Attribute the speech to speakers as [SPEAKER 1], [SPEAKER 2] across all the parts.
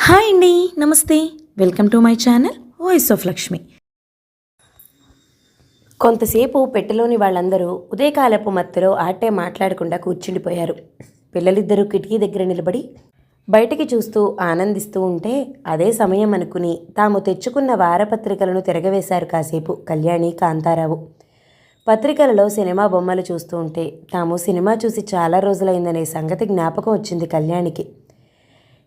[SPEAKER 1] Hi అండి, నమస్తే. Welcome to my channel voice of Lakshmi.
[SPEAKER 2] కొంతసేపు పెట్టెలోని వాళ్ళందరూ ఉదయకాలపు మత్తులో ఆటే మాట్లాడకుండా కూర్చుండిపోయారు. పిల్లలిద్దరూ కిటికీ దగ్గర నిలబడి బయటికి చూస్తూ ఆనందిస్తూ ఉంటే అదే సమయం అనుకుని తాము తెచ్చుకున్న వారపత్రికలను తిరగవేశారు కాసేపు కళ్యాణి, కాంతారావు. పత్రికలలో సినిమా బొమ్మలు చూస్తూ ఉంటే తాము సినిమా చూసి చాలా రోజులైందనే సంగతి జ్ఞాపకం వచ్చింది కళ్యాణికి.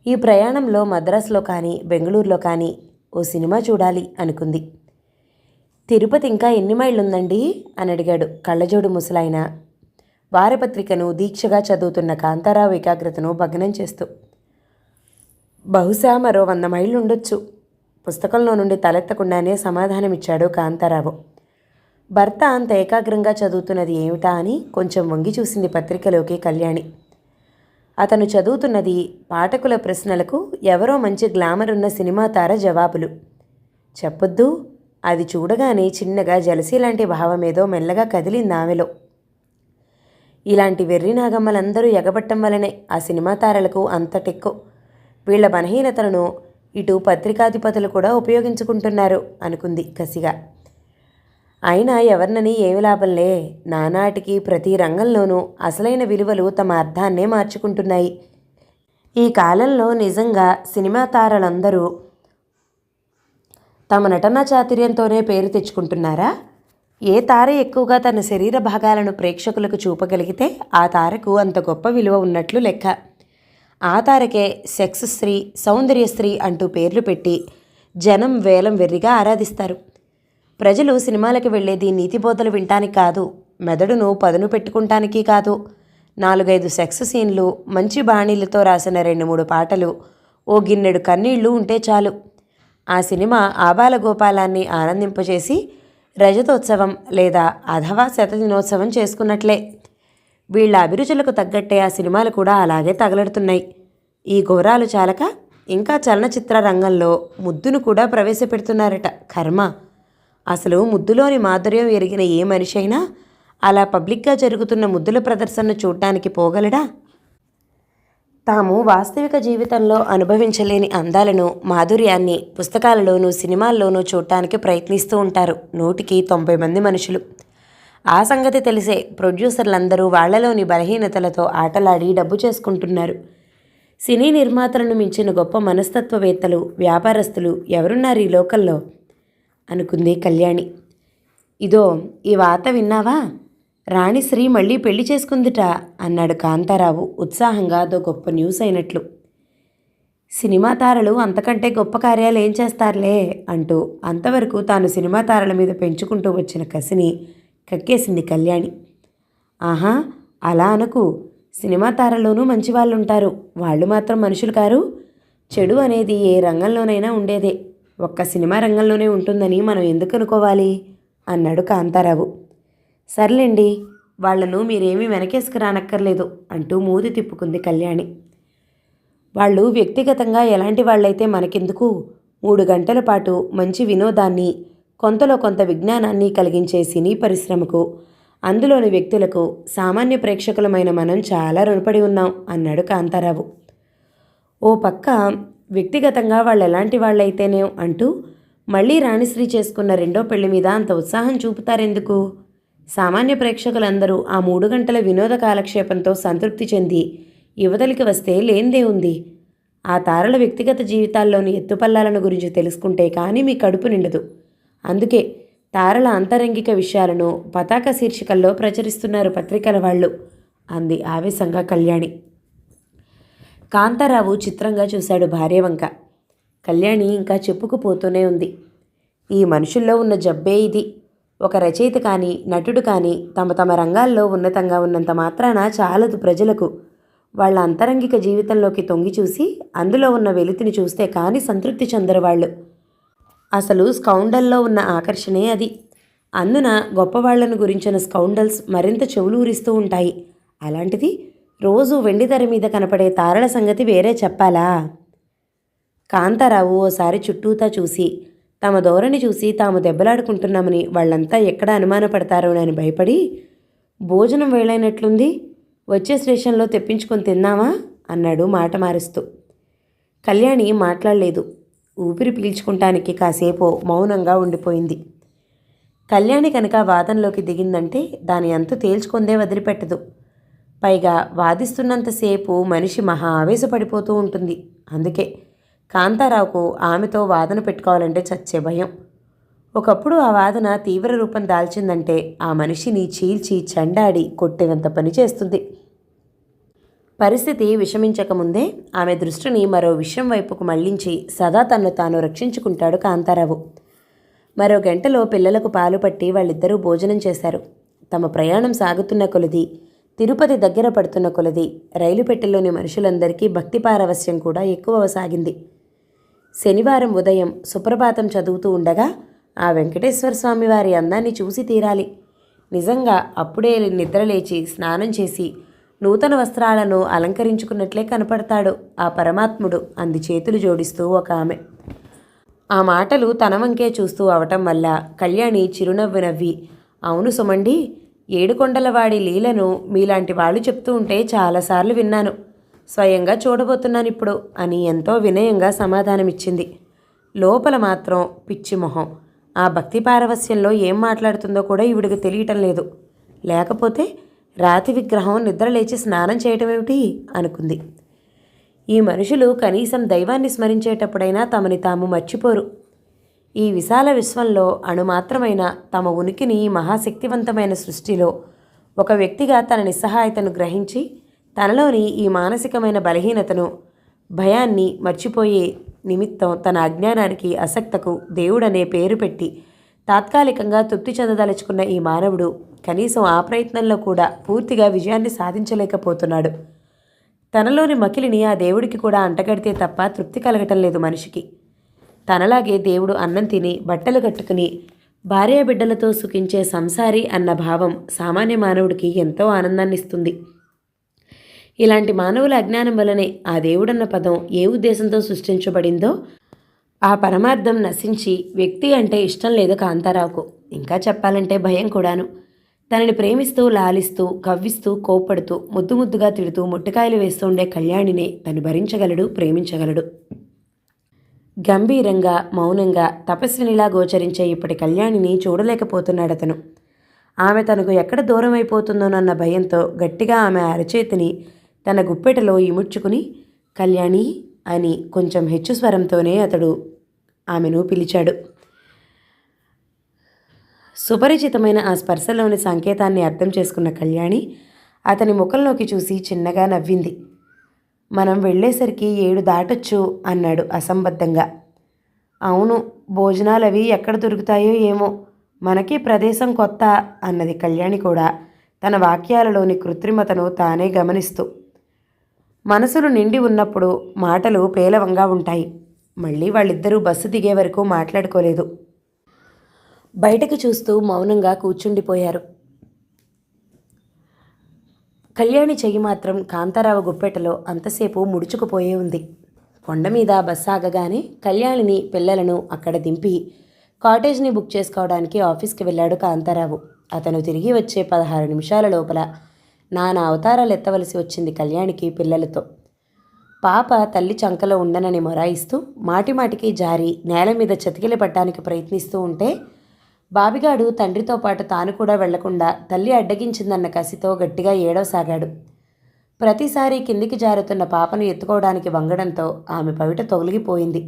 [SPEAKER 2] ఈ ప్రయాణంలో మద్రాసులో కానీ బెంగళూరులో కానీ ఓ సినిమా చూడాలి అనుకుంది. తిరుపతి ఇంకా ఎన్ని మైళ్ళుందండి అని అడిగాడు కళ్ళజోడు ముసలాయన వారపత్రికను దీక్షగా చదువుతున్న కాంతారావు ఏకాగ్రతను భగ్నం చేస్తూ. బహుశా మరో 100 మైళ్ళు ఉండొచ్చు, పుస్తకంలో నుండి తలెత్తకుండానే సమాధానమిచ్చాడు కాంతారావు. భర్త అంత ఏకాగ్రంగా చదువుతున్నది ఏమిటా అని కొంచెం వంగి చూసింది పత్రికలోకి కళ్యాణి. అతను చదువుతున్నది పాఠకుల ప్రశ్నలకు ఎవరో మంచి గ్లామర్ ఉన్న సినిమా తార జవాబులు. చెప్పొద్దు, అది చూడగానే చిన్నగా జలసి లాంటి భావమేదో మెల్లగా కదిలింది ఆమెలో. ఇలాంటి వెర్రి నాగమ్మలందరూ ఎగబట్టం వలనే ఆ సినిమా తారలకు అంత టెక్కు. వీళ్ల బలహీనతలను ఇటు పత్రికాధిపతులు కూడా ఉపయోగించుకుంటున్నారు అనుకుంది కసిగా. అయినా ఎవరినని ఏమి లాభంలే, నానాటికి ప్రతి రంగంలోనూ అసలైన విలువలు తమ అర్థాన్నే మార్చుకుంటున్నాయి. ఈ కాలంలో నిజంగా సినిమా తారలందరూ తమ నటనా చాతుర్యంతోనే పేరు తెచ్చుకుంటున్నారా? ఏ తార ఎక్కువగా తన శరీర భాగాలను ప్రేక్షకులకు చూపగలిగితే ఆ తారకు అంత గొప్ప విలువ ఉన్నట్లు లెక్క. ఆ తారకే సెక్స్ స్త్రీ, సౌందర్య స్త్రీ అంటూ పేర్లు పెట్టి జనం వేలం వెర్రిగా ఆరాధిస్తారు. ప్రజలు సినిమాలకు వెళ్ళేది నీతిబోధలు వినటానికి కాదు, మెదడును పదును పెట్టుకుంటానికి కాదు. 4-5 సెక్స్ సీన్లు, మంచి బాణీలతో రాసిన 2-3 పాటలు, ఓ గిన్నెడు కన్నీళ్లు ఉంటే చాలు. ఆ సినిమా ఆబాల గోపాలాన్ని ఆనందింపజేసి రజతోత్సవం లేదా అథవా శతదినోత్సవం చేసుకున్నట్లే. వీళ్ల అభిరుచులకు తగ్గట్టే ఆ సినిమాలు కూడా అలాగే తగలడుతున్నాయి. ఈ ఘోరాలు చాలక ఇంకా చలనచిత్ర రంగంలో ముద్దును కూడా ప్రవేశపెడుతున్నారట. కర్మ! అసలు ముద్దులోని మాధుర్యం ఎరిగిన ఏ మనిషి అయినా అలా పబ్లిక్గా జరుగుతున్న ముద్దుల ప్రదర్శనను చూడటానికి పోగలడా? తాము వాస్తవిక జీవితంలో అనుభవించలేని అందాలను, మాధుర్యాన్ని పుస్తకాలలోనూ సినిమాల్లోనూ చూడటానికి ప్రయత్నిస్తూ ఉంటారు 100కి 90 మంది మనుషులు. ఆ సంగతి తెలిసే ప్రొడ్యూసర్లందరూ వాళ్లలోని బలహీనతలతో ఆటలాడి డబ్బు చేసుకుంటున్నారు. సినీ నిర్మాతలను మించిన గొప్ప మనస్తత్వవేత్తలు, వ్యాపారస్తులు ఎవరున్నారు ఈ లోకల్లో అనుకుంది కళ్యాణి. ఇదో ఈ వార్త విన్నావా? రాణిశ్రీ మళ్ళీ పెళ్లి చేసుకుందిట అన్నాడు కాంతారావు ఉత్సాహంగా అదో గొప్ప న్యూస్ అయినట్లు. సినిమా తారలు అంతకంటే గొప్ప కార్యాలు ఏం చేస్తారులే అంటూ అంతవరకు తాను సినిమా తారల మీద పెంచుకుంటూ వచ్చిన కసిని కక్కేసింది కళ్యాణి. ఆహా, అలా అనకు. సినిమా తారల్లోనూ మంచి వాళ్ళు ఉంటారు, వాళ్ళు మాత్రం మనుషులు కారు. చెడు అనేది ఏ రంగంలోనైనా ఉండేదే, ఒక్క సినిమా రంగంలోనే ఉంటుందని మనం ఎందుకు అనుకోవాలి అన్నాడు కాంతారావు. సర్లేండి, వాళ్లను మీరేమీ వెనకేసుకు రానక్కర్లేదు అంటూ మూది తిప్పుకుంది కళ్యాణి. వాళ్ళు వ్యక్తిగతంగా ఎలాంటి వాళ్ళైతే మనకెందుకు? 3 గంటల పాటు మంచి వినోదాన్ని, కొంతలో కొంత విజ్ఞానాన్ని కలిగించే సినీ పరిశ్రమకు, అందులోని వ్యక్తులకు, సామాన్య ప్రేక్షకులమైన మనం చాలా రుణపడి ఉన్నాం అన్నాడు కాంతారావు. ఓ పక్క వ్యక్తిగతంగా వాళ్ళు ఎలాంటి వాళ్ళైతేనే అంటూ మళ్ళీ రాణిశ్రీ చేసుకున్న రెండో పెళ్లి మీద అంత ఉత్సాహం చూపుతారెందుకు? సామాన్య ప్రేక్షకులందరూ ఆ 3 గంటల వినోద కాలక్షేపంతో సంతృప్తి చెంది యువతలికి వస్తే లేనిదే ఉంది. ఆ తారల వ్యక్తిగత జీవితాల్లోని ఎత్తుపల్లాలను గురించి తెలుసుకుంటే కానీ మీ కడుపు నిండదు. అందుకే తారల అంతరంగిక విషయాలను పతాక శీర్షికల్లో ప్రచురిస్తున్నారు పత్రికల వాళ్ళు అంది ఆవేశంగా కళ్యాణి. కాంతారావు చిత్రంగా చూశాడు భార్య వంక. కళ్యాణి ఇంకా చెప్పుకుపోతూనే ఉంది. ఈ మనుషుల్లో ఉన్న జబ్బే ఇది. ఒక రచయిత కానీ నటుడు కానీ తమ తమ రంగాల్లో ఉన్నతంగా ఉన్నంత మాత్రాన చాలదు ప్రజలకు. వాళ్ళ అంతరంగిక జీవితంలోకి తొంగి చూసి అందులో ఉన్న వెలితిని చూస్తే కానీ సంతృప్తి చెందరు వాళ్ళు. అసలు స్కౌండల్లో ఉన్న ఆకర్షణే అది. అందున గొప్పవాళ్లను గురించిన స్కౌండల్స్ మరింత చెవులూరిస్తూ ఉంటాయి. అలాంటిది రోజు వెండితెర మీద కనపడే తారల సంగతి వేరే చెప్పాలా? కాంతారావు ఓసారి చుట్టూతా చూసి తమ ధోరణి చూసి తాము దెబ్బలాడుకుంటున్నామని వాళ్ళంతా ఎక్కడ అనుమానపడతారోనని భయపడి, భోజనం వేళైనట్లుంది, వచ్చే స్టేషన్లో తెప్పించుకొని తిన్నావా అన్నాడు మాట మారుస్తూ. కళ్యాణి మాట్లాడలేదు. ఊపిరి పీల్చుకుంటానికి కాసేపు మౌనంగా ఉండిపోయింది. కళ్యాణి కనుక వాదనలోకి దిగిందంటే దాని అంతు తేల్చుకుందే వదిలిపెట్టదు. పైగా వాదిస్తున్నంతసేపు మనిషి మహా ఆవేశపడిపోతూ ఉంటుంది. అందుకే కాంతారావుకు ఆమెతో వాదన పెట్టుకోవాలంటే చచ్చే భయం. ఒకప్పుడు ఆ వాదన తీవ్ర రూపం దాల్చిందంటే ఆ మనిషిని చీల్చి చెండాడి కొట్టేంత పని చేస్తుంది. పరిస్థితి విషమించకముందే ఆమె దృష్టిని మరో విషయం వైపుకు మళ్లించి సదా తన్ను తాను రక్షించుకుంటాడు కాంతారావు. మరో గంటలో పిల్లలకు పాలు పట్టి వాళ్ళిద్దరూ భోజనం చేశారు. తమ ప్రయాణం సాగుతున్న కొలది, తిరుపతి దగ్గర పడుతున్న కొలది రైలు పెట్టెలోని మనుషులందరికీ భక్తి పారవస్యం కూడా ఎక్కువ సాగింది. శనివారం ఉదయం సుప్రభాతం చదువుతూ ఉండగా ఆ వెంకటేశ్వర స్వామి వారి అందాన్ని చూసి తీరాలి. నిజంగా అప్పుడే నిద్రలేచి స్నానం చేసి నూతన వస్త్రాలను అలంకరించుకున్నట్లే కనపడతాడు ఆ పరమాత్ముడు అంది చేతులు జోడిస్తూ ఒక ఆమె. ఆ మాటలు తన వంకే చూస్తూ అవటం వల్ల కళ్యాణి చిరునవ్వు నవ్వి, అవును సుమండి, ఏడుకొండలవాడి లీలను మీలాంటి వాళ్ళు చెప్తూ ఉంటే చాలాసార్లు విన్నాను. స్వయంగా చూడబోతున్నాను ఇప్పుడు అని ఎంతో వినయంగా సమాధానమిచ్చింది. లోపల మాత్రం పిచ్చి మొహం. ఆ భక్తి పారవస్యంలో ఏం మాట్లాడుతుందో కూడా ఈవిడికి తెలియటం లేదు. లేకపోతే రాతి విగ్రహం నిద్రలేచి స్నానం చేయటమేమిటి అనుకుంది. ఈ మనుషులు కనీసం దైవాన్ని స్మరించేటప్పుడైనా తమని తాము మర్చిపోరు. ఈ విశాల విశ్వంలో అణుమాత్రమైన తమ ఉనికిని మహాశక్తివంతమైన సృష్టిలో ఒక వ్యక్తిగా తన నిస్సహాయతను గ్రహించి తనలోని ఈ మానసికమైన బలహీనతను, భయాన్ని మర్చిపోయే నిమిత్తం తన అజ్ఞానానికి, అసక్తకు దేవుడనే పేరు పెట్టి తాత్కాలికంగా తృప్తి చెందదలుచుకున్న ఈ మానవుడు కనీసం ఆ ప్రయత్నంలో కూడా పూర్తిగా విజయాన్ని సాధించలేకపోతున్నాడు. తనలోని మకిలిని ఆ దేవుడికి కూడా అంటగడితే తప్ప తృప్తి కలగటం లేదు మనిషికి. తనలాగే దేవుడు అన్నం తిని బట్టలు కట్టుకుని భార్యాబిడ్డలతో సుఖించే సంసారి అన్న భావం సామాన్య మానవుడికి ఎంతో ఆనందాన్నిస్తుంది. ఇలాంటి మానవుల అజ్ఞానం వలనే ఆ దేవుడన్న పదం ఏ ఉద్దేశంతో సృష్టించబడిందో ఆ పరమార్థం నశించి వ్యక్తి అంటే ఇష్టం లేదు కాంతారావుకు. ఇంకా చెప్పాలంటే భయం కూడాను. తనని ప్రేమిస్తూ, లాలిస్తూ, కవ్విస్తూ, కోప్పడుతూ, ముద్దు ముద్దుగా తిడుతూ ముట్టకాయలు వేస్తూ ఉండే కళ్యాణినే తను భరించగలడు, ప్రేమించగలడు. గంభీరంగా, మౌనంగా, తపస్వినిలా గోచరించే ఇప్పటి కళ్యాణిని చూడలేకపోతున్నాడతను. ఆమె తనకు ఎక్కడ దూరం అయిపోతుందోనన్న భయంతో గట్టిగా ఆమె అరచేతిని తన గుప్పెటలో ఇముడ్చుకుని కళ్యాణి అని కొంచెం హెచ్చు స్వరంతోనే అతడు ఆమెను పిలిచాడు. సుపరిచితమైన ఆ స్పర్శలోని సంకేతాన్ని అర్థం చేసుకున్న కళ్యాణి అతని ముఖంలోకి చూసి చిన్నగా నవ్వింది. మనం వెళ్ళేసరికి 7 దాటొచ్చు అన్నాడు అసంబద్ధంగా. అవును, భోజనాలవి ఎక్కడ దొరుకుతాయో ఏమో, మనకి ప్రదేశం కొత్త అన్నది కళ్యాణి కూడా తన వాక్యాలలోని కృత్రిమతను తానే గమనిస్తూ. మనసులు నిండి ఉన్నప్పుడు మాటలు పేలవంగా ఉంటాయి. మళ్ళీ వాళ్ళిద్దరూ బస్సు దిగే వరకు మాట్లాడుకోలేదు. బయటకు చూస్తూ మౌనంగా కూర్చుండిపోయారు. కళ్యాణి చెయ్యి మాత్రం కాంతారావు గుప్పెటలో అంతసేపు ముడుచుకుపోయే ఉంది. కొండ మీద బస్సు ఆగగానే కళ్యాణిని, పిల్లలను అక్కడ దింపి కాటేజ్ని బుక్ చేసుకోవడానికి ఆఫీస్కి వెళ్ళాడు కాంతారావు. అతను తిరిగి వచ్చే 16 నిమిషాల లోపల నానా అవతారాలు ఎత్తవలసి వచ్చింది కళ్యాణికి పిల్లలతో. పాప తల్లి చంకలో ఉండనని మొరాయిస్తూ మాటిమాటికి జారి నేల మీద చతికిల పట్టడానికి ప్రయత్నిస్తూ ఉంటే బాబిగాడు తండ్రితో పాటు తాను కూడా వెళ్లకుండా తల్లి అడ్డగించిందన్న కసితో గట్టిగా ఏడవసాగాడు. ప్రతిసారి కిందికి జారుతున్న పాపను ఎత్తుకోవడానికి వంగడంతో ఆమె పవిట తొలగిపోయింది.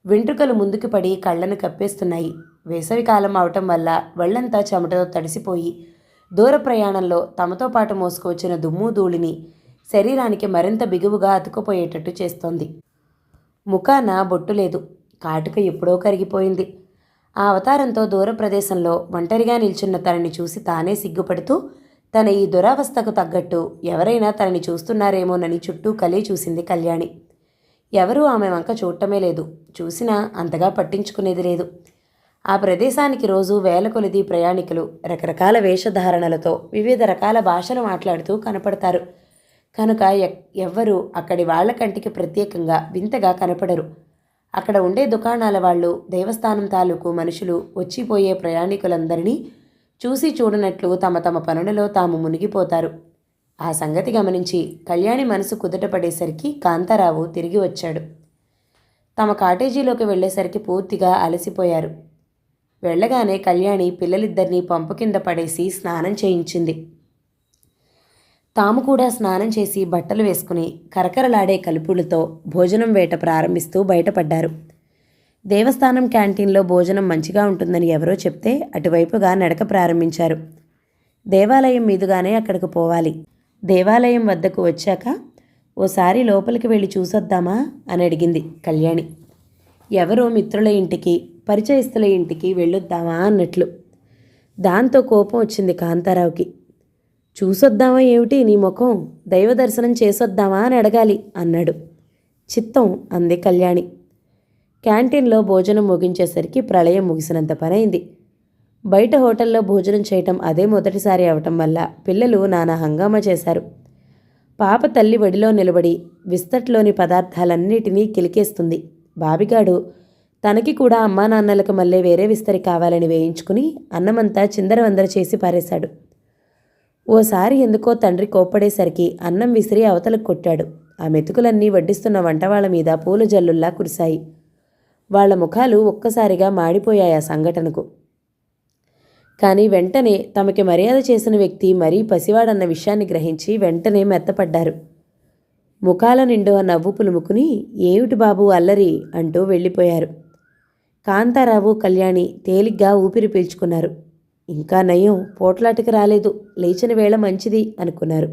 [SPEAKER 2] వెంట్రుకలు ముందుకు పడి కళ్ళను కప్పేస్తున్నాయి. వేసవికాలం అవటం వల్ల ఒళ్లంతా చెమటతో తడిసిపోయి దూర ప్రయాణంలో తమతో పాటు మోసుకువచ్చిన దుమ్ము ధూళిని శరీరానికి మరింత బిగువుగా అతుకుపోయేటట్టు చేస్తోంది. ముఖాన బొట్టు లేదు. కాటుక ఎప్పుడో కరిగిపోయింది. ఆ అవతారంతో దూర ప్రదేశంలో ఒంటరిగా నిల్చున్న తనని చూసి తానే సిగ్గుపడుతూ తన ఈ దురావస్థకు తగ్గట్టు ఎవరైనా తనని చూస్తున్నారేమోనని చుట్టూ కలే చూసింది కళ్యాణి. ఎవరూ ఆమె వంక చూడటమే లేదు. చూసినా అంతగా పట్టించుకునేది లేదు. ఆ ప్రదేశానికి రోజు వేల కొలది ప్రయాణికులు రకరకాల వేషధారణలతో వివిధ రకాల భాషలు మాట్లాడుతూ కనపడతారు. కనుక ఎవ్వరూ అక్కడి వాళ్ల కంటికి ప్రత్యేకంగా వింతగా కనపడరు. అక్కడ ఉండే దుకాణాల వాళ్ళు, దేవస్థానం తాలూకు మనుషులు వచ్చిపోయే ప్రయాణికులందరినీ చూసి చూడనట్లు తమ తమ పనులలో తాము మునిగిపోతారు. ఆ సంగతి గమనించి కళ్యాణి మనసు కుదుటపడేసరికి కాంతారావు తిరిగి వచ్చాడు. తమ కాటేజీలోకి వెళ్ళేసరికి పూర్తిగా అలసిపోయారు. వెళ్ళగానే కళ్యాణి పిల్లలిద్దరినీ పంపు కింద పడేసి స్నానం చేయించింది. తాము కూడా స్నానం చేసి బట్టలు వేసుకుని కరకరలాడే కలుపులతో భోజనం వేట ప్రారంభిస్తూ బయటపడ్డారు. దేవస్థానం క్యాంటీన్లో భోజనం మంచిగా ఉంటుందని ఎవరో చెప్తే అటువైపుగా నడక ప్రారంభించారు. దేవాలయం మీదుగానే అక్కడికి పోవాలి. దేవాలయం వద్దకు వచ్చాక ఓసారి లోపలికి వెళ్ళి చూసొద్దామా అని అడిగింది కళ్యాణి. ఎవరో మిత్రుల ఇంటికి, పరిచయస్తుల ఇంటికి వెళ్ళొద్దామా అన్నట్లు. దాంతో కోపం వచ్చింది కాంతారావుకి. చూసొద్దామా ఏమిటి నీ ముఖం, దైవ దర్శనం చేసొద్దామా అని అడగాలి అన్నాడు. చిత్తం అంది కళ్యాణి. క్యాంటీన్లో భోజనం ముగించేసరికి ప్రళయం ముగిసినంత పనైంది. బయట హోటల్లో భోజనం చేయటం అదే మొదటిసారి అవటం వల్ల పిల్లలు నానా హంగామా చేశారు. పాప తల్లి వడిలో నిలబడి విస్తట్లోని పదార్థాలన్నిటినీ కిలికేస్తుంది. బాబిగాడు తనకి కూడా అమ్మా నాన్నలకు మళ్ళీ వేరే విస్తరి కావాలని వేయించుకుని అన్నమంతా చిందరవందర చేసి పారేశాడు. ఓసారి ఎందుకో తండ్రి కోప్పడేసరికి అన్నం విసిరి అవతలకు కొట్టాడు. ఆ మెతుకులన్నీ వడ్డిస్తున్న వంటవాళ్ల మీద పూల జల్లుల్లా కురిశాయి. వాళ్ల ముఖాలు ఒక్కసారిగా మాడిపోయాయి ఆ సంఘటనకు. కానీ వెంటనే తమకి మర్యాద చేసిన వ్యక్తి మరీ పసివాడన్న విషయాన్ని గ్రహించి వెంటనే మెత్తపడ్డారు. ముఖాల నిండు ఆ నవ్వు పులుముకుని ఏమిటి బాబు అల్లరి అంటూ వెళ్ళిపోయారు. కాంతారావు, కళ్యాణి తేలిగ్గా ఊపిరి పీల్చుకున్నారు. ఇంకా నయం, పోట్లాటకి రాలేదు, లేచిన వేళ మంచిది అనుకున్నారు.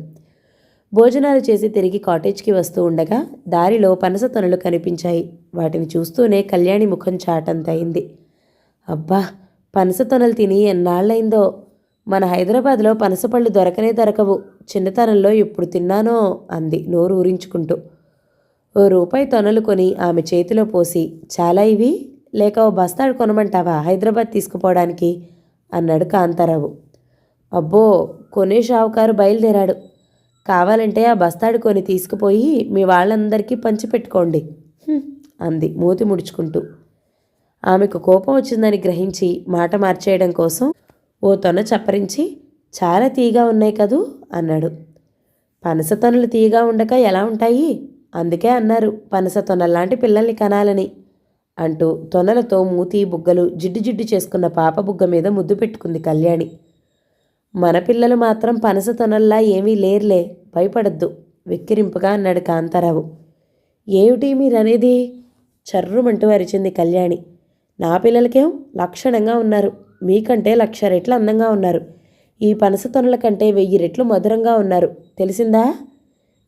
[SPEAKER 2] భోజనాలు చేసి తిరిగి కాటేజ్కి వస్తూ ఉండగా దారిలో పనస తొనలు కనిపించాయి. వాటిని చూస్తూనే కళ్యాణి ముఖం చాటంతయింది. అబ్బా, పనస తొనలు తిని ఎన్నాళ్ళైందో. మన హైదరాబాద్లో పనసపళ్ళు దొరకనే దొరకవు. చిన్నతనంలో ఎప్పుడు తిన్నానో అంది నోరు ఊరించుకుంటూ. ₹1 తొనలు కొని ఆమె చేతిలో పోసి, చాలా ఇవి, లేక ఓ బస్తాడు కొనమంటావా హైదరాబాద్ తీసుకుపోవడానికి అన్నాడు కాంతారావు. అబ్బో, కొనే షావుకారు బయలుదేరాడు. కావాలంటే ఆ బస్తాడు కొని తీసుకుపోయి మీ వాళ్ళందరికీ పంచిపెట్టుకోండి అంది మూతి ముడుచుకుంటూ. ఆమెకు కోపం వచ్చిందని గ్రహించి మాట మార్చేయడం కోసం ఓ తొన చప్పరించి, చాలా తీగా ఉన్నాయి కదూ అన్నాడు. పనస తొనలు తీగా ఉండక ఎలా ఉంటాయి? అందుకే అన్నారు పనస తొనల్లాంటి పిల్లల్ని కనాలని అంటూ తొనలతో మూతి బుగ్గలు జిడ్డు జిడ్డు చేసుకున్న పాప బుగ్గ మీద ముద్దు పెట్టుకుంది కళ్యాణి. మన పిల్లలు మాత్రం పనస తొనల్లా ఏమీ లేర్లే, భయపడద్దు వెక్కిరింపుగా అన్నాడు కాంతారావు. ఏమిటి మీరనేది? చర్రుమంటూ అరిచింది కళ్యాణి. నా పిల్లలకేం లక్షణంగా ఉన్నారు, మీకంటే 1,00,000 రెట్లు అందంగా ఉన్నారు. ఈ పనస తొనల కంటే 1000 రెట్లు మధురంగా ఉన్నారు, తెలిసిందా?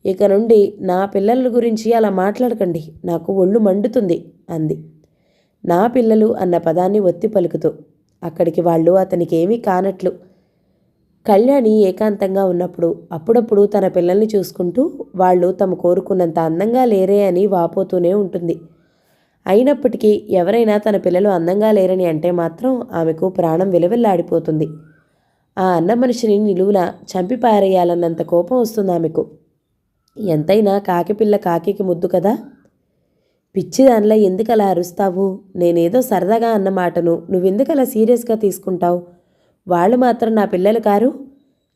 [SPEAKER 2] ఇక నుండి నా పిల్లల గురించి అలా మాట్లాడకండి, నాకు ఒళ్ళు మండుతుంది అంది. నా పిల్లలు అన్న పదాన్ని ఒత్తి పలుకుతూ. అక్కడికి వాళ్ళు అతనికి ఏమీ కానట్లు. కళ్యాణి ఏకాంతంగా ఉన్నప్పుడు అప్పుడప్పుడు తన పిల్లల్ని చూసుకుంటూ వాళ్ళు తమ కోరుకున్నంత అందంగా లేరే అని వాపోతూనే ఉంటుంది. అయినప్పటికీ ఎవరైనా తన పిల్లలు అందంగా లేరని అంటే మాత్రం ఆమెకు ప్రాణం విలవిల్లాడిపోతుంది. ఆ అన్న మనిషిని నిలువున చంపి పారేయాలన్నంత కోపం వస్తుంది ఆమెకు. ఎంతైనా కాకిపిల్ల కాకికి ముద్దు కదా. పిచ్చిదానిలా ఎందుకలా అరుస్తావు? నేనేదో సరదాగా అన్న మాటను నువ్వెందుకలా సీరియస్గా తీసుకుంటావు? వాళ్ళు మాత్రం నా పిల్లలు కారు,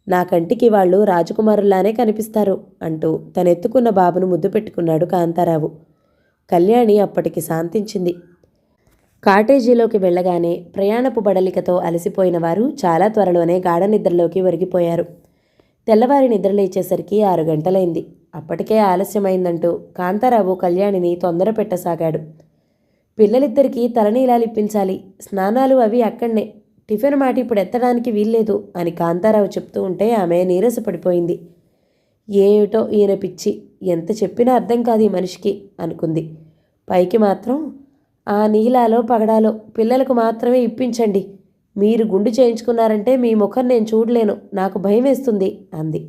[SPEAKER 2] నా కంటికి వాళ్ళు రాజకుమారుల్లానే కనిపిస్తారు అంటూ తనెత్తుకున్న బాబును ముద్దు పెట్టుకున్నాడు కాంతారావు. కళ్యాణి అప్పటికి శాంతించింది. కాటేజీలోకి వెళ్ళగానే ప్రయాణపు బడలికతో అలసిపోయిన వారు చాలా త్వరలోనే గాఢ నిద్రలోకి ఒరిగిపోయారు. తెల్లవారి నిద్రలేచేసరికి 6 గంటలైంది. అప్పటికే ఆలస్యమైందంటూ కాంతారావు కళ్యాణిని తొందర పెట్టసాగాడు. పిల్లలిద్దరికీ తలనీలాలిప్పించాలి, స్నానాలు అవి అక్కడనే, టిఫిన్ మాట ఇప్పుడు ఎత్తడానికి వీల్లేదు అని కాంతారావు చెప్తూ ఉంటే ఆమె నీరసపడిపోయింది. ఏమిటో ఈయన పిచ్చి, ఎంత చెప్పినా అర్థం కాదు ఈ మనిషికి అనుకుంది. పైకి మాత్రం ఆ నీలాలో పగడాలో పిల్లలకు మాత్రమే ఇప్పించండి, మీరు గుండు చేయించుకున్నారంటే మీ ముఖం నేను చూడలేను, నాకు భయం వేస్తుంది అంది.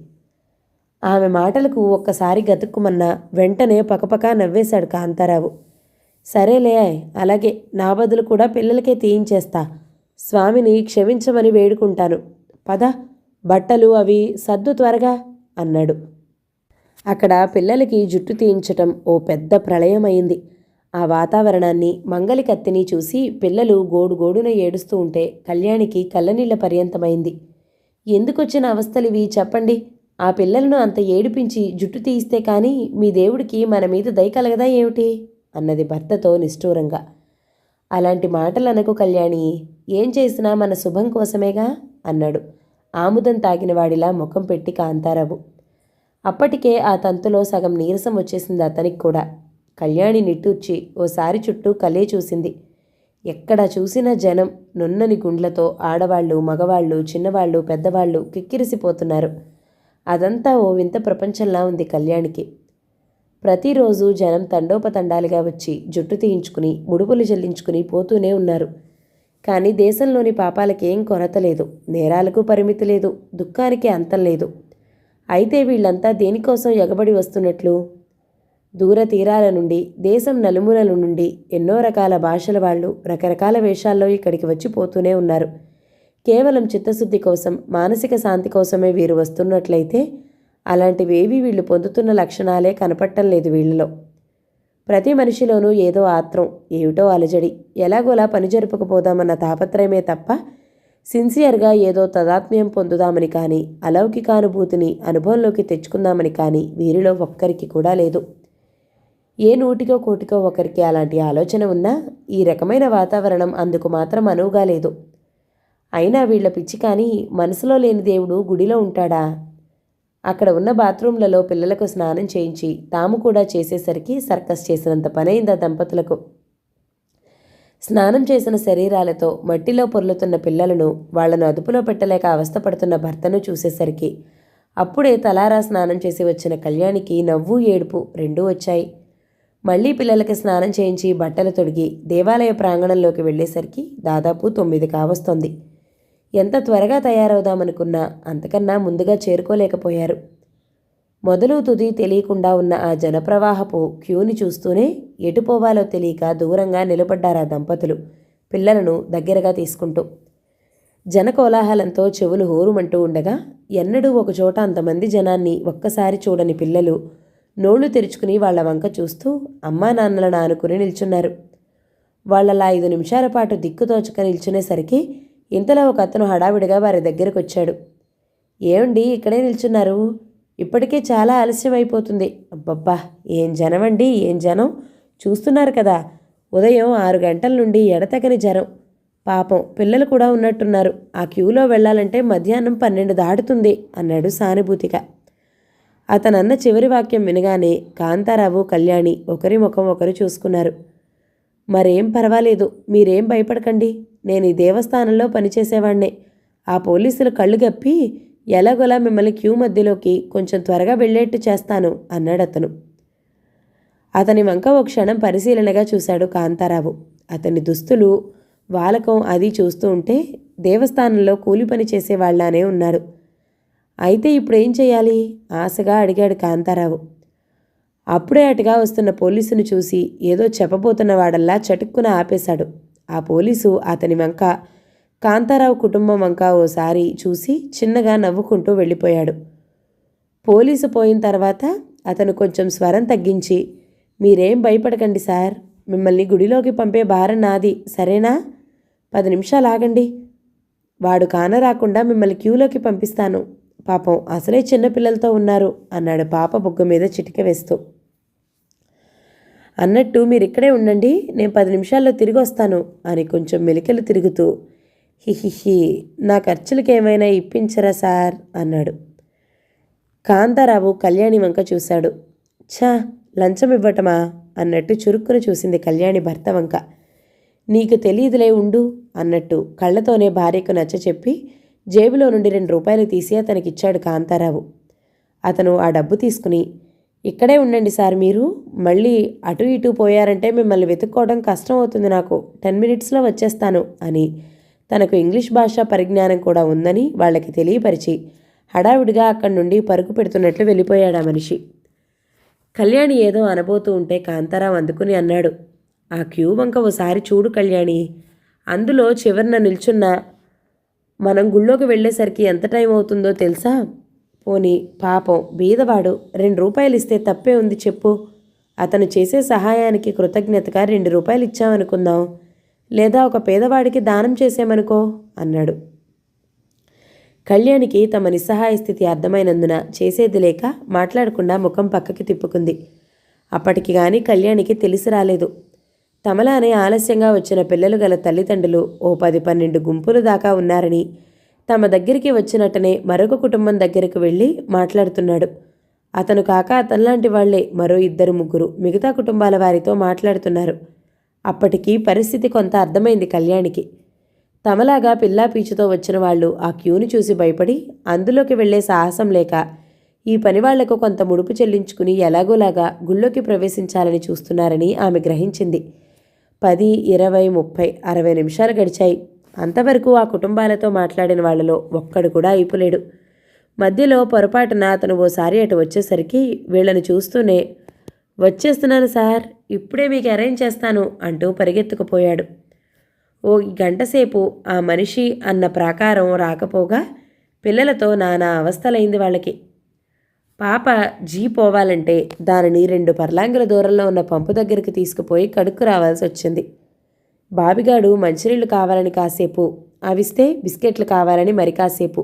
[SPEAKER 2] ఆమె మాటలకు ఒక్కసారి గతుక్కుమన్నా వెంటనే పకపకా నవ్వేశాడు కాంతారావు. సరేలే, అలాగే, నా బదులు కూడా పిల్లలకే తీయించేస్తా, స్వామిని క్షమించమని వేడుకుంటాను, పద, బట్టలు అవి సర్దు త్వరగా అన్నాడు. అక్కడ పిల్లలకి జుట్టు తీయించటం ఓ పెద్ద ప్రళయమైంది. ఆ వాతావరణాన్ని, మంగలి కత్తిని చూసి పిల్లలు గోడుగోడున ఏడుస్తూ ఉంటే కళ్యాణికి కళ్ళనీళ్ల పర్యంతమైంది. ఎందుకొచ్చిన అవస్థలివి చెప్పండి? ఆ పిల్లలను అంత ఏడిపించి జుట్టు తీయిస్తే కానీ మీ దేవుడికి మన మీద దయ కలగదా ఏమిటి అన్నది భర్తతో నిష్ఠూరంగా. అలాంటి మాటలు అనకు కళ్యాణి, ఏం చేసినా మన శుభం కోసమేగా అన్నాడు ఆముదం తాగినవాడిలా ముఖం పెట్టి కాంతారావు. అప్పటికే ఆ తంతులో సగం నీరసం వచ్చేసింది అతనికి కూడా. కళ్యాణి నిట్టూర్చి ఓసారి చుట్టూ కలే చూసింది. ఎక్కడ చూసినా జనం నున్నని గుండ్లతో ఆడవాళ్ళు, మగవాళ్ళు, చిన్నవాళ్ళు, పెద్దవాళ్ళు కిక్కిరిసిపోతున్నారు. అదంతా ఓ వింత ప్రపంచంలా ఉంది కళ్యాణికి. ప్రతిరోజు జనం తండోపతండాలుగా వచ్చి జుట్టు తీయించుకుని ముడుపులు చెల్లించుకుని పోతూనే ఉన్నారు. కానీ దేశంలోని పాపాలకేం కొరత లేదు, నేరాలకు పరిమితి లేదు, దుఃఖానికి అంతం లేదు. అయితే వీళ్ళంతా దేనికోసం ఎగబడి వస్తున్నట్లు? దూర తీరాల నుండి, దేశం నలుమూలల నుండి ఎన్నో రకాల భాషల వాళ్ళు రకరకాల వేషాల్లో ఇక్కడికి వచ్చి పోతూనే ఉన్నారు. కేవలం చిత్తశుద్ధి కోసం, మానసిక శాంతి కోసమే వీరు వస్తున్నట్లయితే అలాంటివేవీ వీళ్ళు పొందుతున్న లక్షణాలే కనపట్టం లేదు వీళ్ళలో. ప్రతి మనిషిలోనూ ఏదో ఆత్రం, ఏమిటో అలజడి, ఎలాగోలా పని జరుపుకుపోదామన్న తాపత్రయమే తప్ప సిన్సియర్గా ఏదో తదాత్మ్యం పొందుదామని కానీ, అలౌకికానుభూతిని అనుభవంలోకి తెచ్చుకుందామని కానీ వీరిలో ఒక్కరికి కూడా లేదు. ఏ నూటికో కోటికో ఒకరికి అలాంటి ఆలోచన ఉన్నా ఈ రకమైన వాతావరణం అందుకు మాత్రం అనువుగా లేదు. అయినా వీళ్ల పిచ్చి కానీ మనసులో లేని దేవుడు గుడిలో ఉంటాడా? అక్కడ ఉన్న బాత్రూంలలో పిల్లలకు స్నానం చేయించి తాము కూడా చేసేసరికి సర్కస్ చేసినంత పనైందా దంపతులకు. స్నానం చేసిన శరీరాలతో మట్టిలో పొర్లుతున్న పిల్లలను, వాళ్లను అదుపులో పెట్టలేక అవస్థపడుతున్న భర్తను చూసేసరికి అప్పుడే తలారా స్నానం చేసి వచ్చిన కళ్యాణికి నవ్వు ఏడుపు రెండూ వచ్చాయి. మళ్లీ పిల్లలకి స్నానం చేయించి బట్టలు తొడిగి దేవాలయ ప్రాంగణంలోకి వెళ్లేసరికి దాదాపు 9 కావస్తోంది. ఎంత త్వరగా తయారవుదామనుకున్నా అంతకన్నా ముందుగా చేరుకోలేకపోయారు. మొదలు తుది తెలియకుండా ఉన్న ఆ జనప్రవాహపు క్యూని చూస్తూనే ఎటు పోవాలో తెలియక దూరంగా నిలబడ్డారా దంపతులు, పిల్లలను దగ్గరగా తీసుకుంటూ. జనకోలాహలంతో చెవులు హోరుమంటూ ఉండగా ఎన్నడూ ఒకచోట అంతమంది జనాన్ని ఒక్కసారి చూడని పిల్లలు నోళ్లు తెరుచుకుని వాళ్ల వంక చూస్తూ అమ్మా నాన్నలను ఆనుకుని నిల్చున్నారు. వాళ్ళలా 5 నిమిషాల పాటు దిక్కుతోచక నిల్చునేసరికి ఇంతలో ఒక అతను హడావిడిగా వారి దగ్గరకు వచ్చాడు. ఏమండి ఇక్కడే నిల్చున్నారు? ఇప్పటికే చాలా ఆలస్యం అయిపోతుంది. అబ్బబ్బా ఏం జనమండి, ఏం జనం! చూస్తున్నారు కదా, ఉదయం 6 గంటల నుండి ఎడతెగని జనం. పాపం పిల్లలు కూడా ఉన్నట్టున్నారు. ఆ క్యూలో వెళ్లాలంటే మధ్యాహ్నం 12 దాటుతుంది అన్నాడు సానుభూతిగా. అతనన్న చివరి వాక్యం వినగానే కాంతారావు, కళ్యాణి ఒకరి ముఖం ఒకరు చూసుకున్నారు. మరేం పర్వాలేదు, మీరేం భయపడకండి, నేను ఈ దేవస్థానంలో పనిచేసేవాణ్ణే. ఆ పోలీసులు కళ్ళు గప్పి ఎలాగోలా మిమ్మల్ని క్యూ మధ్యలోకి కొంచెం త్వరగా వెళ్ళేట్టు చేస్తాను అన్నాడతను. అతని వంక ఓ క్షణం పరిశీలనగా చూశాడు కాంతారావు. అతని దుస్తులు, వాలకం అది చూస్తూ ఉంటే దేవస్థానంలో కూలి పని చేసేవాళ్లానే ఉన్నాడు. అయితే ఇప్పుడేం చేయాలి? ఆశగా అడిగాడు కాంతారావు. అప్పుడే అటుగా వస్తున్న పోలీసును చూసి ఏదో చెప్పబోతున్న వాడల్లా చటుక్కున ఆపేశాడు. ఆ పోలీసు అతని వంక, కాంతారావు కుటుంబం వంక ఓసారి చూసి చిన్నగా నవ్వుకుంటూ వెళ్ళిపోయాడు. పోలీసు పోయిన తర్వాత అతను కొంచెం స్వరం తగ్గించి, మీరేం భయపడకండి సార్, మిమ్మల్ని గుడిలోకి పంపే భారం నాది, సరేనా? 10 నిమిషాలు ఆగండి, వాడు కానరాకుండా మిమ్మల్ని క్యూలోకి పంపిస్తాను. పాపం అసలే చిన్నపిల్లలతో ఉన్నారు అన్నాడు పాప బుగ్గ మీద చిటిక వేస్తూ. అన్నట్టు మీరిక్కడే ఉండండి, నేను 10 నిమిషాల్లో తిరిగి వస్తాను అని కొంచెం మెలికలు తిరుగుతూ, హిహిహి, నా ఖర్చులకి ఏమైనా ఇప్పించరా సార్ అన్నాడు. కాంతారావు కళ్యాణి వంక చూశాడు. ఛా, లంచం ఇవ్వటమా అన్నట్టు చురుక్కును చూసింది కళ్యాణి భర్త వంక. నీకు తెలియదులే ఉండు అన్నట్టు కళ్ళతోనే భార్యకు నచ్చచెప్పి జేబులో నుండి 2 రూపాయలు తీసి అతనికిచ్చాడు కాంతారావు. అతను ఆ డబ్బు తీసుకుని, ఇక్కడే ఉండండి సార్, మీరు మళ్ళీ అటు ఇటు పోయారంటే మిమ్మల్ని వెతుక్కోవడం కష్టం అవుతుంది, నాకు 10 మినిట్స్లో వచ్చేస్తాను అని తనకు ఇంగ్లీష్ భాష పరిజ్ఞానం కూడా ఉందని వాళ్ళకి తెలియపరిచి హడావిడిగా అక్కడి నుండి పరుగు పెడుతున్నట్లు వెళ్ళిపోయాడు ఆ మనిషి. కళ్యాణి ఏదో అనబోతూ ఉంటే కాంతారావు అందుకుని అన్నాడు, ఆ క్యూ వంక ఓసారి చూడు కళ్యాణి, అందులో చివరిన నిల్చున్న మనం గుళ్ళోకి వెళ్ళేసరికి ఎంత టైం అవుతుందో తెలుసా? పోనీ పాపం బీదవాడు 2 రూపాయలు ఇస్తే తప్పే ఉంది చెప్పు. అతను చేసే సహాయానికి కృతజ్ఞతగా 2 రూపాయలు ఇచ్చామనుకుందాం, లేదా ఒక పేదవాడికి దానం చేసేమనుకో అన్నాడు. కళ్యాణికి తమ నిస్సహాయ స్థితి అర్థమైనందున చేసేది లేక మాట్లాడకుండా ముఖం పక్కకి తిప్పుకుంది. అప్పటికి కానీ కళ్యాణికి తెలిసి రాలేదు. తమలానే ఆలస్యంగా వచ్చిన పిల్లలు గల తల్లిదండ్రులు ఓ 10-12 గుంపులు దాకా ఉన్నారని, తమ దగ్గరికి వచ్చినట్టనే మరొక కుటుంబం దగ్గరికి వెళ్ళి మాట్లాడుతున్నాడు. అతను కాక అతనిలాంటి వాళ్లే మరో 2-3 మిగతా కుటుంబాల వారితో మాట్లాడుతున్నారు. అప్పటికి పరిస్థితి కొంత అర్థమైంది కళ్యాణికి. తమలాగా పిల్లా పీచుతో వచ్చిన వాళ్ళు ఆ క్యూని చూసి భయపడి అందులోకి వెళ్లే సాహసం లేక ఈ పని వాళ్లకు కొంత ముడుపు చెల్లించుకుని ఎలాగోలాగా గుళ్ళోకి ప్రవేశించాలని చూస్తున్నారని ఆమె గ్రహించింది. 10, 20, 30, 60 నిమిషాలు గడిచాయి. అంతవరకు ఆ కుటుంబాలతో మాట్లాడిన వాళ్లలో ఒక్కడు కూడా అయిపోలేడు. మధ్యలో పొరపాటున అతను ఓసారి అటు వచ్చేసరికి వీళ్ళని చూస్తూనే, వచ్చేస్తున్నాను సార్, ఇప్పుడే మీకు అరేంజ్ చేస్తాను అంటూ పరిగెత్తుకుపోయాడు. ఓ గంటసేపు ఆ మనిషి అన్న ప్రాకారం రాకపోగా పిల్లలతో నానా అవస్థలైంది వాళ్ళకి. పాప జీ పోవాలంటే దానిని 2 పర్లాంగుల దూరంలో ఉన్న పంపు దగ్గరికి తీసుకుపోయి కడుక్కు రావాల్సి వచ్చింది. బాబిగాడు మంచినీళ్లు కావాలని కాసేపు, అవిస్తే బిస్కెట్లు కావాలని మరి కాసేపు,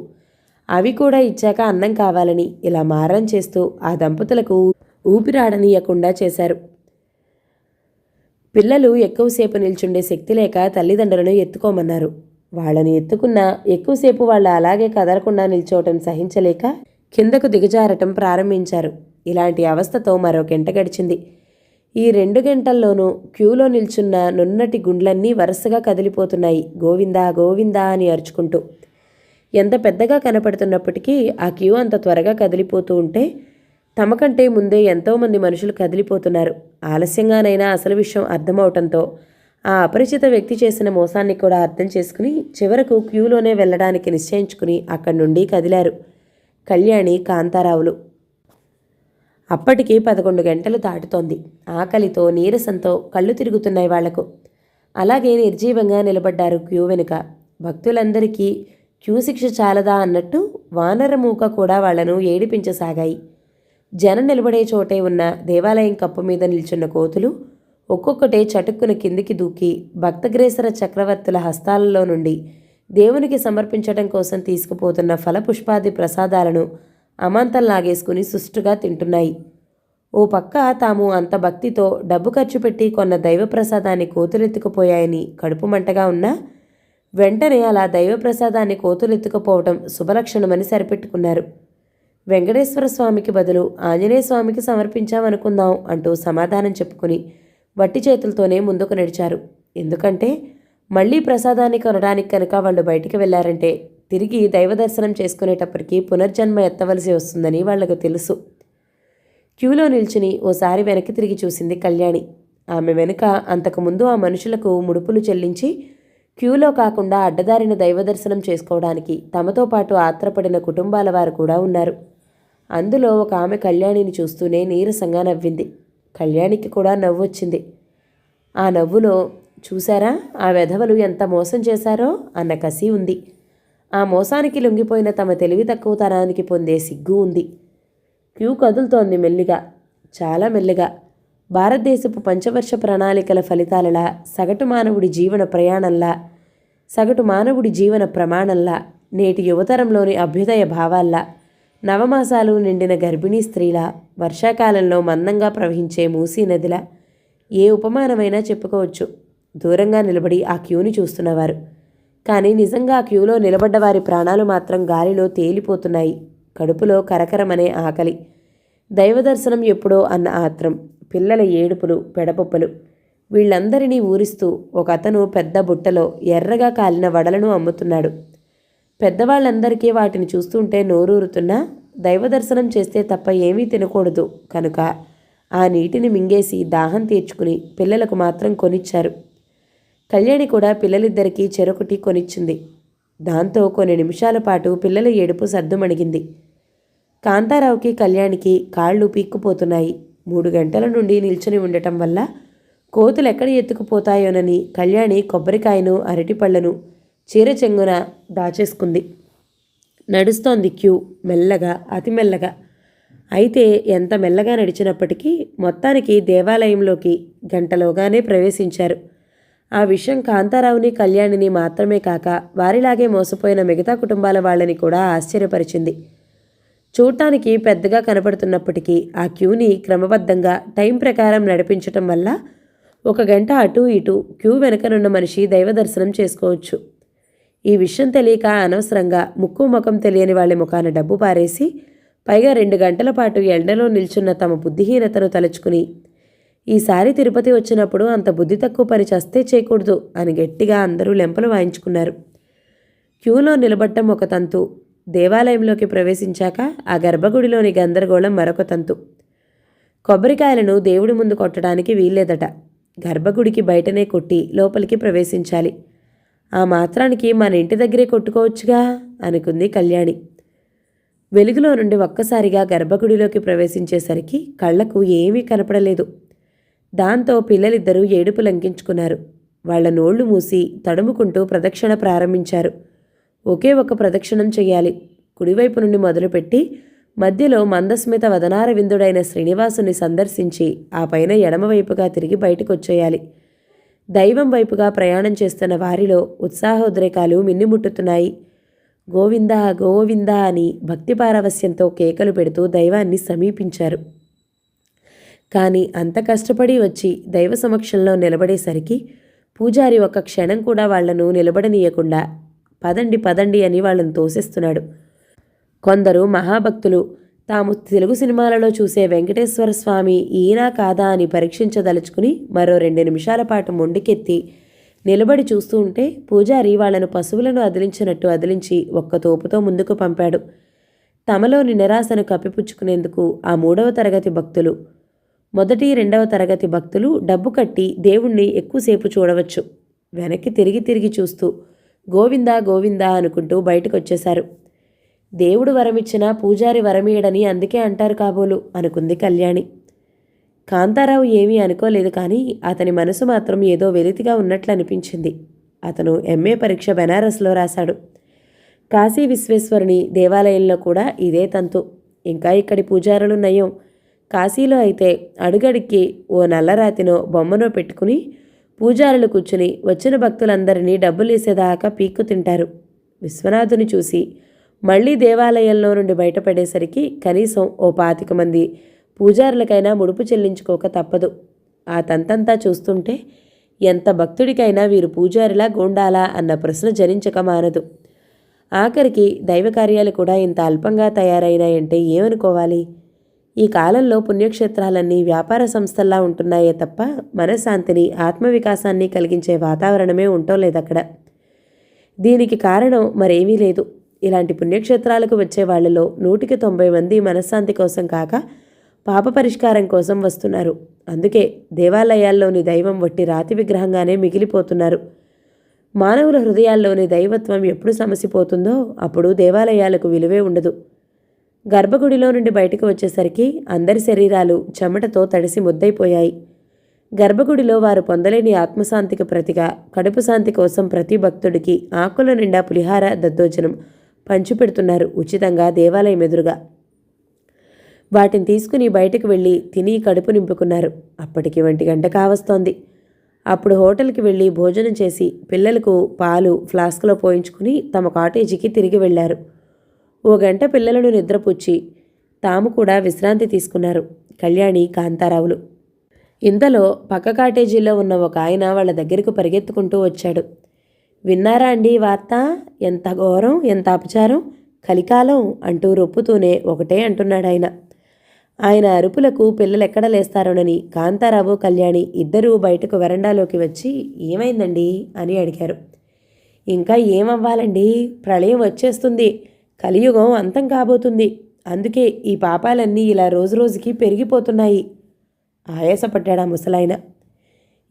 [SPEAKER 2] అవి కూడా ఇచ్చాక అన్నం కావాలని ఇలా మారం చేస్తూ ఆ దంపతులకు ఊపిరాడనీయకుండా చేశారు. పిల్లలు ఎక్కువసేపు నిల్చుండే శక్తి లేక తల్లిదండ్రులను ఎత్తుకోమన్నారు. వాళ్ళని ఎత్తుకున్నా ఎక్కువసేపు వాళ్ళు అలాగే కదలకుండా నిల్చోవటం సహించలేక కిందకు దిగజారటం ప్రారంభించారు. ఇలాంటి అవస్థతో మరో గంట గడిచింది. ఈ 2 గంటల్లోనూ క్యూలో నిల్చున్న నున్నటి గుండ్లన్నీ వరుసగా కదిలిపోతున్నాయి, గోవిందా గోవిందా అని అరుచుకుంటూ. ఎంత పెద్దగా కనపడుతున్నప్పటికీ ఆ క్యూ అంత త్వరగా కదిలిపోతూ ఉంటే తమకంటే ముందే ఎంతోమంది మనుషులు కదిలిపోతున్నారు. ఆలస్యంగానైనా అసలు విషయం అర్థమవటంతో ఆ అపరిచిత వ్యక్తి చేసిన మోసాన్ని కూడా అర్థం చేసుకుని చివరకు క్యూలోనే వెళ్ళడానికి నిశ్చయించుకుని అక్కడి నుండి కదిలారు కళ్యాణి, కాంతారావులు. అప్పటికి 11 గంటలు దాటుతోంది. ఆకలితో నీరసంతో కళ్ళు తిరుగుతున్నాయి వాళ్లకు. అలాగే నిర్జీవంగా నిలబడ్డారు క్యూ వెనుక. భక్తులందరికీ క్యూ శిక్ష చాలదా అన్నట్టు వానరమూక కూడా వాళ్లను ఏడిపించసాగాయి. జనం నిలబడే చోటే ఉన్న దేవాలయం కప్పు మీద నిల్చున్న కోతులు ఒక్కొక్కటే చటుక్కున కిందికి దూకి భక్తగ్రేసర చక్రవర్తుల హస్తాలలో నుండి దేవునికి సమర్పించడం కోసం తీసుకుపోతున్న ఫలపుష్పాది ప్రసాదాలను అమాంతం లాగేసుకుని సుష్టుగా తింటున్నాయి. ఓ పక్క తాము అంత భక్తితో డబ్బు ఖర్చు పెట్టి కొన్న దైవప్రసాదాన్ని కోతులెత్తుకుపోయాయని కడుపు మంటగా ఉన్నా వెంటనే అలా దైవప్రసాదాన్ని కోతులెత్తుకుపోవటం శుభలక్షణమని సరిపెట్టుకున్నారు. వెంకటేశ్వర స్వామికి బదులు ఆంజనేయ స్వామికి సమర్పించామనుకుందాం అంటూ సమాధానం చెప్పుకుని వట్టి చేతులతోనే ముందుకు నడిచారు. ఎందుకంటే మళ్లీ ప్రసాదాన్ని కొనడానికి కనుక వాళ్ళు బయటికి వెళ్లారంటే తిరిగి దైవ దర్శనం చేసుకునేటప్పటికీ పునర్జన్మ ఎత్తవలసి వస్తుందని వాళ్లకు తెలుసు. క్యూలో నిల్చుని ఓసారి వెనక్కి తిరిగి చూసింది కళ్యాణి. ఆమె వెనుక అంతకుముందు ఆ మనుషులకు ముడుపులు చెల్లించి క్యూలో కాకుండా అడ్డదారిన దైవదర్శనం చేసుకోవడానికి తమతో పాటు ఆత్రపడిన కుటుంబాల వారు కూడా ఉన్నారు. అందులో ఒక ఆమె కళ్యాణిని చూస్తూనే నీరసంగా నవ్వింది. కళ్యాణికి కూడా నవ్వు వచ్చింది. ఆ నవ్వులో చూశారా ఆ వెధవలు ఎంత మోసం చేశారో అన్న కసి ఉంది. ఆ మోసానికి లొంగిపోయిన తమ తెలివి తక్కువతనానికి పొందే సిగ్గు ఉంది. క్యూ కదులుతోంది మెల్లిగా, చాలా మెల్లిగా. భారతదేశపు పంచవర్ష ప్రణాళికల ఫలితాలలా, సగటు మానవుడి జీవన ప్రయాణంలా, సగటు మానవుడి జీవన ప్రమాణంలా, నేటి యువతరంలోని అభ్యుదయ భావాల్లా, నవమాసాలు నిండిన గర్భిణీ స్త్రీలా, వర్షాకాలంలో మందంగా ప్రవహించే మూసీ నదిలా ఏ ఉపమానమైనా చెప్పుకోవచ్చు. దూరంగా నిలబడి ఆ క్యూని చూస్తున్నవారు. కానీ నిజంగా ఆ క్యూలో నిలబడ్డ వారి ప్రాణాలు మాత్రం గాలిలో తేలిపోతున్నాయి. కడుపులో కరకరమనే ఆకలి, దైవదర్శనం ఎప్పుడో అన్న ఆత్రం, పిల్లల ఏడుపులు, పెడపొప్పలు, వీళ్ళందరినీ ఊరిస్తూ ఒక అతను పెద్ద బుట్టలో ఎర్రగా కాలిన వడలను అమ్ముతున్నాడు. పెద్దవాళ్ళందరికీ వాటిని చూస్తుంటే నోరూరుతున్నా దైవదర్శనం చేస్తే తప్ప ఏమీ తినకూడదు కనుక ఆ నీటిని మింగేసి దాహం తీర్చుకుని పిల్లలకు మాత్రం కొనిచ్చారు. కళ్యాణి కూడా పిల్లలిద్దరికీ చెరొకటి కొనిచ్చింది. దాంతో కొన్ని నిమిషాల పాటు పిల్లల ఏడుపు సద్దుమణిగింది. కాంతారావుకి కళ్యాణికి కాళ్ళు పీక్కుపోతున్నాయి. 3 గంటల నుండి నిల్చుని ఉండటం వల్ల కోతులు ఎక్కడ ఎత్తుకుపోతాయోనని కళ్యాణి కొబ్బరికాయను, అరటిపళ్లను చీర చెంగున దాచేసుకుంది. నడుస్తోంది క్యూ, మెల్లగా, అతి మెల్లగా. అయితే ఎంత మెల్లగా నడిచినప్పటికీ మొత్తానికి దేవాలయంలోకి గంటలోగానే ప్రవేశించారు. ఆ విషయం కాంతారావుని, కళ్యాణిని మాత్రమే కాక వారిలాగే మోసపోయిన మిగతా కుటుంబాల వాళ్ళని కూడా ఆశ్చర్యపరిచింది. చూడటానికి పెద్దగా కనపడుతున్నప్పటికీ ఆ క్యూని క్రమబద్ధంగా టైం ప్రకారం నడిపించటం వల్ల 1 గంట అటూ ఇటూ క్యూ వెనకనున్న మనిషి దైవ దర్శనం చేసుకోవచ్చు. ఈ విషయం తెలియక అనవసరంగా ముక్కు ముఖం తెలియని వాళ్ళ ముఖాన డబ్బు పారేసి పైగా 2 గంటల పాటు ఎండలో నిల్చున్న తమ బుద్ధిహీనతను తలుచుకుని ఈసారి తిరుపతి వచ్చినప్పుడు అంత బుద్ధి తక్కువ పని చేస్తే చేయకూడదు అని గట్టిగా అందరూ లెంపలు వాయించుకున్నారు. క్యూలో నిలబడటం ఒక తంతు, దేవాలయంలోకి ప్రవేశించాక ఆ గర్భగుడిలోని గందరగోళం మరొక తంతు. కొబ్బరికాయలను దేవుడి ముందు కొట్టడానికి వీల్లేదట. గర్భగుడికి బయటనే కొట్టి లోపలికి ప్రవేశించాలి. ఆ మాత్రానికి మన ఇంటి దగ్గరే కొట్టుకోవచ్చుగా అనుకుంది కళ్యాణి. వెలుగులో నుండి ఒక్కసారిగా గర్భగుడిలోకి ప్రవేశించేసరికి కళ్లకు ఏమీ కనపడలేదు. దాంతో పిల్లలిద్దరూ ఏడుపు లంకించుకున్నారు. వాళ్ల నోళ్లు మూసి తడుముకుంటూ ప్రదక్షిణ ప్రారంభించారు. ఒకే ఒక ప్రదక్షిణం చెయ్యాలి. కుడివైపు నుండి మొదలుపెట్టి మధ్యలో మందస్మిత వదనార విందుడైన శ్రీనివాసుని సందర్శించి ఆ పైన ఎడమవైపుగా తిరిగి బయటకొచ్చేయాలి. దైవం వైపుగా ప్రయాణం చేస్తున్న వారిలో ఉత్సాహోద్రేకాలు మిన్నిముట్టుతున్నాయి. గోవిందా గోవిందా అని భక్తి పారవస్యంతో కేకలు పెడుతూ దైవాన్ని సమీపించారు. కానీ అంత కష్టపడి వచ్చి దైవ సమక్షంలో నిలబడేసరికి పూజారి ఒక్క క్షణం కూడా వాళ్లను నిలబడనీయకుండా పదండి పదండి అని వాళ్ళని తోసేస్తున్నాడు. కొందరు మహాభక్తులు తాము తెలుగు సినిమాలలో చూసే వెంకటేశ్వర స్వామి ఈయనా కాదా అని పరీక్షించదలుచుకుని మరో 2 నిమిషాల పాటు మొండికెత్తి నిలబడి చూస్తూ ఉంటే పూజారి వాళ్లను పశువులను అదిలించినట్టు అదిలించి ఒక్క తోపుతో ముందుకు పంపాడు. తమలోని నిరాశను కప్పిపుచ్చుకునేందుకు ఆ 3వ తరగతి భక్తులు, మొదటి 2వ తరగతి భక్తులు డబ్బు కట్టి దేవుణ్ణి ఎక్కువసేపు చూడవచ్చు. వెనక్కి తిరిగి తిరిగి చూస్తూ గోవిందా గోవిందా అనుకుంటూ బయటకొచ్చేశారు. దేవుడు వరమిచ్చినా పూజారి వరమీయడని అందుకే అంటారు కాబోలు అనుకుంది కళ్యాణి. కాంతారావు ఏమీ అనుకోలేదు, కానీ అతని మనసు మాత్రం ఏదో వెలితిగా ఉన్నట్లు అనిపించింది. అతను ఎంఏ పరీక్ష బెనారస్లో రాశాడు. కాశీ విశ్వేశ్వరుని దేవాలయంలో కూడా ఇదే తంతు. ఇంకా ఇక్కడి పూజారులు నయం. కాశీలో అయితే అడుగడికి ఓ నల్లరాతినో బొమ్మనో పెట్టుకుని పూజారులు కూర్చుని వచ్చిన భక్తులందరినీ డబ్బులేసేదాకా పీక్కు తింటారు. విశ్వనాథుని చూసి మళ్లీ దేవాలయంలో నుండి బయటపడేసరికి కనీసం ఓ 25 మంది పూజారులకైనా ముడుపు చెల్లించుకోక తప్పదు. ఆ తంతంతా చూస్తుంటే ఎంత భక్తుడికైనా వీరు పూజారిలా గోండాలా అన్న ప్రశ్న జనించక మానదు. ఆఖరికి దైవ కార్యాలు కూడా ఇంత అల్పంగా తయారైనాయంటే ఏమనుకోవాలి? ఈ కాలంలో పుణ్యక్షేత్రాలన్నీ వ్యాపార సంస్థల్లా ఉంటున్నాయే తప్ప మనశ్శాంతిని, ఆత్మవికాసాన్ని కలిగించే వాతావరణమే ఉంటోలేదక్కడ. దీనికి కారణం మరేమీ లేదు. ఇలాంటి పుణ్యక్షేత్రాలకు వచ్చే వాళ్లలో 100కి 90 మంది మనశ్శాంతి కోసం కాక పాప పరిష్కారం కోసం వస్తున్నారు. అందుకే దేవాలయాల్లోని దైవం వట్టి రాతి విగ్రహంగానే మిగిలిపోతున్నారు. మానవుల హృదయాల్లోని దైవత్వం ఎప్పుడు సమసిపోతుందో అప్పుడు దేవాలయాలకు విలువే ఉండదు. గర్భగుడిలో నుండి బయటకు వచ్చేసరికి అందరి శరీరాలు చెమటతో తడిసి ముద్దైపోయాయి. గర్భగుడిలో వారు పొందలేని ఆత్మశాంతికి ప్రతిగా కడుపు శాంతి కోసం ప్రతి భక్తుడికి ఆకుల నిండా పులిహార దద్దోజనం పంచిపెడుతున్నారు ఉచితంగా దేవాలయం ఎదురుగా. వాటిని తీసుకుని బయటకు వెళ్ళి తిని కడుపు నింపుకున్నారు. అప్పటికి 1 గంట కావస్తోంది. అప్పుడు హోటల్కి వెళ్ళి భోజనం చేసి పిల్లలకు పాలు ఫ్లాస్క్లో పోయించుకుని తమ కాటేజీకి తిరిగి వెళ్లారు. 1 గంట పిల్లలను నిద్రపుచ్చి తాము కూడా విశ్రాంతి తీసుకున్నారు కళ్యాణి, కాంతారావులు. ఇంతలో పక్క కాటేజీలో ఉన్న ఒక ఆయన వాళ్ళ దగ్గరకు పరిగెత్తుకుంటూ వచ్చాడు. విన్నారా అండి వార్త? ఎంత ఘోరం, ఎంత అపచారం, కలికాలం అంటూ రొప్పుతూనే ఒకటే అంటున్నాడు ఆయన. ఆయన అరుపులకు పిల్లలెక్కడ లేస్తారోనని కాంతారావు, కళ్యాణి ఇద్దరూ బయటకు వరండాలోకి వచ్చి ఏమైందండి అని అడిగారు. ఇంకా ఏమవ్వాలండి, ప్రళయం వచ్చేస్తుంది, కలియుగం అంతం కాబోతుంది. అందుకే ఈ పాపాలన్నీ ఇలా రోజురోజుకి పెరిగిపోతున్నాయి ఆయాసపడ్డాడా ముసలాయన.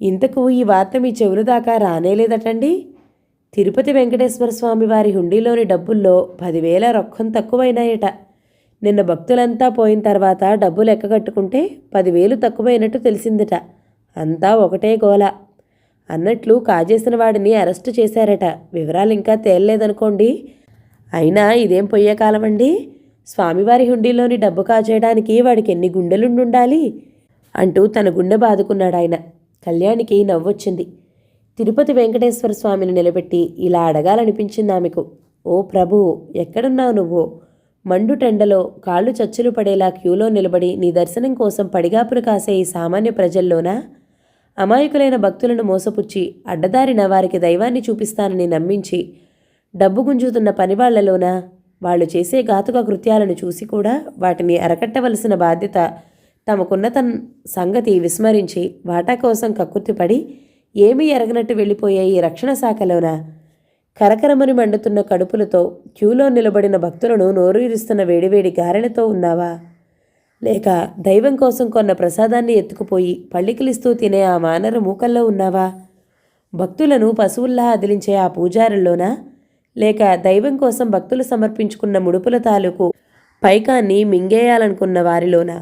[SPEAKER 2] ఇంతకు ఈ వార్త మీ చెవుల దాకా రానేలేదటండి. తిరుపతి వెంకటేశ్వర స్వామి వారి హుండీలోని డబ్బుల్లో 10,000 రొక్కం తక్కువైనాయట. నిన్న భక్తులంతా పోయిన తర్వాత డబ్బు లెక్కగట్టుకుంటే 10,000 తక్కువైనట్టు తెలిసిందట. అంతా ఒకటే గోల అన్నట్లు కాజేసిన వాడిని అరెస్టు చేశారట. వివరాలు ఇంకా తేలలేదనుకోండి. అయినా ఇదేం పొయ్యే కాలమండి, స్వామివారి హుండీలోని డబ్బు కాజేయడానికి వాడికి ఎన్ని గుండెలుండుండాలి అంటూ తన గుండె బాదుకున్నాడు ఆయన. కళ్యాణికి నవ్వొచ్చింది. తిరుపతి వెంకటేశ్వర స్వామిని నిలబెట్టి ఇలా అడగాలనిపించింది ఆమెకు. ఓ ప్రభు, ఎక్కడున్నావు నువ్వు? మండుటెండలో కాళ్ళు చచ్చులు పడేలా క్యూలో నిలబడి నీ దర్శనం కోసం పడిగాపులు కాసే ఈ సామాన్య ప్రజల్లోనా అమాయకులైన భక్తులను మోసపుచ్చి అడ్డదారిన వారికి దైవాన్ని చూపిస్తానని నమ్మించి డబ్బు గుంజుతున్న పనివాళ్లలోనా వాళ్ళు చేసే ఘాతుక కృత్యాలను చూసి కూడా వాటిని అరకట్టవలసిన బాధ్యత తమకున్న సంగతి విస్మరించి వాటా కోసం కక్కుర్తిపడి ఏమీ ఎరగనట్టు వెళ్ళిపోయే ఈ రక్షణ శాఖలోనా కరకరమని మండుతున్న కడుపులతో క్యూలో నిలబడిన భక్తులను నోరూరిస్తున్న వేడివేడి గారెలతో ఉన్నావా? లేక దైవం కోసం కొన్న ప్రసాదాన్ని ఎత్తుకుపోయి పళ్ళికిలిస్తూ తినే ఆ మానర మూకల్లో ఉన్నావా? భక్తులను పశువుల్లా అదిలించే ఆ పూజారుల్లోనా? లేక దైవం కోసం భక్తులు సమర్పించుకున్న ముడుపుల తాలూకు పైకాన్ని మింగేయాలనుకున్న వారిలోనా?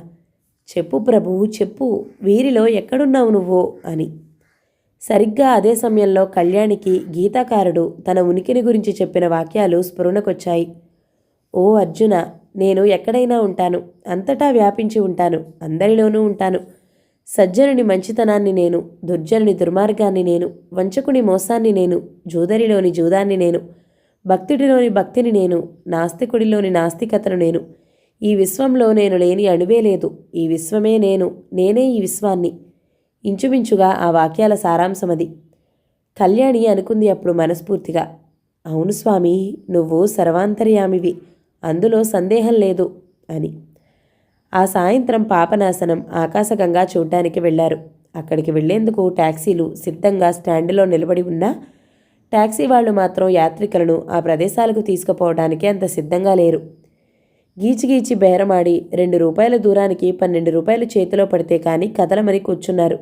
[SPEAKER 2] చెప్పు ప్రభు, చెప్పు, వీరిలో ఎక్కడున్నావు నువ్వు అని. సరిగ్గా అదే సమయంలో కళ్యాణికి గీతాకారుడు తన ఉనికిని గురించి చెప్పిన వాక్యాలు స్ఫురణకొచ్చాయి. ఓ అర్జున, నేను ఎక్కడైనా ఉంటాను, అంతటా వ్యాపించి ఉంటాను, అందరిలోనూ ఉంటాను. సజ్జనుని మంచితనాన్ని నేను, దుర్జనుని దుర్మార్గాన్ని నేను, వంచకుని మోసాన్ని నేను, జూదరిలోని జూదాన్ని నేను, భక్తుడిలోని భక్తిని నేను, నాస్తికుడిలోని నాస్తికతను నేను. ఈ విశ్వంలో నేను లేని అణువే లేదు, ఈ విశ్వమే నేను, నేనే ఈ విశ్వాన్ని. ఇంచుమించుగా ఆ వాక్యాల సారాంశమది. కళ్యాణి అనుకుంది అప్పుడు మనస్ఫూర్తిగా, అవును స్వామి, నువ్వు సర్వాంతర్యామివి, అందులో సందేహం లేదు అని. ఆ సాయంత్రం పాపనాశనం ఆకాశగంగా చూడ్డానికి వెళ్లారు. అక్కడికి వెళ్లేందుకు టాక్సీలు సిద్ధంగా స్టాండులో నిలబడి ఉన్నా టాక్సీ వాళ్లు మాత్రం యాత్రికులను ఆ ప్రదేశాలకు తీసుకుపోవడానికి అంత సిద్ధంగా లేరు. గీచిగీచి బేరమాడి 2 రూపాయల దూరానికి 12 రూపాయలు చేతిలో పడితే కానీ కదలమని కూర్చున్నారు.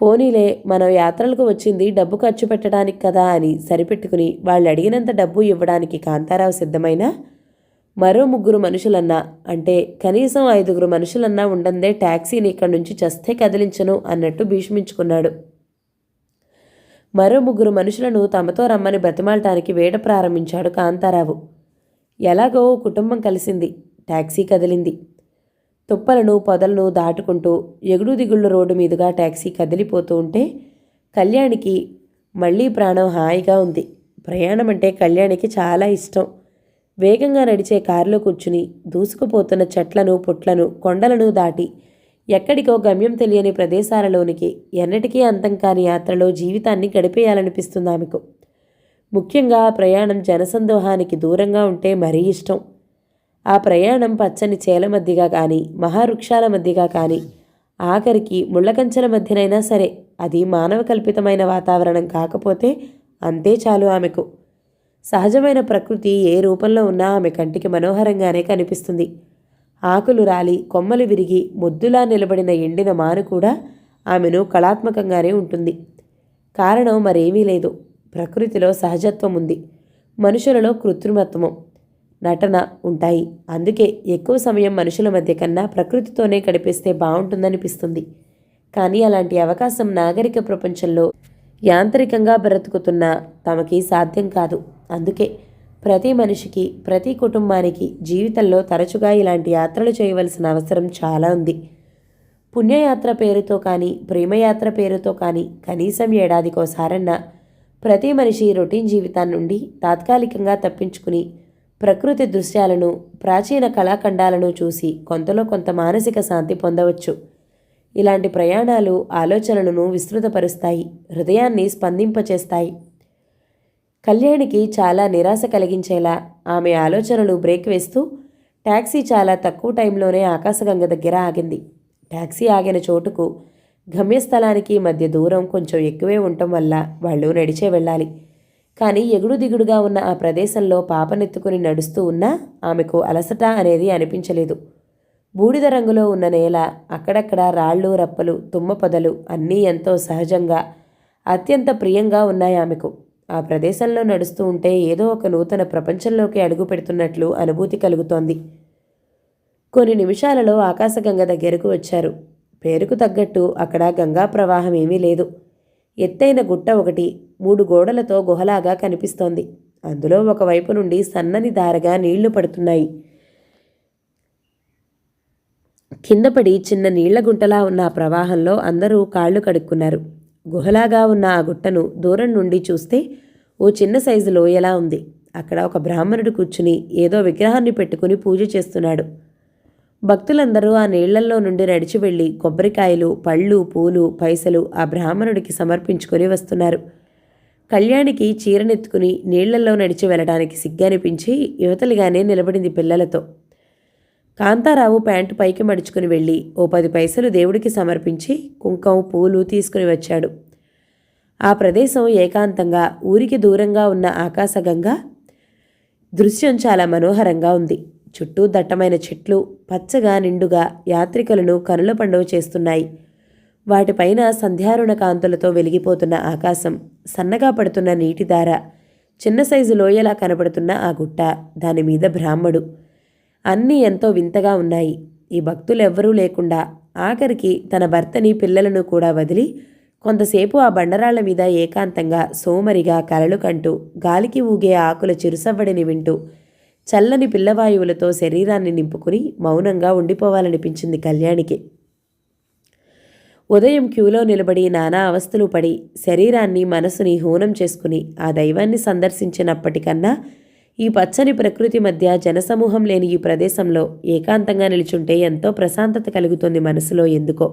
[SPEAKER 2] పోనీలే, మనం యాత్రలకు వచ్చింది డబ్బు ఖర్చు పెట్టడానికి కదా అని సరిపెట్టుకుని వాళ్ళు అడిగినంత డబ్బు ఇవ్వడానికి కాంతారావు సిద్ధమైనా మరో 3 మనుషులన్నా, అంటే కనీసం 5 మనుషులన్నా ఉండందే టాక్సీని ఇక్కడి నుంచి చస్తే కదిలించను అన్నట్టు భీష్మించుకున్నాడు. మరో 3 మనుషులను తమతో రమ్మని బ్రతిమాలటానికి వేట ప్రారంభించాడు కాంతారావు. ఎలాగో కుటుంబం కలిసింది, టాక్సీ కదిలింది. తుప్పలను పొదలను దాటుకుంటూ ఎగుడు దిగుళ్ళు రోడ్డు మీదుగా టాక్సీ కదిలిపోతూ ఉంటే కళ్యాణికి మళ్ళీ ప్రాణం హాయిగా ఉంది. ప్రయాణం అంటే కళ్యాణికి చాలా ఇష్టం. వేగంగా నడిచే కారులో కూర్చుని దూసుకుపోతున్న చెట్లను, పుట్లను, కొండలను దాటి ఎక్కడికో గమ్యం తెలియని ప్రదేశాలలోనికి ఎన్నటికీ అంతం కాని యాత్రలో జీవితాన్ని గడిపేయాలనిపిస్తుంది ఆమెకు. ముఖ్యంగా ప్రయాణం జనసందోహానికి దూరంగా ఉంటే మరీ ఇష్టం. ఆ ప్రయాణం పచ్చని చేల మధ్యగా కానీ, మహావృక్షాల మధ్యగా కానీ, ఆఖరికి ముళ్ళకంచెల మధ్యనైనా సరే, అది మానవ కల్పితమైన వాతావరణం కాకపోతే అంతే చాలు ఆమెకు. సహజమైన ప్రకృతి ఏ రూపంలో ఉన్నా ఆమె కంటికి మనోహరంగానే కనిపిస్తుంది. ఆకులు రాలి, కొమ్మలు విరిగి, మొద్దులా నిలబడిన ఎండిన మాను కూడా ఆమెను కళాత్మకంగానే ఉంటుంది. కారణం మరేమీ లేదు. ప్రకృతిలో సహజత్వం ఉంది, మనుషులలో కృత్రిమత్వం, నటన ఉంటాయి. అందుకే ఎక్కువ సమయం మనుషుల మధ్య కన్నా ప్రకృతితోనే గడిపేస్తే బాగుంటుందనిపిస్తుంది. కానీ అలాంటి అవకాశం నాగరిక ప్రపంచంలో యాంత్రికంగా బ్రతుకుతున్న తమకి సాధ్యం కాదు. అందుకే ప్రతి మనిషికి, ప్రతి కుటుంబానికి జీవితంలో తరచుగా ఇలాంటి యాత్రలు చేయవలసిన అవసరం చాలా ఉంది. పుణ్యయాత్ర పేరుతో కానీ, ప్రేమయాత్ర పేరుతో కానీ కనీసం ఏడాదికోసారన్నా ప్రతి మనిషి రొటీన్ జీవితాన్ని నుండి తాత్కాలికంగా తప్పించుకుని ప్రకృతి దృశ్యాలను, ప్రాచీన కళాఖండాలను చూసి కొంతలో కొంత మానసిక శాంతి పొందవచ్చు. ఇలాంటి ప్రయాణాలు ఆలోచనలను విస్తృతపరుస్తాయి, హృదయాన్ని స్పందింపచేస్తాయి. కళ్యాణికి చాలా నిరాశ కలిగించేలా ఆమె ఆలోచనలు బ్రేక్ వేస్తూ టాక్సీ చాలా తక్కువ టైంలోనే ఆకాశగంగ దగ్గర ఆగింది. టాక్సీ ఆగిన చోటుకు గమ్యస్థలానికి మధ్య దూరం కొంచెం ఎక్కువే ఉండటం వల్ల వాళ్ళు నడిచే వెళ్ళాలి. కానీ ఎగుడు దిగుడుగా ఉన్న ఆ ప్రదేశంలో పాపనెత్తుకుని నడుస్తూ ఉన్నా ఆమెకు అలసట అనేది అనిపించలేదు. బూడిద రంగులో ఉన్న నేల, అక్కడక్కడ రాళ్ళు, రప్పలు, తుమ్మ పొదలు అన్నీ ఎంతో సహజంగా, అత్యంత ప్రియంగా ఉన్నాయి ఆమెకు. ఆ ప్రదేశంలో నడుస్తూ ఉంటే ఏదో ఒక నూతన ప్రపంచంలోకి అడుగు పెడుతున్నట్లు అనుభూతి కలుగుతోంది. కొన్ని నిమిషాలలో ఆకాశగంగ దగ్గరకు వచ్చారు. పేరుకు తగ్గట్టు అక్కడ గంగా ప్రవాహం ఏమీ లేదు. ఎత్తైన గుట్ట ఒకటి 3 గోడలతో గుహలాగా కనిపిస్తోంది. అందులో ఒకవైపు నుండి సన్నని ధారగా నీళ్లు పడుతున్నాయి. కిందపడి చిన్న నీళ్ల గుంటలా ఉన్న ఆ ప్రవాహంలో అందరూ కాళ్ళు కడుక్కున్నారు. గుహలాగా ఉన్న ఆ గుట్టను దూరం నుండి చూస్తే ఓ చిన్న సైజు లోయలా ఉంది. అక్కడ ఒక బ్రాహ్మణుడు కూర్చుని ఏదో విగ్రహాన్ని పెట్టుకుని పూజ చేస్తున్నాడు. భక్తులందరూ ఆ నీళ్లల్లో నుండి నడిచి వెళ్ళి కొబ్బరికాయలు, పళ్ళు, పూలు, పైసలు ఆ బ్రాహ్మణుడికి సమర్పించుకొని వస్తున్నారు. కళ్యాణికి చీరనెత్తుకుని నీళ్లల్లో నడిచి వెళ్ళడానికి సిగ్గనిపించి యువతలిగానే నిలబడింది పిల్లలతో. కాంతారావు ప్యాంటు పైకి మడుచుకుని వెళ్ళి ఓ 10 పైసలు దేవుడికి సమర్పించి కుంకం, పూలు తీసుకుని వచ్చాడు. ఆ ప్రదేశం ఏకాంతంగా, ఊరికి దూరంగా ఉన్న ఆకాశగంగా దృశ్యం చాలా మనోహరంగా ఉంది. చుట్టూ దట్టమైన చెట్లు పచ్చగా నిండుగా యాత్రికులను కనుల పండువ చేస్తున్నాయి. వాటిపైన సంధ్యారుణ కాంతులతో వెలిగిపోతున్న ఆకాశం, సన్నగా పడుతున్న నీటిధార, చిన్న సైజు లోయలా కనబడుతున్న ఆ గుట్ట, దానిమీద బ్రాహ్మడు, అన్నీ ఎంతో వింతగా ఉన్నాయి. ఈ భక్తులెవ్వరూ లేకుండా ఆఖరికి తన భర్తని, పిల్లలను కూడా వదిలి కొంతసేపు ఆ బండరాళ్ల మీద ఏకాంతంగా సోమరిగా కలలు కంటూ, గాలికి ఊగే ఆకుల చిరుసవ్వడిని వింటూ, చల్లని పిల్లవాయువులతో శరీరాన్ని నింపుకుని మౌనంగా ఉండిపోవాలనిపించింది కళ్యాణికి. ఉదయం క్యూలో నిలబడి నానా అవస్థలు పడి శరీరాన్ని, మనసుని హూనం చేసుకుని ఆ దైవాన్ని సందర్శించినప్పటికన్నా ఈ పచ్చని ప్రకృతి మధ్య జనసమూహం లేని ఈ ప్రదేశంలో ఏకాంతంగా నిల్చుంటే ఎంతో ప్రశాంతత కలుగుతుంది మనసులో. ఎందుకో.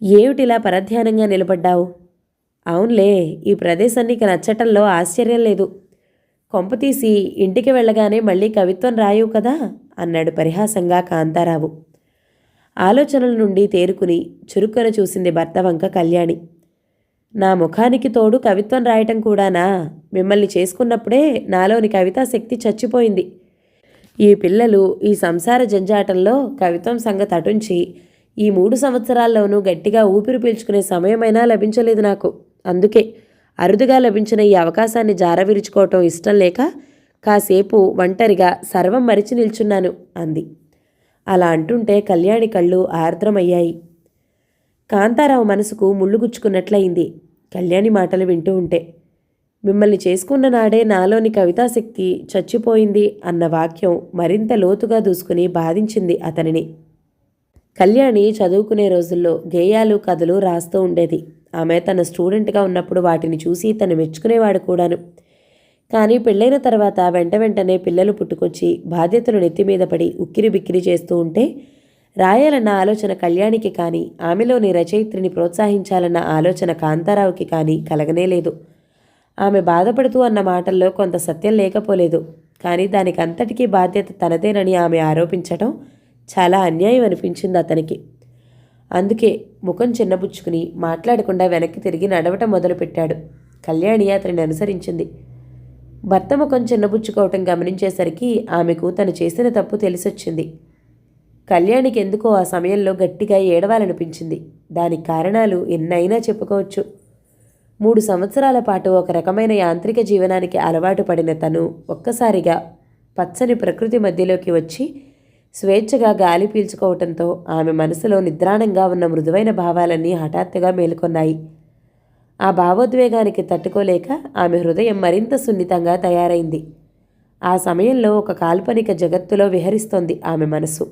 [SPEAKER 2] ఏమిటిలా పరధ్యానంగా నిలబడ్డావు? అవునులే, ఈ ప్రదేశం నీకు నచ్చటంలో ఆశ్చర్యం లేదు. కొంపతీసి ఇంటికి వెళ్ళగానే మళ్ళీ కవిత్వం రాయవు కదా అన్నాడు పరిహాసంగా కాంతారావు. ఆలోచనల నుండి తేరుకుని చురుక్కున చూసింది భర్త వంక కళ్యాణి. నా ముఖానికి తోడు కవిత్వం రాయటం కూడానా? మిమ్మల్ని చేసుకున్నప్పుడే నాలోని కవితా శక్తి చచ్చిపోయింది. ఈ పిల్లలు, ఈ సంసార జంజాటంలో కవిత్వం సంగతి అటుంచి ఈ 3 సంవత్సరాల్లోనూ గట్టిగా ఊపిరి పీల్చుకునే సమయమైనా లభించలేదు నాకు. అందుకే అరుదుగా లభించిన ఈ అవకాశాన్ని జారవిరుచుకోవటం ఇష్టం లేక కాసేపు ఒంటరిగా సర్వం మరిచి నిల్చున్నాను అంది. అలా అంటుంటే కళ్యాణి కళ్ళు ఆర్ద్రమయ్యాయి. కాంతారావు మనసుకు ముళ్ళు గుచ్చుకున్నట్లయింది కళ్యాణి మాటలు వింటూ ఉంటే. మిమ్మల్ని చేసుకున్న నాడే నాలోని కవితాశక్తి చచ్చిపోయింది అన్న వాక్యం మరింత లోతుగా దూసుకుని బాధించింది అతనిని. కళ్యాణి చదువుకునే రోజుల్లో గేయాలు, కథలు రాస్తూ ఉండేది. ఆమె తన స్టూడెంట్గా ఉన్నప్పుడు వాటిని చూసి తను మెచ్చుకునేవాడు కూడాను. కానీ పెళ్ళైన తర్వాత వెంటనే పిల్లలు పుట్టుకొచ్చి బాధ్యతలు నెత్తిమీద పడి ఉక్కిరి బిక్కిరి చేస్తూ ఉంటే రాయాలన్న ఆలోచన కళ్యాణికి కానీ, ఆమెలోని రచయిత్రిని ప్రోత్సహించాలన్న ఆలోచన కాంతారావుకి కానీ కలగనేలేదు. ఆమె బాధపడుతూ అన్న మాటల్లో కొంత సత్యం లేకపోలేదు. కానీ దానికంతటికీ బాధ్యత తనదేనని ఆమె ఆరోపించటం చాలా అన్యాయం అనిపించింది అతనికి. అందుకే ముఖం చిన్నబుచ్చుకుని మాట్లాడకుండా వెనక్కి తిరిగి నడవటం మొదలుపెట్టాడు. కళ్యాణి అతనిని అనుసరించింది. భర్త ముఖం చిన్నబుచ్చుకోవటం గమనించేసరికి ఆమెకు తను చేసిన తప్పు తెలిసొచ్చింది. కళ్యాణికి ఎందుకో ఆ సమయంలో గట్టిగా ఏడవాలనిపించింది. దానికి కారణాలు ఎన్నైనా చెప్పుకోవచ్చు. 3 సంవత్సరాల పాటు ఒక రకమైన యాంత్రిక జీవనానికి అలవాటు పడిన తను ఒక్కసారిగా పచ్చని ప్రకృతి మధ్యలోకి వచ్చి స్వేచ్ఛగా గాలి పీల్చుకోవటంతో ఆమె మనసులో నిద్రాణంగా ఉన్న మృదువైన భావాలన్నీ హఠాత్తుగా మేలుకొన్నాయి. ఆ భావోద్వేగానికి తట్టుకోలేక ఆమె హృదయం మరింత సున్నితంగా తయారైంది. ఆ సమయంలో ఒక కాల్పనిక జగత్తులో విహరిస్తోంది ఆమె మనసు.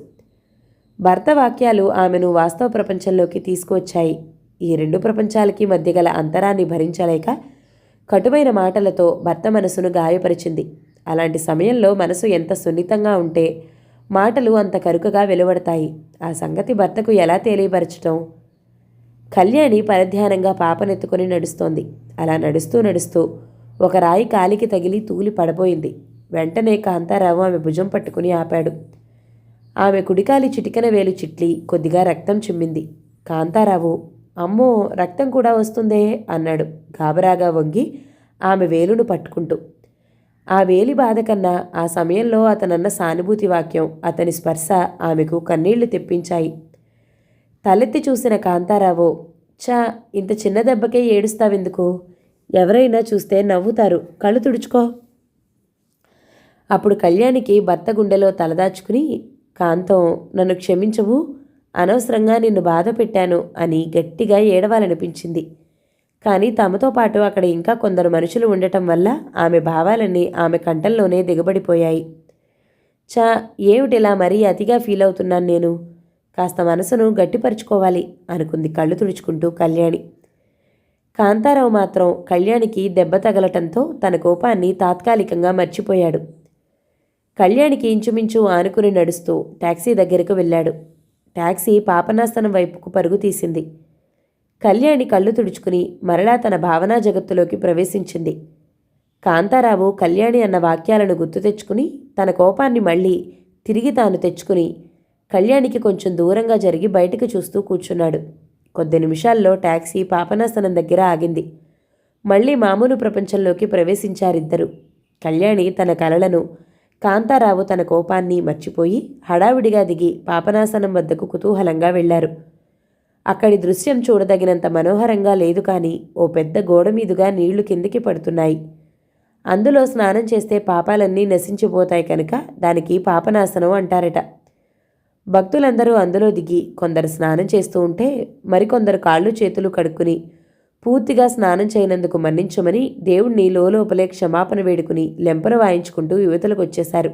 [SPEAKER 2] భర్త వాక్యాలు ఆమెను వాస్తవ ప్రపంచంలోకి తీసుకువచ్చాయి. ఈ 2 ప్రపంచాలకి మధ్య గల అంతరాన్ని భరించలేక కటువైన మాటలతో భర్త మనసును గాయపరిచింది. అలాంటి సమయంలో మనసు ఎంత సున్నితంగా ఉంటే మాటలు అంత కరుకగా వెలువడతాయి. ఆ సంగతి భర్తకు ఎలా తెలియపరచటం? కళ్యాణి పరధ్యానంగా పాపనెత్తుకొని నడుస్తోంది. అలా నడుస్తూ ఒక రాయి కాలికి తగిలి తూలి పడబోయింది. వెంటనే కాంతారావు ఆమె భుజం పట్టుకుని ఆపాడు. ఆమె కుడికాలి చిటికెన వేలు చిట్లి కొద్దిగా రక్తం చిమ్మింది. కాంతారావు, అమ్మో, రక్తం కూడా వస్తుందే అన్నాడు గాబరాగా వంగి ఆమె వేలును పట్టుకుంటూ. ఆ వేలి బాధ కన్నా ఆ సమయంలో అతనన్న సానుభూతి వాక్యం, అతని స్పర్శ ఆమెకు కన్నీళ్లు తెప్పించాయి. తలెత్తి చూసిన కాంతారావు, చా, ఇంత చిన్న దెబ్బకే ఏడుస్తావెందుకు? ఎవరైనా చూస్తే నవ్వుతారు, కళ్ళు తుడుచుకో. అప్పుడు కళ్యాణికి భర్త గుండెలో తలదాచుకుని, కాంతం, నన్ను క్షమించవు, అనవసరంగా నిన్ను బాధ పెట్టాను అని గట్టిగా ఏడవాలనిపించింది. కానీ తమతో పాటు అక్కడ ఇంకా కొందరు మనుషులు ఉండటం వల్ల ఆమె భావాలన్నీ ఆమె కంఠంలోనే దిగబడిపోయాయి. చా, ఏమిటిలా మరీ అతిగా ఫీల్ అవుతున్నాను నేను? కాస్త మనసును గట్టిపరుచుకోవాలి అనుకుంది కళ్ళు తుడుచుకుంటూ కళ్యాణి. కాంతారావు మాత్రం కళ్యాణికి దెబ్బ తగలటంతో తన కోపాన్ని తాత్కాలికంగా మర్చిపోయాడు. కళ్యాణికి ఇంచుమించు ఆనుకుని నడుస్తూ టాక్సీ దగ్గరకు వెళ్ళాడు. టాక్సీ పాపనాశనం వైపుకు పరుగు తీసింది. కళ్యాణి కళ్ళు తుడుచుకుని మరలా తన భావనా జగత్తులోకి ప్రవేశించింది. కాంతారావు కళ్యాణి అన్న వాక్యాలను గుర్తు తెచ్చుకుని తన కోపాన్ని మళ్ళీ తిరిగి తాను తెచ్చుకుని కళ్యాణికి కొంచెం దూరంగా జరిగి బయటకు చూస్తూ కూర్చున్నాడు. కొద్ది నిమిషాల్లో టాక్సీ పాపనాశనం దగ్గర ఆగింది. మళ్ళీ మామూలు ప్రపంచంలోకి ప్రవేశించారిద్దరు. కళ్యాణి తన కలలను, కాంతారావు తన కోపాన్ని మర్చిపోయి హడావిడిగా దిగి పాపనాశనం వద్దకు కుతూహలంగా వెళ్లారు. అక్కడి దృశ్యం చూడదగినంత మనోహరంగా లేదు, కానీ ఓ పెద్ద గోడ మీదుగా నీళ్లు కిందికి పడుతున్నాయి. అందులో స్నానం చేస్తే పాపాలన్నీ నశించిపోతాయి కనుక దానికి పాపనాశనం అంటారట. భక్తులందరూ అందులో దిగి కొందరు స్నానం చేస్తూ ఉంటే మరికొందరు కాళ్ళు చేతులు కడుక్కుని పూర్తిగా స్నానం చేయనందుకు మన్నించమని దేవుణ్ణి లోపలే క్షమాపణ వేడుకుని లెంపలు వాయించుకుంటూ యువతలకు వచ్చేశారు.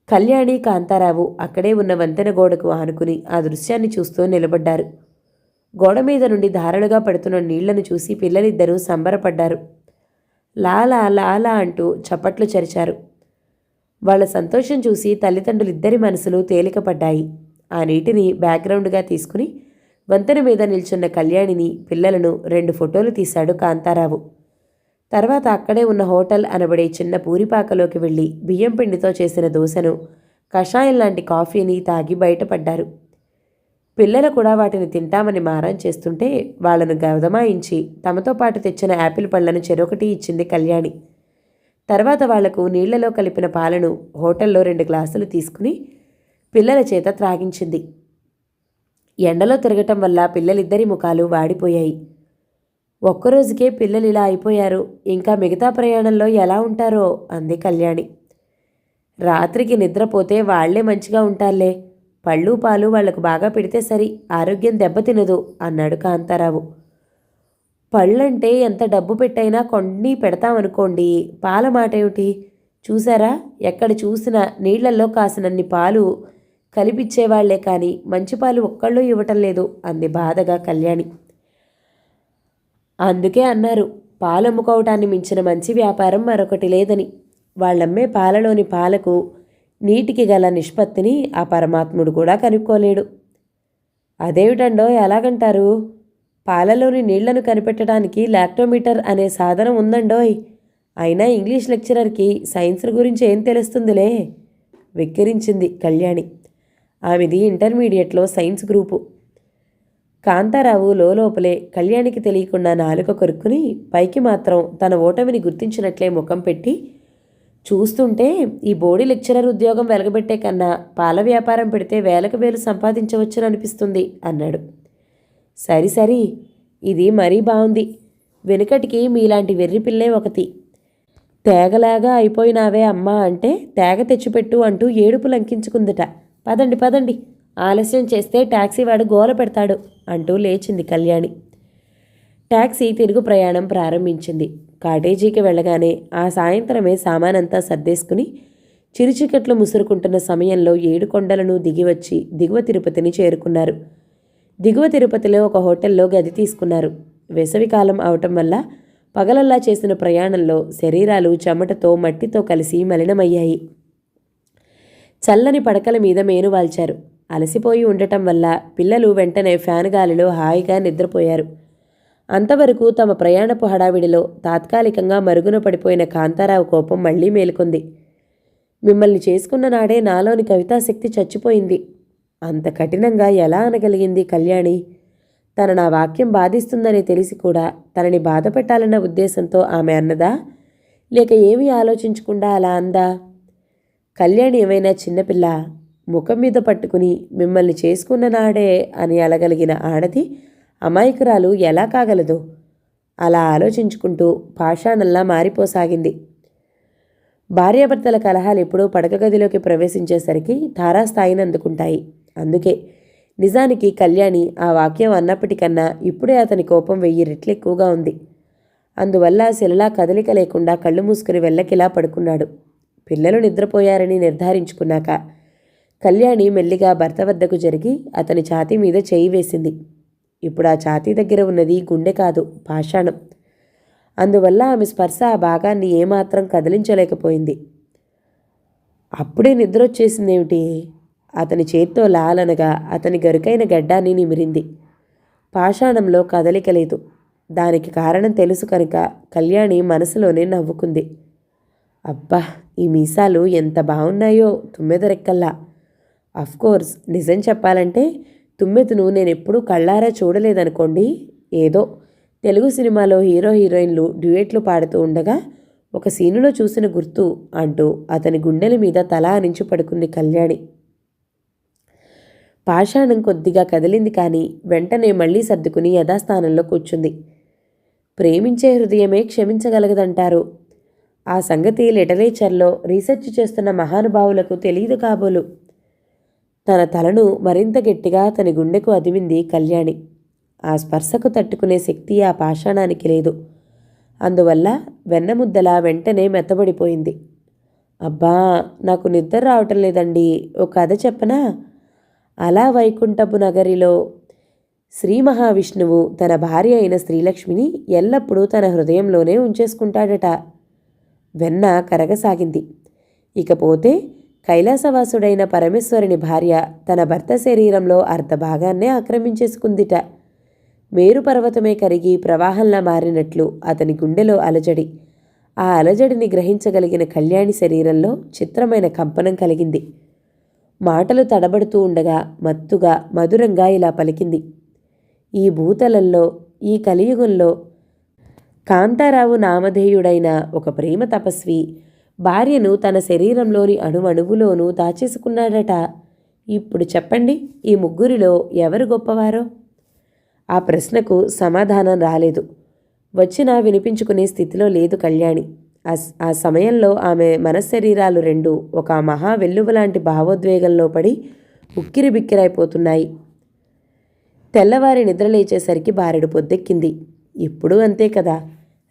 [SPEAKER 2] కళ్యాణి, కాంతారావు అక్కడే ఉన్న వంతెన గోడకు ఆనుకుని ఆ దృశ్యాన్ని చూస్తూ నిలబడ్డారు. గోడ మీద నుండి ధారలుగా పడుతున్న నీళ్లను చూసి పిల్లలిద్దరూ సంబరపడ్డారు. లాలా లాలా అంటూ చప్పట్లు చరిచారు. వాళ్ల సంతోషం చూసి తల్లిదండ్రులిద్దరి మనసులు తేలికపడ్డాయి. ఆ నీటిని బ్యాక్గ్రౌండ్గా తీసుకుని వంతెన మీద నిల్చున్న కళ్యాణిని, పిల్లలను 2 ఫోటోలు తీశాడు కాంతారావు. తర్వాత అక్కడే ఉన్న హోటల్ అనబడే చిన్న పూరిపాకలోకి వెళ్ళి బియ్యం పిండితో చేసిన దోశను, కషాయం లాంటి కాఫీని తాగి బయటపడ్డారు. పిల్లలు కూడా వాటిని తింటామని మారం చేస్తుంటే వాళ్లను గదమాయించి తమతో పాటు తెచ్చిన యాపిల్ పళ్లను చెరొకటి ఇచ్చింది కళ్యాణి. తర్వాత వాళ్లకు నీళ్లలో కలిపిన పాలను హోటల్లో 2 గ్లాసులు తీసుకుని పిల్లల చేత త్రాగించింది. ఎండలో తిరగటం వల్ల పిల్లలిద్దరి ముఖాలు వాడిపోయాయి. ఒక్కరోజుకే పిల్లలు ఇలా అయిపోయారు, ఇంకా మిగతా ప్రయాణంలో ఎలా ఉంటారో అంది కళ్యాణి. రాత్రికి నిద్రపోతే వాళ్లే మంచిగా ఉంటారులే, పళ్ళు పాలు వాళ్లకు బాగా పెడితే సరి, ఆరోగ్యం దెబ్బతినదు అన్నాడు కాంతారావు. పళ్ళంటే ఎంత డబ్బు పెట్టైనా కొన్ని పెడతామనుకోండి, పాల మాట ఏమిటి? చూసారా, ఎక్కడ చూసినా నీళ్లల్లో కాసినన్ని పాలు కలిపిచ్చేవాళ్లే కానీ మంచి పాలు ఒక్కళ్ళు ఇవ్వటం లేదు అంది బాధగా కళ్యాణి. అందుకే అన్నారు, పాలు అమ్ముకోవటాన్ని మించిన మంచి వ్యాపారం మరొకటి లేదని. వాళ్ళమ్మే పాలలోని పాలకు నీటికి గల నిష్పత్తిని ఆ పరమాత్ముడు కూడా కనుక్కోలేడు. అదేమిటండో ఎలాగంటారు? పాలలోని నీళ్లను కనిపెట్టడానికి లాక్టోమీటర్ అనే సాధనం ఉందండోయ్. అయినా ఇంగ్లీష్ లెక్చరర్కి సైన్స్ గురించి ఏం తెలుస్తుందిలే, వెక్కిరించింది కళ్యాణి. ఆమెది ఇంటర్మీడియట్లో సైన్స్ గ్రూపు. కాంతారావు లోపలే కళ్యాణికి తెలియకుండా నాలుక కొరుక్కుని పైకి మాత్రం తన ఓటమిని గుర్తించినట్లే ముఖం పెట్టి చూస్తుంటే ఈ బోడి లెక్చరర్ ఉద్యోగం వెలగబెట్టే కన్నా పాల వ్యాపారం పెడితే వేలకు వేలు సంపాదించవచ్చును అనిపిస్తుంది అన్నాడు. సరి ఇది మరీ బాగుంది. వెనుకటికి మీలాంటి వెర్రి పిల్లే ఒకటి. తేగలాగా అయిపోయినావే అమ్మా అంటే తేగ తెచ్చిపెట్టు అంటూ ఏడుపు లంకించుకుందట. పదండి, ఆలస్యం చేస్తే టాక్సీ వాడు గోల పెడతాడు అంటూ లేచింది కళ్యాణి. టాక్సీ తిరుగు ప్రయాణం ప్రారంభించింది. కాటేజీకి వెళ్ళగానే ఆ సాయంత్రమే సామానంతా సర్దేసుకుని చిరుచికట్లు ముసురుకుంటున్న సమయంలో 7 కొండలను దిగివచ్చి దిగువ తిరుపతిని చేరుకున్నారు. దిగువ తిరుపతిలో ఒక హోటల్లో గది తీసుకున్నారు. వేసవికాలం అవటం వల్ల పగలల్లా చేసిన ప్రయాణంలో శరీరాలు చెమటతో మట్టితో కలిసి మలినమయ్యాయి. చల్లని పడకల మీద మేనువాల్చారు. అలసిపోయి ఉండటం వల్ల పిల్లలు వెంటనే ఫ్యాన్ గాలిలో హాయిగా నిద్రపోయారు. అంతవరకు తమ ప్రయాణపు హడావిడిలో తాత్కాలికంగా మరుగున పడిపోయిన కాంతారావు కోపం మళ్లీ మేలుకొంది. మిమ్మల్ని చేసుకున్న నాడే నాలోని కవితాశక్తి చచ్చిపోయింది. అంత కఠినంగా ఎలా అనగలిగింది కళ్యాణి? తన నా వాక్యం బాధిస్తుందని తెలిసి కూడా తనని బాధ పెట్టాలన్న ఉద్దేశంతో ఆమె అన్నదా, లేక ఏమీ ఆలోచించకుండా అలా అందా? కళ్యాణి ఏమైనా చిన్నపిల్ల? ముఖం మీద పట్టుకుని మిమ్మల్ని చేసుకున్న నాడే అని అలగలిగిన ఆడది అమాయకురాలు ఎలా కాగలదు? అలా ఆలోచించుకుంటూ పాషాణంలా మారిపోసాగింది. భార్యాభర్తల కలహాలు ఎప్పుడూ పడక గదిలోకి ప్రవేశించేసరికి తారాస్థాయిని అందుకుంటాయి. అందుకే నిజానికి కళ్యాణి ఆ వాక్యం అన్నప్పటికన్నా ఇప్పుడే అతని కోపం 1000 రెట్లు ఎక్కువగా ఉంది. అందువల్ల శిలలా కదలిక లేకుండా కళ్ళు మూసుకుని వెళ్ళకిలా పడుకున్నాడు. పిల్లలు నిద్రపోయారని నిర్ధారించుకున్నాక కళ్యాణి మెల్లిగా భర్త వద్దకు జరిగి అతని ఛాతీ మీద చేయి వేసింది. ఇప్పుడు ఆ ఛాతీ దగ్గర ఉన్నది గుండె కాదు, పాషాణం. అందువల్ల ఆమె స్పర్శ ఆ భాగాన్ని ఏమాత్రం కదిలించలేకపోయింది. అప్పుడే నిద్రొచ్చేసిందేమిటి? అతని చేత్తో లాలనగా అతని గరుకైన గడ్డాన్ని నిమిరింది. పాషాణంలో కదలిక లేదు. దానికి కారణం తెలుసు కనుక కళ్యాణి మనసులోనే నవ్వుకుంది. అబ్బా, ఈ మీసాలు ఎంత బాగున్నాయో, తుమ్మెదరెక్కల్లా. అఫ్కోర్స్ నిజం చెప్పాలంటే తుమ్మెదను నేనెప్పుడూ కళ్ళారా చూడలేదనుకోండి. ఏదో తెలుగు సినిమాలో హీరో హీరోయిన్లు డ్యూయెట్లు పాడుతూ ఉండగా ఒక సీనులో చూసిన గుర్తు అంటూ అతని గుండెల మీద తల ఆనించి పడుకుంది కళ్యాణి. పాషాణం కొద్దిగా కదిలింది, కానీ వెంటనే మళ్లీ సర్దుకుని యథాస్థానంలో కూర్చుంది. ప్రేమించే హృదయమే క్షమించగలగదంటారు. ఆ సంగతి లిటరేచర్లో రీసెర్చ్ చేస్తున్న మహానుభావులకు తెలియదు కాబోలు. తన తలను మరింత గట్టిగా తన గుండెకు అదిమింది కళ్యాణి. ఆ స్పర్శకు తట్టుకునే శక్తి ఆ పాషాణానికి లేదు. అందువల్ల వెన్నముద్దలా వెంటనే మెత్తబడిపోయింది. అబ్బా, నాకు నిద్ర రావటం లేదండి, ఓ కథ చెప్పనా? అలా వైకుంఠపు నగరిలో శ్రీ మహావిష్ణువు తన భార్య అయిన శ్రీలక్ష్మిని ఎల్లప్పుడూ తన హృదయంలోనే ఉంచేసుకుంటాడట. వెన్న కరగసాగింది. ఇకపోతే కైలాసవాసుడైన పరమేశ్వరుని భార్య తన భర్త శరీరంలో అర్ధభాగాన్నే ఆక్రమించేసుకుందిట. మేరు పర్వతమే కరిగి ప్రవాహంలా మారినట్లు అతని గుండెలో అలజడి. ఆ అలజడిని గ్రహించగలిగిన కళ్యాణి శరీరంలో చిత్రమైన కంపనం కలిగింది. మాటలు తడబడుతూ ఉండగా మత్తుగా మధురంగా ఇలా పలికింది. ఈ భూతలంలో, ఈ కలియుగంలో కాంతారావు నామధేయుడైన ఒక ప్రేమ తపస్వి భార్యను తన శరీరంలోని అణువణువులోనూ దాచేసుకున్నాడట. ఇప్పుడు చెప్పండి, ఈ ముగ్గురిలో ఎవరు గొప్పవారో? ఆ ప్రశ్నకు సమాధానం రాలేదు. వచ్చినా వినిపించుకునే స్థితిలో లేదు కళ్యాణి. ఆ సమయంలో ఆమె మనశ్శరీరాలు రెండు ఒక మహా వెల్లువలాంటి భావోద్వేగంలో పడి ఉక్కిరి బిక్కిరైపోతున్నాయి. తెల్లవారి నిద్రలేచేసరికి బారెడు పొద్దెక్కింది. ఇప్పుడు అంతే కదా,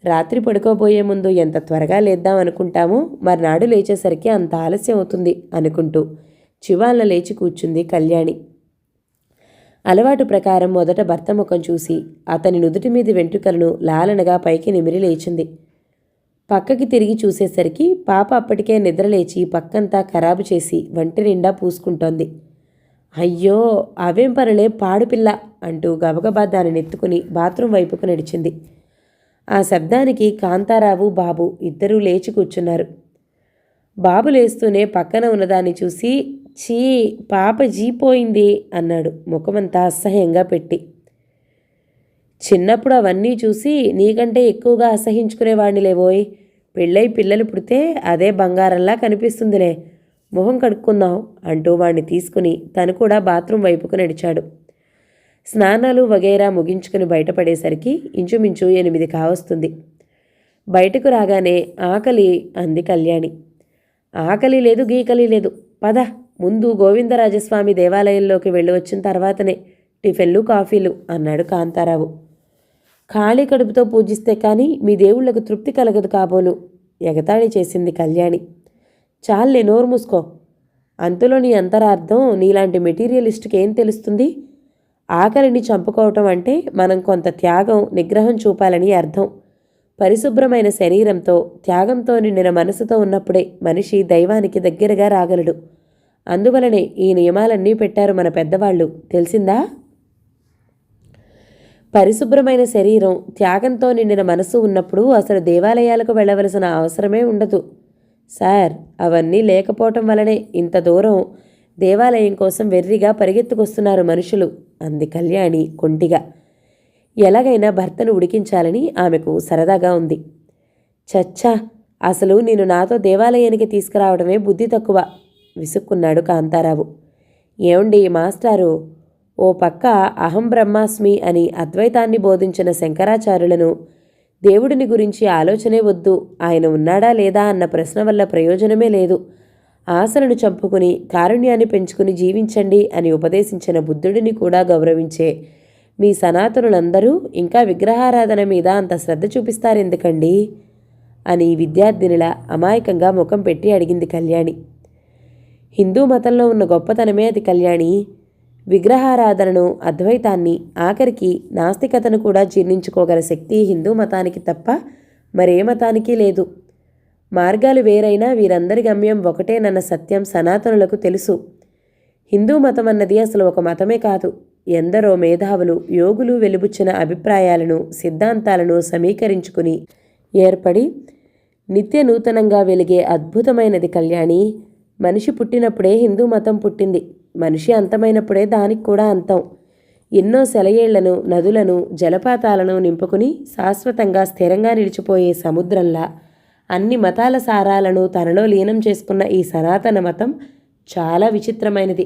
[SPEAKER 2] రాత్రి పడుకోబోయే ముందు ఎంత త్వరగా లేద్దాం అనుకుంటామో మర్నాడు లేచేసరికి అంత ఆలస్యం అవుతుంది అనుకుంటూ చివాళ్ళ లేచి కూర్చుంది కళ్యాణి. అలవాటు ప్రకారం మొదట భర్త ముఖం చూసి అతని నుదుటి మీది వెంట్రుకలను లాలనగా పైకి నిమిరి లేచింది. పక్కకి తిరిగి చూసేసరికి పాప అప్పటికే నిద్రలేచి పక్కంతా ఖరాబు చేసి వంటి నిండా పూసుకుంటోంది. అయ్యో, అవేం పనులే పాడుపిల్ల అంటూ గబగబా దానిని ఎత్తుకుని బాత్రూం వైపుకు నడిచింది. ఆ శబ్దానికి కాంతారావు, బాబు ఇద్దరూ లేచి కూర్చున్నారు. బాబు లేస్తూనే పక్కన ఉన్నదాన్ని చూసి, చీ, పాప జీపోయింది అన్నాడు ముఖమంతా అసహ్యంగా పెట్టి. చిన్నప్పుడు అవన్నీ చూసి నీకంటే ఎక్కువగా అసహించుకునేవాడిని లేవోయ్. పెళ్ళై పిల్లలు పుడితే అదే బంగారంలా కనిపిస్తుందిలే, మొహం కడుక్కుందాం అంటూ వాణ్ణి తీసుకుని తను కూడా బాత్రూం వైపుకు నడిచాడు. స్నానాలు వగైరా ముగించుకుని బయటపడేసరికి ఇంచుమించు 8 కావస్తుంది. బయటకు రాగానే ఆకలి అంది కళ్యాణి. ఆకలి లేదు, గీకలి లేదు, పద, ముందు గోవిందరాజస్వామి దేవాలయంలోకి వెళ్ళి వచ్చిన తర్వాతనే టిఫిన్లు కాఫీలు అన్నాడు కాంతారావు. ఖాళీ కడుపుతో పూజిస్తే కానీ మీ దేవుళ్లకు తృప్తి కలగదు కాబోలు ఎగతాళి చేసింది కళ్యాణి. చాలే, నోరు మూసుకో. అంతలో నీ అంతరార్థం నీలాంటి మెటీరియలిస్ట్కి ఏం తెలుస్తుంది? ఆకలిని చంపుకోవటం అంటే మనం కొంత త్యాగం, నిగ్రహం చూపాలని అర్థం. పరిశుభ్రమైన శరీరంతో, త్యాగంతో నిండిన మనసుతో ఉన్నప్పుడే మనిషి దైవానికి దగ్గరగా రాగలడు. అందువలనే ఈ నియమాలన్నీ పెట్టారు మన పెద్దవాళ్ళు, తెలిసిందా? పరిశుభ్రమైన శరీరం, త్యాగంతో నిండిన మనసు ఉన్నప్పుడు అసలు దేవాలయాలకు వెళ్ళవలసిన అవసరమే ఉండదు. సార్, అవన్నీ లేకపోవటం వలనే ఇంత దూరం దేవాలయం కోసం వెర్రిగా పరిగెత్తుకొస్తున్నారు మనుషులు అంది కళ్యాణి కొంటిగా. ఎలాగైనా భర్తను ఉడికించాలని ఆమెకు సరదాగా ఉంది. చచ్చా, అసలు నేను నాతో దేవాలయానికి తీసుకురావడమే బుద్ధి తక్కువ విసుక్కున్నాడు కాంతారావు. ఏమండి మాస్టారు, ఓ పక్క అహం బ్రహ్మాస్మి అని అద్వైతాన్ని బోధించిన శంకరాచార్యులను దేవుడిని గురించి ఆలోచనే వద్దు, ఆయన ఉన్నాడా లేదా అన్న ప్రశ్న వల్ల ప్రయోజనమే లేదు, ఆశలను చంపుకుని కారుణ్యాన్ని పెంచుకుని జీవించండి అని ఉపదేశించిన బుద్ధుడిని కూడా గౌరవించే మీ సనాతనులందరూ ఇంకా విగ్రహారాధన మీద అంత శ్రద్ధ చూపిస్తారెందుకండి అని విద్యార్థినిలా అమాయకంగా ముఖం పెట్టి అడిగింది కళ్యాణి. హిందూ మతంలో ఉన్న గొప్పతనమే అది కళ్యాణి. విగ్రహారాధనను, అద్వైతాన్ని, ఆఖరికి నాస్తికతను కూడా జీర్ణించుకోగల శక్తి హిందూ మతానికి తప్ప మరే మతానికి లేదు. మార్గాలు వేరైనా వీరందరి గమ్యం ఒకటేనన్న సత్యం సనాతనులకు తెలుసు. హిందూ మతం అన్నది అసలు ఒక మతమే కాదు. ఎందరో మేధావులు, యోగులు వెలుబుచ్చిన అభిప్రాయాలను, సిద్ధాంతాలను సమీకరించుకుని ఏర్పడి నిత్య నూతనంగా వెలిగే అద్భుతమైనది కళ్యాణి. మనిషి పుట్టినప్పుడే హిందూ మతం పుట్టింది. మనిషి అంతమైనప్పుడే దానికి కూడా అంతం. ఎన్నో సెలయేళ్లను, నదులను, జలపాతాలను నింపుకుని శాశ్వతంగా స్థిరంగా నిలిచిపోయే సముద్రంలా అన్ని మతాల సారాలను తనలో లీనం చేసుకున్న ఈ సనాతన మతం చాలా విచిత్రమైనది.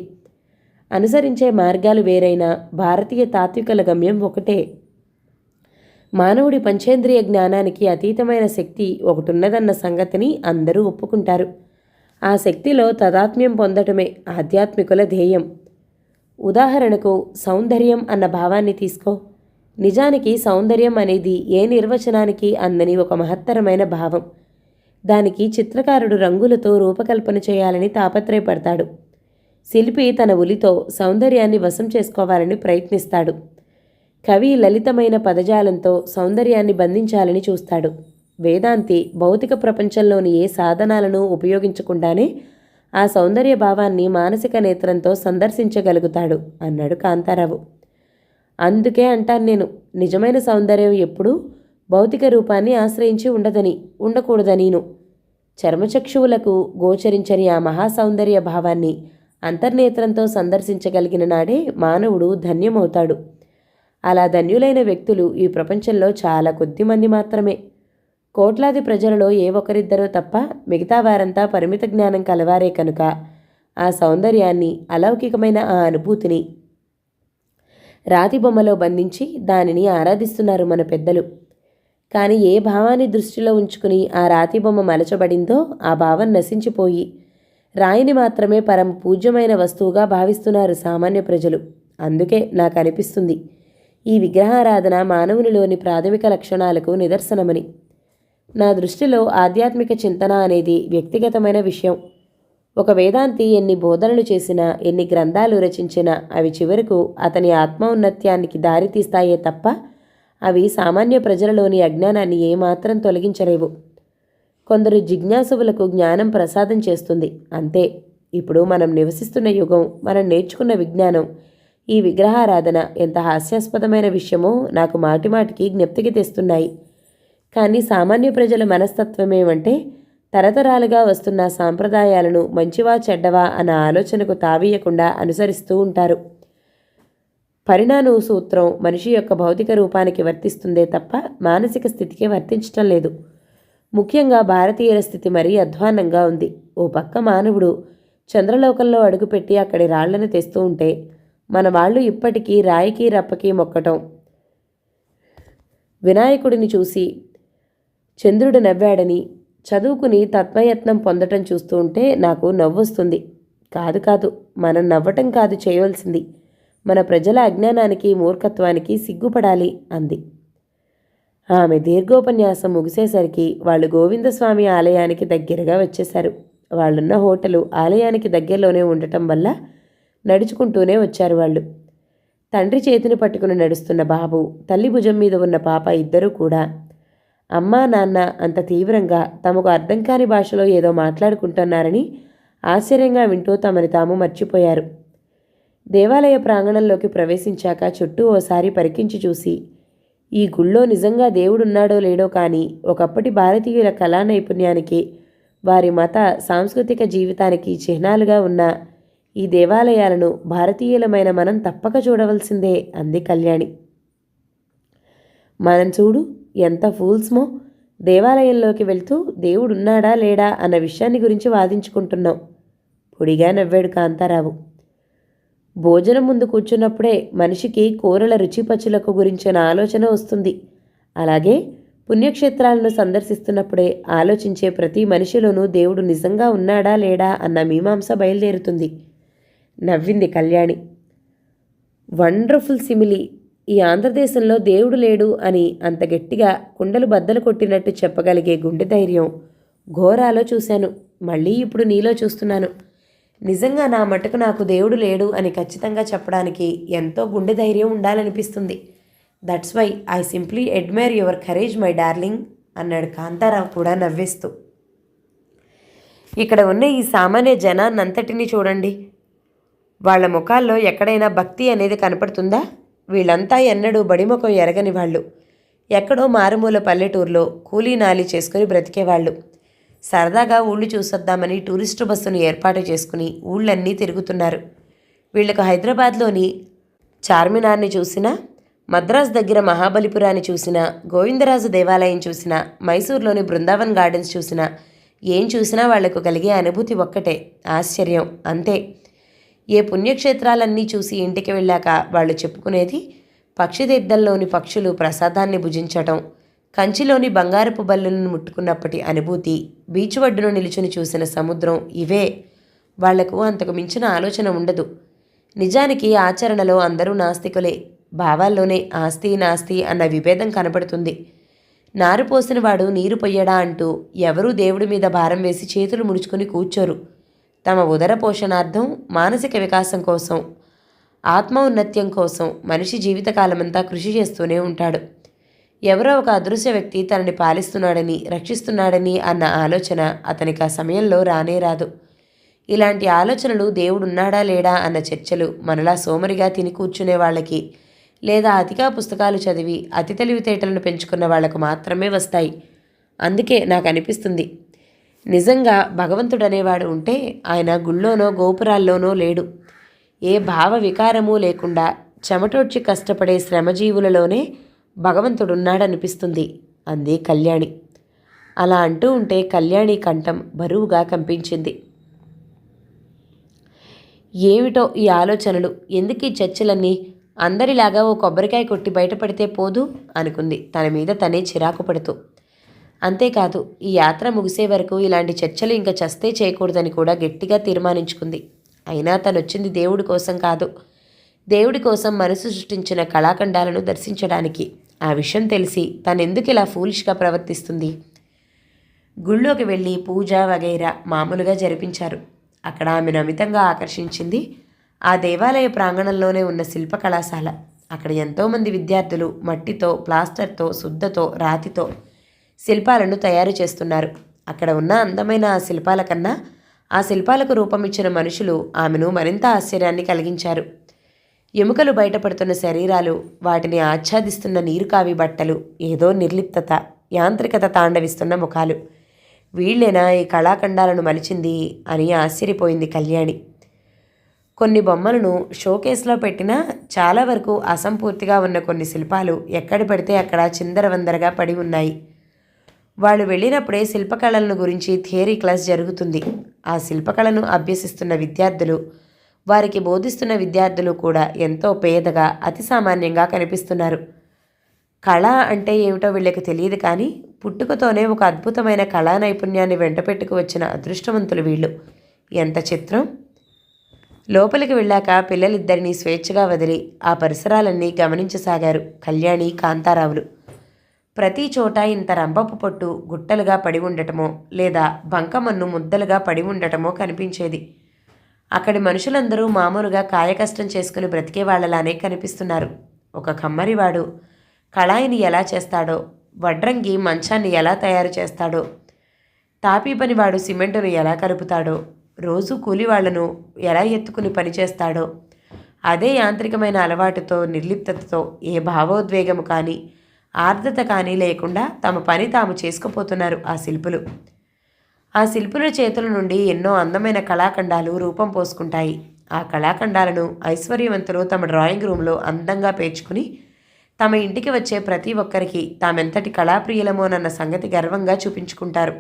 [SPEAKER 2] అనుసరించే మార్గాలు వేరైనా భారతీయ తాత్వికుల గమ్యం ఒకటే. మానవుడి పంచేంద్రియ జ్ఞానానికి అతీతమైన శక్తి ఒకటున్నదన్న సంగతిని అందరూ ఒప్పుకుంటారు. ఆ శక్తిలో తదాత్మ్యం పొందటమే ఆధ్యాత్మికుల ధ్యేయం. ఉదాహరణకు సౌందర్యం అన్న భావాన్ని తీసుకో. నిజానికి సౌందర్యం అనేది ఏ నిర్వచనానికి అందని ఒక మహత్తరమైన భావం. దానికి చిత్రకారుడు రంగులతో రూపకల్పన చేయాలని తాపత్రయపడతాడు. శిల్పి తన ఉలితో సౌందర్యాన్ని వశం చేసుకోవాలని ప్రయత్నిస్తాడు. కవి లలితమైన పదజాలంతో సౌందర్యాన్ని బంధించాలని చూస్తాడు. వేదాంతి భౌతిక ప్రపంచంలోని ఏ సాధనాలను ఉపయోగించకుండానే ఆ సౌందర్య భావాన్ని మానసిక నేత్రంతో సందర్శించగలుగుతాడు అన్నాడు కాంతారావు. అందుకే అంటాను నేను, నిజమైన సౌందర్యం ఎప్పుడూ భౌతిక రూపాన్ని ఆశ్రయించి ఉండకూడదనీను. చర్మచక్షువులకు గోచరించని ఆ మహాసౌందర్య భావాన్ని అంతర్నేత్రంతో సందర్శించగలిగిన నాడే మానవుడు ధన్యమవుతాడు. అలా ధన్యులైన వ్యక్తులు ఈ ప్రపంచంలో చాలా కొద్దిమంది మాత్రమే. కోట్లాది ప్రజలలో ఏ ఒకరిద్దరో తప్ప మిగతా వారంతా పరిమిత జ్ఞానం కలవారే కనుక ఆ సౌందర్యాన్ని, అలౌకికమైన ఆ అనుభూతిని రాతి బొమ్మలో బంధించి దానిని ఆరాధిస్తున్నారు మన పెద్దలు. కానీ ఏ భావాన్ని దృష్టిలో ఉంచుకుని ఆ రాతి బొమ్మ మలచబడిందో ఆ భావం నశించిపోయి రాయిని మాత్రమే పరమ పూజ్యమైన వస్తువుగా భావిస్తున్నారు సామాన్య ప్రజలు. అందుకే నాకు అనిపిస్తుంది ఈ విగ్రహారాధన మానవునిలోని ప్రాథమిక లక్షణాలకు నిదర్శనమని. నా దృష్టిలో ఆధ్యాత్మిక చింతన అనేది వ్యక్తిగతమైన విషయం. ఒక వేదాంతి ఎన్ని బోధనలు చేసినా, ఎన్ని గ్రంథాలు రచించినా అవి చివరకు అతని ఆత్మౌన్నత్యానికి దారితీస్తాయే తప్ప అవి సామాన్య ప్రజలలోని అజ్ఞానాన్ని ఏమాత్రం తొలగించలేవు. కొందరు జిజ్ఞాసువులకు జ్ఞానం ప్రసాదం చేస్తుంది, అంతే. ఇప్పుడు మనం నివసిస్తున్న యుగం, మనం నేర్చుకున్న విజ్ఞానం, ఈ విగ్రహారాధన ఎంత హాస్యాస్పదమైన విషయమో నాకు మాటిమాటికి జ్ఞప్తికి తెస్తున్నాయి. కానీ సామాన్య ప్రజల మనస్తత్వమేమంటే తరతరాలుగా వస్తున్న సాంప్రదాయాలను మంచివా చెడ్డవా అన్న ఆలోచనకు తావీయకుండా అనుసరిస్తూ ఉంటారు. పరిణామ సూత్రం మనిషి యొక్క భౌతిక రూపానికి వర్తిస్తుందే తప్ప మానసిక స్థితికి వర్తించటం లేదు. ముఖ్యంగా భారతీయుల స్థితి మరీ అధ్వాన్నంగా ఉంది. ఓ పక్క మానవుడు చంద్రలోకంలో అడుగుపెట్టి అక్కడి రాళ్లను తెస్తూ ఉంటే మన వాళ్ళు ఇప్పటికీ రాయికి రప్పకి మొక్కటం, వినాయకుడిని చూసి చంద్రుడు నవ్వాడని చదువుకుని తత్వయత్నం పొందటం చూస్తూ ఉంటే నాకు నవ్వొస్తుంది. కాదు, మనం నవ్వటం కాదు చేయవలసింది, మన ప్రజల అజ్ఞానానికి, మూర్ఖత్వానికి సిగ్గుపడాలి అంది. ఆమె దీర్ఘోపన్యాసం ముగిసేసరికి వాళ్ళు గోవిందస్వామి ఆలయానికి దగ్గరగా వచ్చేశారు. వాళ్ళున్న హోటలు ఆలయానికి దగ్గరలోనే ఉండటం వల్ల నడుచుకుంటూనే వచ్చారు వాళ్ళు. తండ్రి చేతిని పట్టుకుని నడుస్తున్న బాబు, తల్లి భుజం మీద ఉన్న పాప ఇద్దరూ కూడా అమ్మా నాన్న అంత తీవ్రంగా తమకు అర్థం కాని భాషలో ఏదో మాట్లాడుకుంటున్నారని ఆశ్చర్యంగా వింటూ తమని తాము మర్చిపోయారు. దేవాలయ ప్రాంగణంలోకి ప్రవేశించాక చుట్టూ ఓసారి పరికించి చూసి, ఈ గుళ్ళో నిజంగా దేవుడున్నాడో లేడో కానీ ఒకప్పటి భారతీయుల కళా నైపుణ్యానికి, వారి మత సాంస్కృతిక జీవితానికి చిహ్నాలుగా ఉన్న ఈ దేవాలయాలను భారతీయులమైన మనం తప్పక చూడవలసిందే అంది కళ్యాణి. మనం చూడు ఎంత ఫూల్స్మో, దేవాలయంలోకి వెళ్తూ దేవుడున్నాడా లేడా అన్న విషయాన్ని గురించి వాదించుకుంటున్నాం. పొడిగా నవ్వాడు కాంతారావు. భోజనం ముందు కూర్చున్నప్పుడే మనిషికి కూరల రుచిపచులకు గురించిన ఆలోచన వస్తుంది. అలాగే పుణ్యక్షేత్రాలను సందర్శిస్తున్నప్పుడే ఆలోచించే ప్రతి మనిషిలోనూ దేవుడు నిజంగా ఉన్నాడా లేడా అన్న మీమాంస బయలుదేరుతుంది. నవ్వింది కళ్యాణి. Wonderful simile. ఈ ఆంధ్రదేశంలో దేవుడు లేడు అని అంత గట్టిగా కుండలు బద్దలు కొట్టినట్టు చెప్పగలిగే గుండె ధైర్యం ఘోరాలో చూశాను. మళ్ళీ ఇప్పుడు నీలో చూస్తున్నాను. నిజంగా నా మటుకు నాకు దేవుడు లేడు అని ఖచ్చితంగా చెప్పడానికి ఎంతో గుండె ధైర్యం ఉండాలనిపిస్తుంది. That's why I simply admire your courage my darling అన్నాడు కాంతారావు కూడా నవ్వేస్తూ. ఇక్కడ ఉన్న ఈ సామాన్య జనాన్నంతటినీ చూడండి. వాళ్ళ ముఖాల్లో ఎక్కడైనా భక్తి అనేది కనపడుతుందా? వీళ్ళంతా ఎన్నడూ బడిముఖం ఎరగని వాళ్ళు. ఎక్కడో మారుమూల పల్లెటూరులో కూలీ నాలి చేసుకుని బ్రతికేవాళ్ళు. సరదాగా ఊళ్ళు చూసొద్దామని టూరిస్టు బస్సును ఏర్పాటు చేసుకుని ఊళ్ళన్నీ తిరుగుతున్నారు. వీళ్లకు హైదరాబాద్లోని చార్మినార్ని చూసినా, మద్రాస్ దగ్గర మహాబలిపురాన్ని చూసినా, గోవిందరాజు దేవాలయం చూసినా, మైసూర్లోని బృందావన్ గార్డెన్స్ చూసినా, ఏం చూసినా వాళ్లకు కలిగే అనుభూతి ఒక్కటే, ఆశ్చర్యం, అంతే. ఏ పుణ్యక్షేత్రాలన్నీ చూసి ఇంటికి వెళ్ళాక వాళ్ళు చెప్పుకునేది పక్షితీర్థంలోని పక్షులు ప్రసాదాన్ని భుజించటం, కంచిలోని బంగారపు బల్లులను ముట్టుకున్నప్పటి అనుభూతి, బీచ్ ఒడ్డును నిలుచుని చూసిన సముద్రం. ఇవే. వాళ్లకు అంతకు మించిన ఆలోచన ఉండదు. నిజానికి ఆచరణలో అందరూ నాస్తికులే. భావాల్లోనే ఆస్తి నాస్తి అన్న విభేదం కనబడుతుంది. నారు పోసిన వాడు నీరు పొయ్యడా అంటూ ఎవరూ దేవుడి మీద భారం వేసి చేతులు ముడుచుకుని కూర్చోరు. తమ ఉదర పోషణార్థం, మానసిక వికాసం కోసం, ఆత్మౌన్నత్యం కోసం మనిషి జీవితకాలమంతా కృషి చేస్తూనే ఉంటాడు. ఎవరో ఒక అదృశ్య వ్యక్తి తనని పాలిస్తున్నాడని, రక్షిస్తున్నాడని అన్న ఆలోచన అతనికి ఆ సమయంలో రానే రాదు. ఇలాంటి ఆలోచనలు దేవుడున్నాడా లేడా అన్న చర్చలు మనలా సోమరిగా తిని కూర్చునే వాళ్ళకి, లేదా అతిగా పుస్తకాలు చదివి అతి తెలివితేటలను పెంచుకున్న వాళ్లకు మాత్రమే వస్తాయి. అందుకే నాకు అనిపిస్తుంది, నిజంగా భగవంతుడనేవాడు ఉంటే ఆయన గుళ్ళోనో గోపురాల్లోనో లేడు. ఏ భావ వికారమూ లేకుండా చెమటోడ్చి కష్టపడే శ్రమజీవులలోనే భగవంతుడున్నాడనిపిస్తుంది అంది కళ్యాణి. అలా అంటూ ఉంటే కళ్యాణి కంఠం బరువుగా కంపించింది. ఏమిటో ఈ ఆలోచనలు, ఎందుకు ఈ చర్చలన్నీ? అందరిలాగా ఓ కొబ్బరికాయ కొట్టి బయటపడితే పోదు అనుకుంది తన మీద తనే చిరాకు పడుతూ. అంతేకాదు, ఈ యాత్ర ముగిసే వరకు ఇలాంటి చర్చలు ఇంకా చస్తే చేయకూడదని కూడా గట్టిగా తీర్మానించుకుంది. అయినా తనొచ్చింది దేవుడి కోసం కాదు, దేవుడి కోసం మనసు సృష్టించిన కళాఖండాలను దర్శించడానికి. ఆ విషయం తెలిసి తనెందుకు ఇలా ఫూలిష్గా ప్రవర్తిస్తుంది? గుళ్ళోకి వెళ్ళి పూజ వగైరా మామూలుగా జరిపించారు. అక్కడ ఆమెను అమితంగా ఆకర్షించింది ఆ దేవాలయ ప్రాంగణంలోనే ఉన్న శిల్ప కళాశాల. అక్కడ ఎంతోమంది విద్యార్థులు మట్టితో, ప్లాస్టర్తో, శుద్ధతో, రాతితో శిల్పాలను తయారు చేస్తున్నారు. అక్కడ ఉన్న అందమైన ఆ శిల్పాల కన్నా ఆ శిల్పాలకు రూపమిచ్చిన మనుషులు ఆమెను మరింత ఆశ్చర్యాన్ని కలిగించారు. ఎముకలు బయటపడుతున్న శరీరాలు, వాటిని ఆచ్ఛాదిస్తున్న నీరుకావి బట్టలు, ఏదో నిర్లిప్తత, యాంత్రికత తాండవిస్తున్న ముఖాలు. వీళ్ళేనా ఈ కళాఖండాలను మలిచింది అని ఆశ్చర్యపోయింది కళ్యాణి. కొన్ని బొమ్మలను షోకేస్లో పెట్టినా చాలా వరకు అసంపూర్తిగా ఉన్న కొన్ని శిల్పాలు ఎక్కడ పడితే అక్కడ చిందరవందరగా పడి ఉన్నాయి. వాళ్ళు వెళ్ళినప్పుడే శిల్పకళలను గురించి థియరీ క్లాస్ జరుగుతుంది. ఆ శిల్పకళను అభ్యసిస్తున్న విద్యార్థులు, వారికి బోధిస్తున్న విద్యార్థులు కూడా ఎంతో పేదగా, అతి సామాన్యంగా కనిపిస్తున్నారు. కళ అంటే ఏమిటో వీళ్ళకి తెలియదు, కానీ పుట్టుకతోనే ఒక అద్భుతమైన కళా నైపుణ్యాన్ని వెంటపెట్టుకు వచ్చిన అదృష్టవంతులు వీళ్ళు. ఎంత చిత్రం! లోపలికి వెళ్ళాక పిల్లలిద్దరినీ స్వేచ్ఛగా వదిలి ఆ పరిసరాలన్నీ గమనించసాగారు కళ్యాణి, కాంతారావులు. ప్రతి చోట ఇంత రంపపు పొట్టు గుట్టలుగా పడి ఉండటమో, లేదా బంకమన్ను ముద్దలుగా పడి ఉండటమో కనిపించేది. అక్కడి మనుషులందరూ మామూలుగా కాయకష్టం చేసుకుని బ్రతికే వాళ్లలానే కనిపిస్తున్నారు. ఒక కమ్మరివాడు కళాయిని ఎలా చేస్తాడో, వడ్రంగి మంచాన్ని ఎలా తయారు చేస్తాడో, తాపీ పనివాడు సిమెంటును ఎలా కలుపుతాడో, రోజు కూలివాళ్లను ఎలా ఎత్తుకుని పనిచేస్తాడో, అదే యాంత్రికమైన అలవాటుతో, నిర్లిప్తతతో, ఏ భావోద్వేగము కానీ ఆర్ద్రత కానీ లేకుండా తమ పని తాము చేసుకుపోతున్నారు ఆ శిల్పులు. ఆ శిల్పుల చేతుల నుండి ఎన్నో అందమైన కళాఖండాలు రూపం పోసుకుంటాయి. ఆ కళాఖండాలను ఐశ్వర్యవంతులు తమ డ్రాయింగ్ రూమ్లో అందంగా పేర్చుకుని తమ ఇంటికి వచ్చే ప్రతి ఒక్కరికి తామెంతటి కళాప్రియులమోనన్న సంగతి గర్వంగా చూపించుకుంటారు.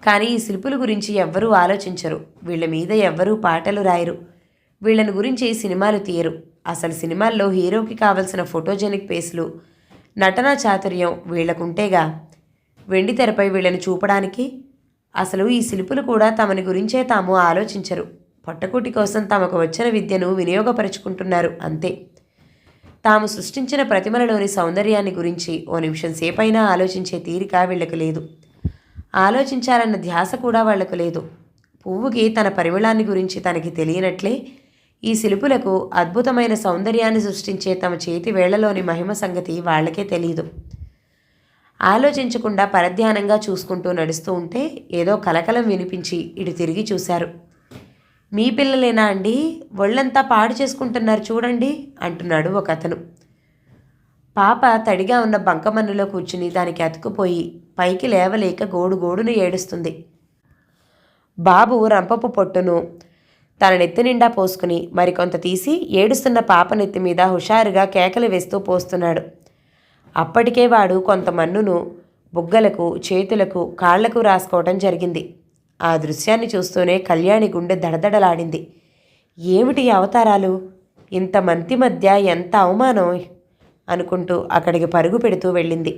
[SPEAKER 2] కానీ ఈ శిల్పుల గురించి ఎవ్వరూ ఆలోచించరు. వీళ్ళ మీద ఎవ్వరూ పాటలు రాయరు. వీళ్ళని గురించి సినిమాలు తీయరు. అసలు సినిమాల్లో హీరోకి కావలసిన ఫోటోజెనిక్ పేసులు, నటనా చాతుర్యం వీళ్లకుంటేగా వెండి తెరపై వీళ్ళని చూపడానికి. అసలు ఈ శిల్పులు కూడా తమని గురించే తాము ఆలోచించరు. పొట్టకూటి కోసం తమకు వచ్చిన విద్యను వినియోగపరుచుకుంటున్నారు అంతే. తాము సృష్టించిన ప్రతిమలలోని సౌందర్యాన్ని గురించి ఓ నిమిషం సేపైనా ఆలోచించే తీరిక వీళ్లకు లేదు. ఆలోచించాలన్న ధ్యాస కూడా వాళ్లకు లేదు. పువ్వుకి తన పరిమళాన్ని గురించి తనకి తెలియనట్లే ఈ శిల్పులకు అద్భుతమైన సౌందర్యాన్ని సృష్టించే తమ చేతి వేళ్లలోని మహిమ సంగతి వాళ్ళకే తెలియదు. ఆలోచించకుండా పరధ్యానంగా చూసుకుంటూ నడుస్తూ ఉంటే ఏదో కలకలం వినిపించి ఇటు తిరిగి చూశారు. మీ పిల్లలేనా అండి? ఒళ్ళంతా పాడు చేసుకుంటున్నారు చూడండి అంటున్నాడు ఒక అతను. పాప తడిగా ఉన్న బంకమన్నులో కూర్చుని దానికి అతుకుపోయి పైకి లేవలేక గోడుగోడును ఏడుస్తుంది. బాబు రంపపు పొట్టును తన నెత్తి నిండా పోసుకుని మరికొంత తీసి ఏడుస్తున్న పాప నెత్తి మీద హుషారుగా కేకలు వేస్తూ పోస్తున్నాడు. అప్పటికే వాడు కొంత మన్నును బుగ్గలకు, చేతులకు, కాళ్లకు రాసుకోవటం జరిగింది. ఆ దృశ్యాన్ని చూస్తూనే కళ్యాణి గుండె దడదడలాడింది. ఏమిటి అవతారాలు? ఇంత మంతి మధ్య ఎంత అవమానం అనుకుంటూ అక్కడికి పరుగు పెడుతూ వెళ్ళింది.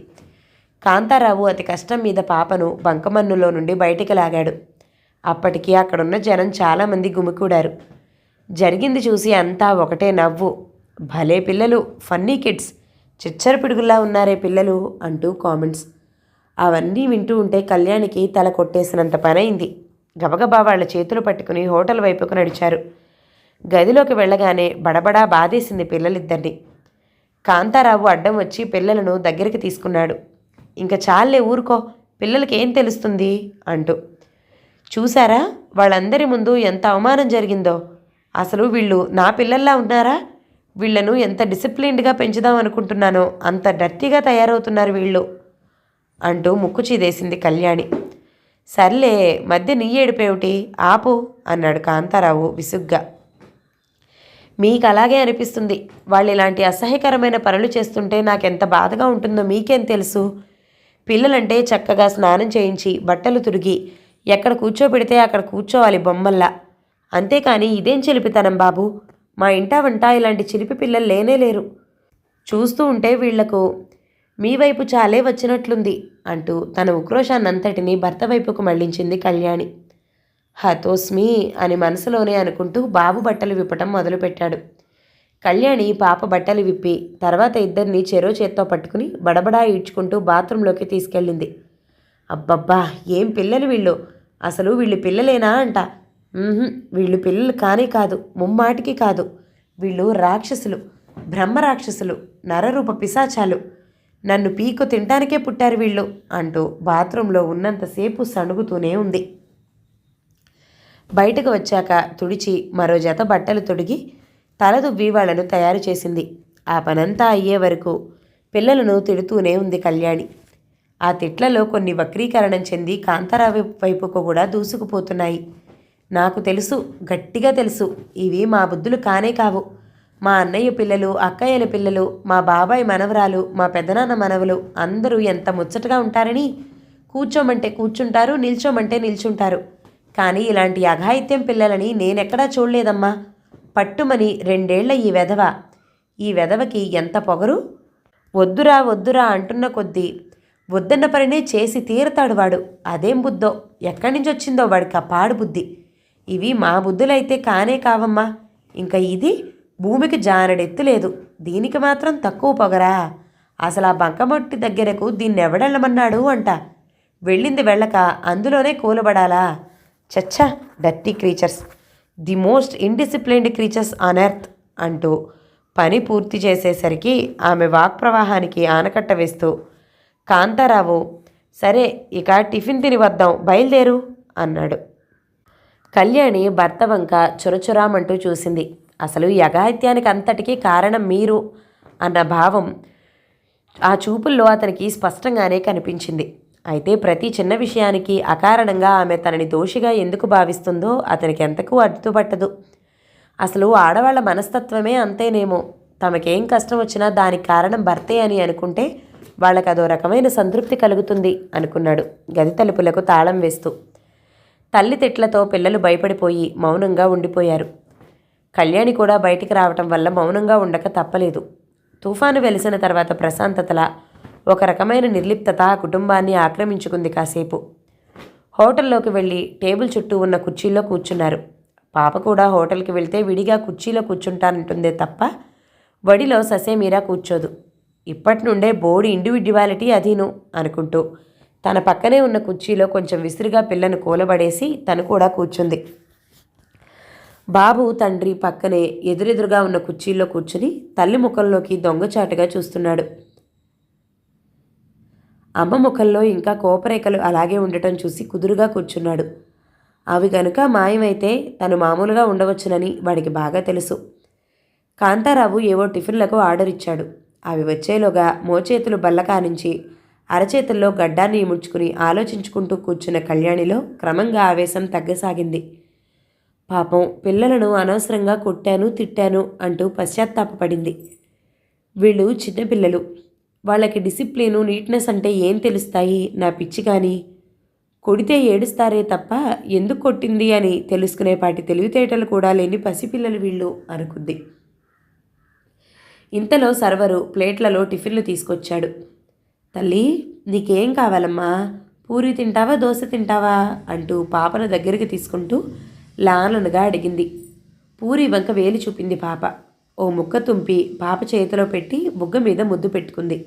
[SPEAKER 2] కాంతారావు అతి కష్టం మీద పాపను బంకమన్నులో నుండి బయటికి లాగాడు. అప్పటికి అక్కడున్న జనం చాలామంది గుమికూడారు. జరిగింది చూసి అంతా ఒకటే నవ్వు. భలే పిల్లలు, ఫన్నీ కిడ్స్, చిచ్చర పిడుగుల్లా ఉన్నారే పిల్లలు అంటూ కామెంట్స్. అవన్నీ వింటూ ఉంటే కళ్యాణికి తల కొట్టేసినంత పనైంది. గబగబా వాళ్ళ చేతులు పట్టుకుని హోటల్ వైపుకు నడిచారు. గదిలోకి వెళ్ళగానే బడబడా బాధేసింది పిల్లలిద్దరిని. కాంతారావు అడ్డం వచ్చి పిల్లలను దగ్గరికి తీసుకున్నాడు. ఇంకా చాలే ఊరుకో, పిల్లలకి ఏం తెలుస్తుంది అంటూ. చూసారా వాళ్ళందరి ముందు ఎంత అవమానం జరిగిందో? అసలు వీళ్ళు నా పిల్లల్లా ఉన్నారా? వీళ్లను ఎంత డిసిప్లిన్డ్గా పెంచుదాం అనుకుంటున్నానో అంత డర్టీగా తయారవుతున్నారు వీళ్ళు అంటూ ముక్కు చీదేసింది కళ్యాణి. సర్లే, మధ్య నీ ఏడుపేమిటి, ఆపు అన్నాడు కాంతారావు విసుగ్గా. మీకు అలాగే అనిపిస్తుంది. వాళ్ళు ఇలాంటి అసహ్యకరమైన పనులు చేస్తుంటే నాకెంత బాధగా ఉంటుందో మీకేం తెలుసు? పిల్లలంటే చక్కగా స్నానం చేయించి బట్టలు తుడిగి ఎక్కడ కూర్చోబెడితే అక్కడ కూర్చోవాలి బొమ్మల్లా. అంతేకాని ఇదేం చిలిపితనం బాబు? మా ఇంటా వంట ఇలాంటి చిలిపి పిల్లలు లేనే లేరు. చూస్తూ ఉంటే వీళ్లకు మీ వైపు చాలే వచ్చినట్లుంది అంటూ తన ఉక్రోషాన్నంతటినీ భర్త వైపుకు మళ్లించింది కళ్యాణి. హతోస్మి అని మనసులోనే అనుకుంటూ బాబు బట్టలు విప్పటం మొదలుపెట్టాడు. కళ్యాణి పాప బట్టలు విప్పి తర్వాత ఇద్దరిని చెరో చేత్తో పట్టుకుని బడబడా ఈడ్చుకుంటూ బాత్రూంలోకి తీసుకెళ్ళింది. అబ్బబ్బా, ఏం పిల్లలు వీళ్ళు! అసలు వీళ్ళు పిల్లలేనా అంట. వీళ్ళు పిల్లలు కానే కాదు, ముమ్మాటికి కాదు. వీళ్ళు రాక్షసులు, బ్రహ్మరాక్షసులు, నరరూప పిశాచాలు. నన్ను పీకు తినటానికే పుట్టారు వీళ్ళు అంటూ బాత్రూంలో ఉన్నంతసేపు సణుగుతూనే ఉంది. బయటకు వచ్చాక తుడిచి మరో జత బట్టలు తొడిగి తలదువ్వి వాళ్లను తయారు చేసింది. ఆ పనంతా అయ్యే వరకు పిల్లలను తిడుతూనే ఉంది కళ్యాణి. ఆ తిట్లలో కొన్ని వక్రీకరణం చెంది కాంతారావు వైపుకు కూడా దూసుకుపోతున్నాయి. నాకు తెలుసు, గట్టిగా తెలుసు, ఇవి మా బుద్ధులు కానే కావు. మా అన్నయ్య పిల్లలు, అక్కయ్యల పిల్లలు, మా బాబాయ్ మనవరాలు, మా పెదనాన్న మనవలు అందరూ ఎంత ముచ్చటగా ఉంటారని. కూర్చోమంటే కూర్చుంటారు, నిల్చోమంటే నిల్చుంటారు. కానీ ఇలాంటి అఘాయిత్యం పిల్లలని నేనెక్కడా చూడలేదమ్మా. పట్టుమని 2 ఏళ్ల ఈ వెధవకి ఎంత పొగరు! వద్దురా వద్దురా అంటున్న కొద్దీ వద్దన్న పనినే చేసి తీరతాడు వాడు. అదేం బుద్ధో, ఎక్కడి నుంచి వచ్చిందో వాడికి ఆ పాడు బుద్ధి. ఇవి మా బుద్ధులైతే కానే కావమ్మా. ఇంకా ఇది భూమికి జానడెత్తు లేదు, దీనికి మాత్రం తక్కువ పొగరా? అసలు ఆ బంకమట్టి దగ్గరకు దీన్ని ఎవడెళ్ళమన్నాడు అంట. వెళ్ళింది వెళ్ళక అందులోనే కూలబడాలా? చచ్చా, dirty creatures, the most indisciplined creatures on earth అంటూ పని పూర్తి చేసేసరికి ఆమె వాక్ ప్రవాహానికి ఆనకట్ట వేస్తూ కాంతారావు, సరే ఇక టిఫిన్ తిని వద్దాం, బయలుదేరు అన్నాడు. కళ్యాణి భర్త వంక చురచురామంటూ చూసింది. అసలు ఈ అఘాయిత్యానికి అంతటికీ కారణం మీరు అన్న భావం ఆ చూపుల్లో అతనికి స్పష్టంగానే కనిపించింది. అయితే ప్రతి చిన్న విషయానికి అకారణంగా ఆమె తనని దోషిగా ఎందుకు భావిస్తుందో అతనికి ఎంతకు అడ్డుపట్టదు. అసలు ఆడవాళ్ల మనస్తత్వమే అంతేనేమో. తమకేం కష్టం వచ్చినా దానికి కారణం భర్తే అని అనుకుంటే వాళ్ళకి అదో రకమైన సంతృప్తి కలుగుతుంది అనుకున్నాడు గది తలుపులకు తాళం వేస్తూ. తల్లి తిట్లతో పిల్లలు భయపడిపోయి మౌనంగా ఉండిపోయారు. కళ్యాణి కూడా బయటికి రావటం వల్ల మౌనంగా ఉండక తప్పలేదు. తుఫాను వెలిసిన తర్వాత ప్రశాంతతలా ఒక రకమైన నిర్లిప్తత ఆ కుటుంబాన్ని ఆక్రమించుకుంది. కాసేపు హోటల్లోకి వెళ్ళి టేబుల్ చుట్టూ ఉన్న కుర్చీల్లో కూర్చున్నారు. పాప కూడా హోటల్కి వెళ్తే విడిగా కుర్చీలో కూర్చుంటానంటుందే తప్ప వడిలో ససేమీరా కూర్చోదు. ఇప్పటి నుండే బోడి ఇండివిడ్యువాలిటీ అదీను అనుకుంటూ తన పక్కనే ఉన్న కుర్చీలో కొంచెం విసురుగా పిల్లను కూలబడేసి తను కూడా కూర్చుంది. బాబు తండ్రి పక్కనే ఎదురెదురుగా ఉన్న కుర్చీలో కూర్చుని తల్లి ముఖంలోకి దొంగచాటుగా చూస్తున్నాడు. అమ్మ ముఖంలో ఇంకా కోపరేఖలు అలాగే ఉండటం చూసి కుదురుగా కూర్చున్నాడు. అవి గనుక మాయమైతే తను మామూలుగా ఉండవచ్చునని వాడికి బాగా తెలుసు. కాంతారావు ఏవో టిఫిన్లకు ఆర్డర్ ఇచ్చాడు. అవి వచ్చేలోగా మోచేతులు బల్ల కానించి అరచేతుల్లో గడ్డాన్ని ముడుచుకుని ఆలోచించుకుంటూ కూర్చున్న కళ్యాణిలో క్రమంగా ఆవేశం తగ్గసాగింది. పాపం పిల్లలను అనవసరంగా కొట్టాను తిట్టాను అంటూ పశ్చాత్తాపపడింది. వీళ్ళు చిన్నపిల్లలు, వాళ్ళకి డిసిప్లిను నీట్నెస్ అంటే ఏం తెలుస్తాయి నా పిచ్చి కానీ. కొడితే ఏడుస్తారే తప్ప ఎందుకు కొట్టింది అని తెలుసుకునేపాటి తెలివితేటలు కూడా లేని పసిపిల్లలు వీళ్ళు అనుకుంది. ఇంతలో సర్వరు ప్లేట్లలో టిఫిన్లు తీసుకొచ్చాడు. తల్లి, నీకేం కావాలమ్మా? పూరి తింటావా దోశ తింటావా అంటూ పాపను దగ్గరికి తీసుకుంటూ లాలనగా అడిగింది. పూరి వంక వేలి చూపింది పాప. ఓ ముక్క తుంపి పాప చేతిలో పెట్టి బుగ్గ మీద ముద్దు పెట్టుకుంది.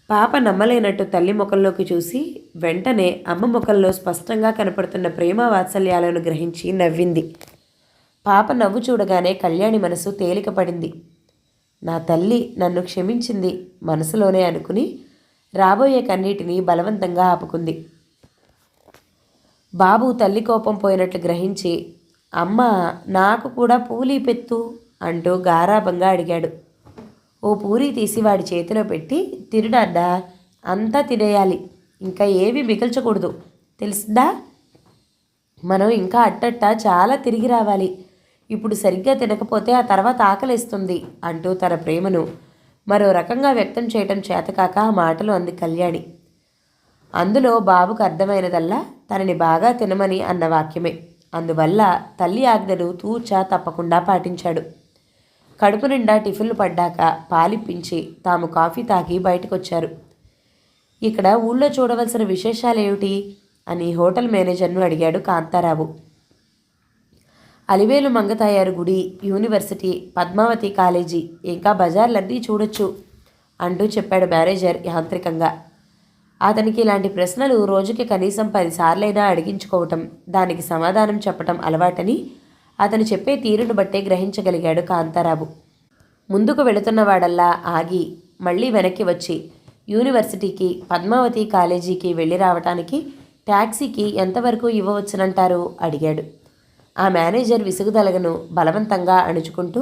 [SPEAKER 2] పాప నమ్మలేనట్టు తల్లి ముఖంలోకి చూసి వెంటనే అమ్మ ముఖంలో స్పష్టంగా కనపడుతున్న ప్రేమ వాత్సల్యాలను గ్రహించి నవ్వింది. పాప నవ్వు చూడగానే కళ్యాణి మనసు తేలికపడింది. నా తల్లి నన్ను క్షమించింది మనసులోనే అనుకుని రాబోయే కన్నీటిని బలవంతంగా ఆపుకుంది. బాబు తల్లి కోపం పోయినట్లు గ్రహించి అమ్మ నాకు కూడా పూలీ పెట్టు అంటూ గారాబంగా అడిగాడు. ఓ పూరీ తీసి వాడి చేతిలో పెట్టి తిరుడాడ్డా, అంతా తినేయాలి, ఇంకా ఏవి మిగల్చకూడదు తెలుసుదా? మనం ఇంకా అట్టట్టా చాలా తిరిగి రావాలి. ఇప్పుడు సరిగ్గా తినకపోతే ఆ తర్వాత ఆకలిస్తుంది అంటూ తన ప్రేమను మరో రకంగా వ్యక్తం చేయటం చేతకాక ఆ మాటలు అంది కళ్యాణి. అందులో బాబుకు అర్థమైనదల్లా తనని బాగా తినమని అన్న వాక్యమే. అందువల్ల తల్లి ఆజ్ఞను తూచా తప్పకుండా పాటించాడు. కడుపు నిండా టిఫిన్లు పడ్డాక పాలిప్పించి తాము కాఫీ తాగి బయటకొచ్చారు. ఇక్కడ ఊళ్ళో చూడవలసిన విశేషాలేమిటి అని హోటల్ మేనేజర్ను అడిగాడు కాంతారావు. అలివేలు మంగతాయారు గుడి, యూనివర్సిటీ, పద్మావతి కాలేజీ, ఇంకా బజార్లన్నీ చూడొచ్చు అంటూ చెప్పాడు మేనేజర్ యాంత్రికంగా. అతనికి ఇలాంటి ప్రశ్నలు రోజుకి కనీసం 10 సార్లైనా అడిగించుకోవటం, దానికి సమాధానం చెప్పటం అలవాటని అతను చెప్పే తీరును బట్టే గ్రహించగలిగాడు కాంతారావు. ముందుకు వెళుతున్నవాడల్లా ఆగి మళ్ళీ వెనక్కి వచ్చి యూనివర్సిటీకి, పద్మావతి కాలేజీకి వెళ్ళి రావటానికి ట్యాక్సీకి ఎంతవరకు ఇవ్వవచ్చునంటారు అడిగాడు. ఆ మేనేజర్ విసుగుదలగను బలవంతంగా అణుచుకుంటూ,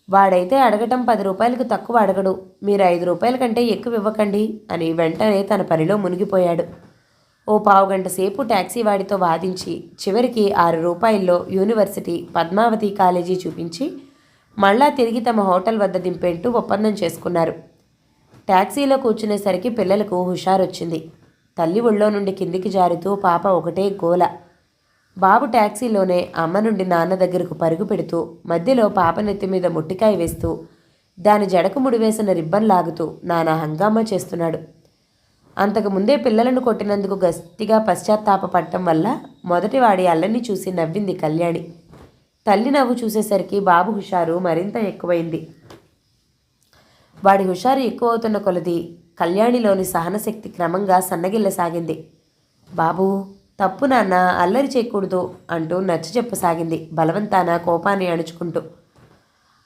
[SPEAKER 2] వాడైతే అడగటం 10 రూపాయలకు తక్కువ అడగడు, మీరు 5 రూపాయల కంటే ఎక్కువ ఇవ్వకండి అని వెంటనే తన పనిలో మునిగిపోయాడు. ఓ పావుగంట సేపు ట్యాక్సీ వాడితో వాదించి చివరికి 6 రూపాయల్లో యూనివర్సిటీ, పద్మావతి కాలేజీ చూపించి మళ్ళా తిరిగి తమ హోటల్ వద్ద దింపేంటూ ఒప్పందం చేసుకున్నారు. ట్యాక్సీలో కూర్చునేసరికి పిల్లలకు హుషారొచ్చింది. తల్లి ఒళ్ళో నుండి కిందికి జారుతూ పాప ఒకటే గోల. బాబు ట్యాక్సీలోనే అమ్మ నుండి నాన్న దగ్గరకు పరుగు పెడుతూ మధ్యలో పాప నెత్తి మీద మొట్టికాయ వేస్తూ దాని జడకు ముడివేసిన రిబ్బన్ లాగుతూ నానా హంగామా చేస్తున్నాడు. అంతకుముందే పిల్లలను కొట్టినందుకు గట్టిగా పశ్చాత్తాపపడటం వల్ల మొదటివాడి అల్లరిని చూసి నవ్వింది కళ్యాణి. తల్లి నవ్వు చూసేసరికి బాబు హుషారు మరింత ఎక్కువైంది. వాడి హుషారు ఎక్కువ అవుతున్న కొలది కళ్యాణిలోని సహనశక్తి క్రమంగా సన్నగిల్లసాగింది. బాబూ, తప్పు నాన్న, అల్లరి చేయకూడదు అంటూ నచ్చ చెప్పసాగింది బలవంతాన కోపాన్ని అణుచుకుంటూ.